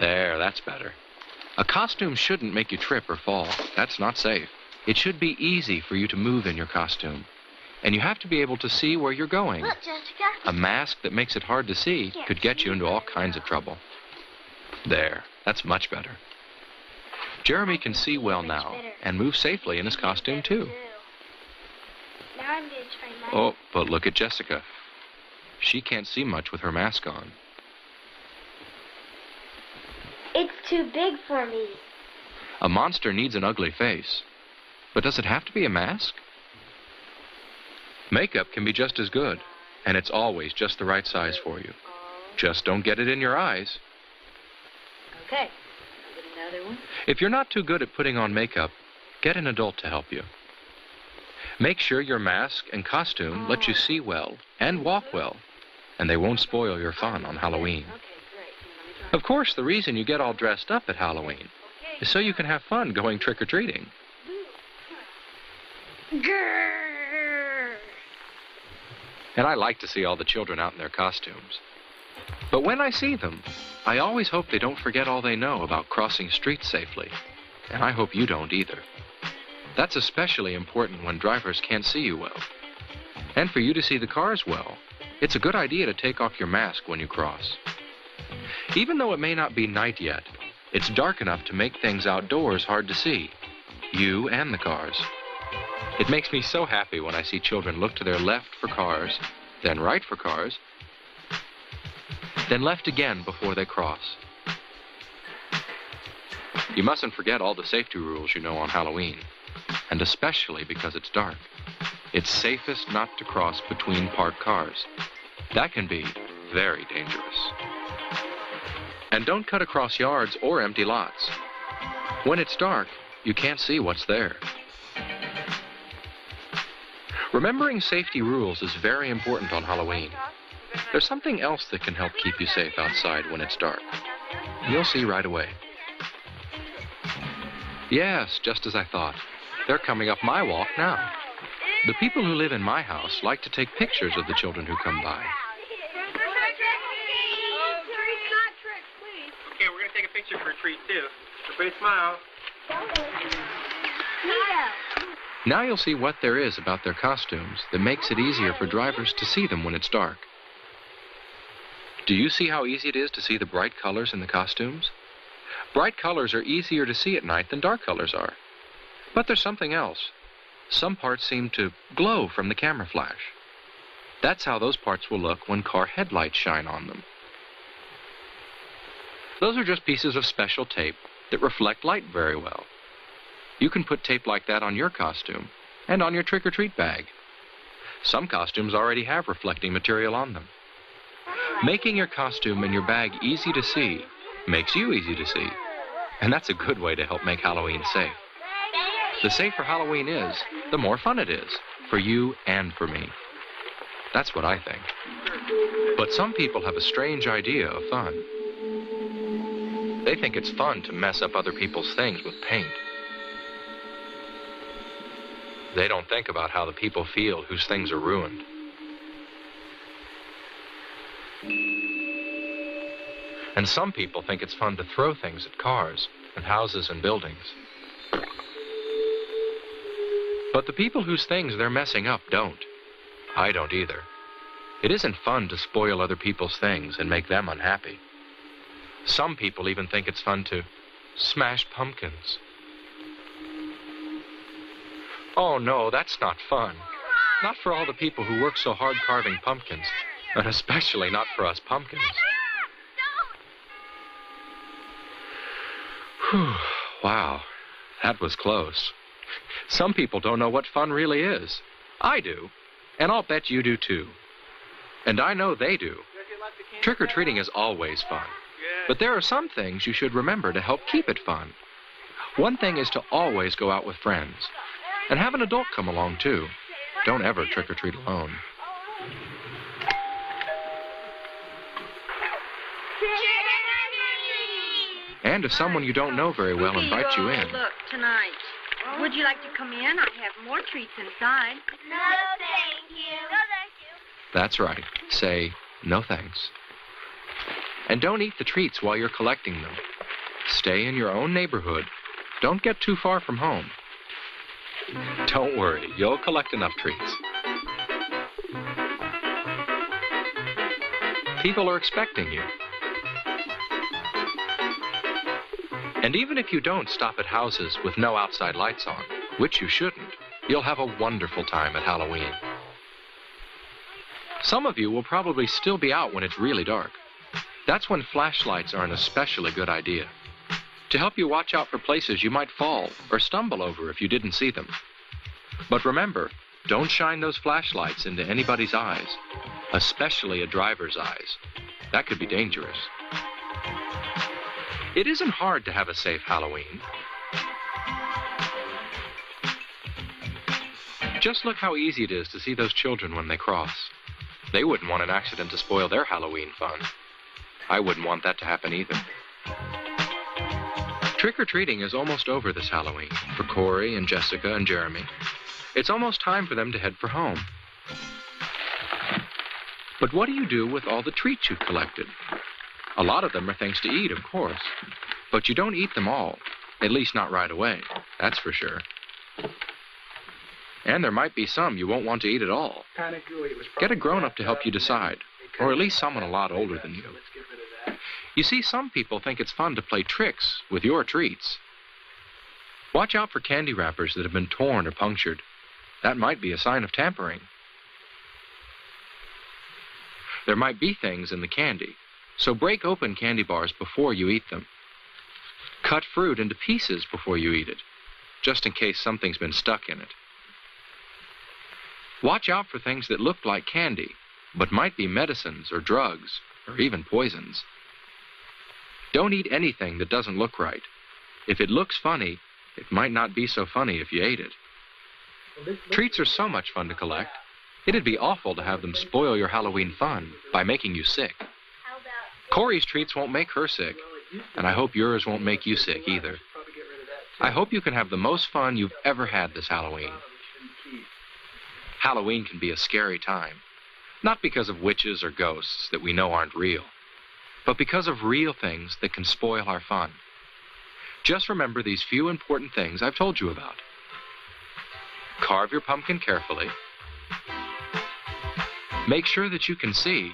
There, that's better. A costume shouldn't make you trip or fall. That's not safe. It should be easy for you to move in your costume. And you have to be able to see where you're going. Look, Jessica. A mask that makes it hard to see could get you into all kinds of trouble. There, that's much better. Jeremy can see well now and move safely in his costume too. Now I'm going to try mine. Oh, but look at Jessica. She can't see much with her mask on. It's too big for me. A monster needs an ugly face. But does it have to be a mask? Makeup can be just as good, And it's always just the right size for you. Just don't get it in your eyes. Okay. Get another one. If you're not too good at putting on makeup, get an adult to help you. Make sure your mask and costume let you see well and walk well, and they won't spoil your fun on Halloween. Of course, the reason you get all dressed up at Halloween is so you can have fun going trick-or-treating. And I like to see all the children out in their costumes. But when I see them, I always hope they don't forget all they know about crossing streets safely. And I hope you don't either. That's especially important when drivers can't see you well. And for you to see the cars well, it's a good idea to take off your mask when you cross. Even though it may not be night yet, it's dark enough to make things outdoors hard to see, you and the cars. It makes me so happy when I see children look to their left for cars, then right for cars, then left again before they cross. You mustn't forget all the safety rules you know on Halloween, and especially because it's dark. It's safest not to cross between parked cars. That can be very dangerous. And don't cut across yards or empty lots. When it's dark, you can't see what's there. Remembering safety rules is very important on Halloween. There's something else that can help keep you safe outside when it's dark. You'll see right away. Yes, just as I thought. They're coming up my walk now. The people who live in my house like to take pictures of the children who come by. Okay, we're going to take a picture for a treat, too. Everybody smile. Now you'll see what there is about their costumes that makes it easier for drivers to see them when it's dark. Do you see how easy it is to see the bright colors in the costumes? Bright colors are easier to see at night than dark colors are. But there's something else. Some parts seem to glow from the camera flash. That's how those parts will look when car headlights shine on them. Those are just pieces of special tape that reflect light very well. You can put tape like that on your costume and on your trick-or-treat bag. Some costumes already have reflecting material on them. Making your costume and your bag easy to see makes you easy to see. And that's a good way to help make Halloween safe. The safer Halloween is, the more fun it is, for you and for me. That's what I think. But some people have a strange idea of fun. They think it's fun to mess up other people's things with paint. They don't think about how the people feel whose things are ruined. And some people think it's fun to throw things at cars and houses and buildings. But the people whose things they're messing up don't. I don't either. It isn't fun to spoil other people's things and make them unhappy. Some people even think it's fun to smash pumpkins. Oh no, that's not fun. Not for all the people who work so hard carving pumpkins, and especially not for us pumpkins. Whew, wow, that was close. Some people don't know what fun really is. I do, and I'll bet you do too. And I know they do. Trick-or-treating is always fun. But there are some things you should remember to help keep it fun. One thing is to always go out with friends. And have an adult come along, too. Don't ever trick-or-treat alone. And if someone you don't know very well invites you in. Look, tonight. Would you like to come in? I have more treats inside. No, thank you. No, thank you. That's right. Say, no thanks. And don't eat the treats while you're collecting them. Stay in your own neighborhood. Don't get too far from home. Don't worry, you'll collect enough treats. People are expecting you. And even if you don't stop at houses with no outside lights on, which you shouldn't, you'll have a wonderful time at Halloween. Some of you will probably still be out when it's really dark. That's when flashlights are an especially good idea, to help you watch out for places you might fall or stumble over if you didn't see them. But remember, don't shine those flashlights into anybody's eyes. especially a driver's eyes. That could be dangerous. It isn't hard to have a safe Halloween. Just look how easy it is to see those children when they cross. They wouldn't want an accident to spoil their Halloween fun. I wouldn't want that to happen either. Trick-or-treating is almost over this Halloween for Corey and Jessica and Jeremy. It's almost time for them to head for home. But what do you do with all the treats you've collected? A lot of them are things to eat, of course. But you don't eat them all, at least not right away, that's for sure. And there might be some you won't want to eat at all. Get a grown-up to help you decide, or at least someone a lot older than you. You see, some people think it's fun to play tricks with your treats. Watch out for candy wrappers that have been torn or punctured. That might be a sign of tampering. There might be things in the candy, so break open candy bars before you eat them. Cut fruit into pieces before you eat it, just in case something's been stuck in it. Watch out for things that look like candy, but might be medicines or drugs, or even poisons. Don't eat anything that doesn't look right. If it looks funny, it might not be so funny if you ate it. Treats are so much fun to collect. It'd be awful to have them spoil your Halloween fun by making you sick. Corey's treats won't make her sick, and I hope yours won't make you sick either. I hope you can have the most fun you've ever had this Halloween. Halloween can be a scary time, not because of witches or ghosts that we know aren't real, but because of real things that can spoil our fun. Just remember these few important things I've told you about. Carve your pumpkin carefully. Make sure that you can see.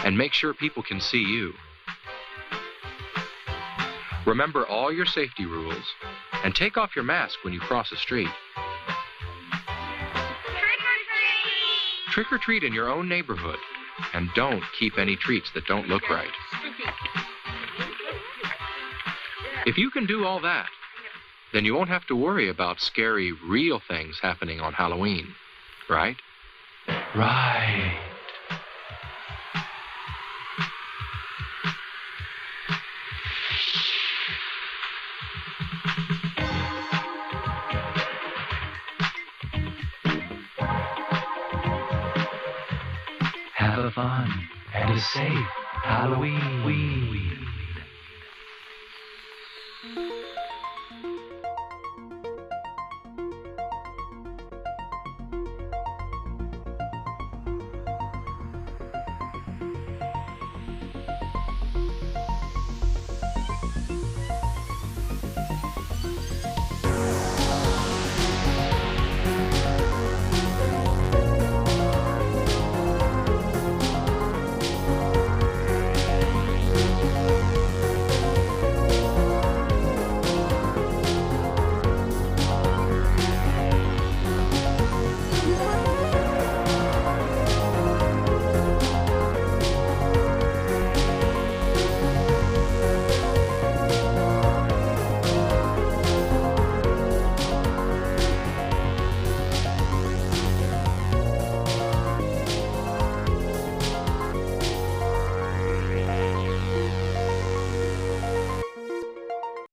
And make sure people can see you. Remember all your safety rules, and take off your mask when you cross a street. Trick or treat in your own neighborhood, and don't keep any treats that don't look right. If you can do all that, then you won't have to worry about scary, real things happening on Halloween, right? Right. Have a fun and a safe Halloween.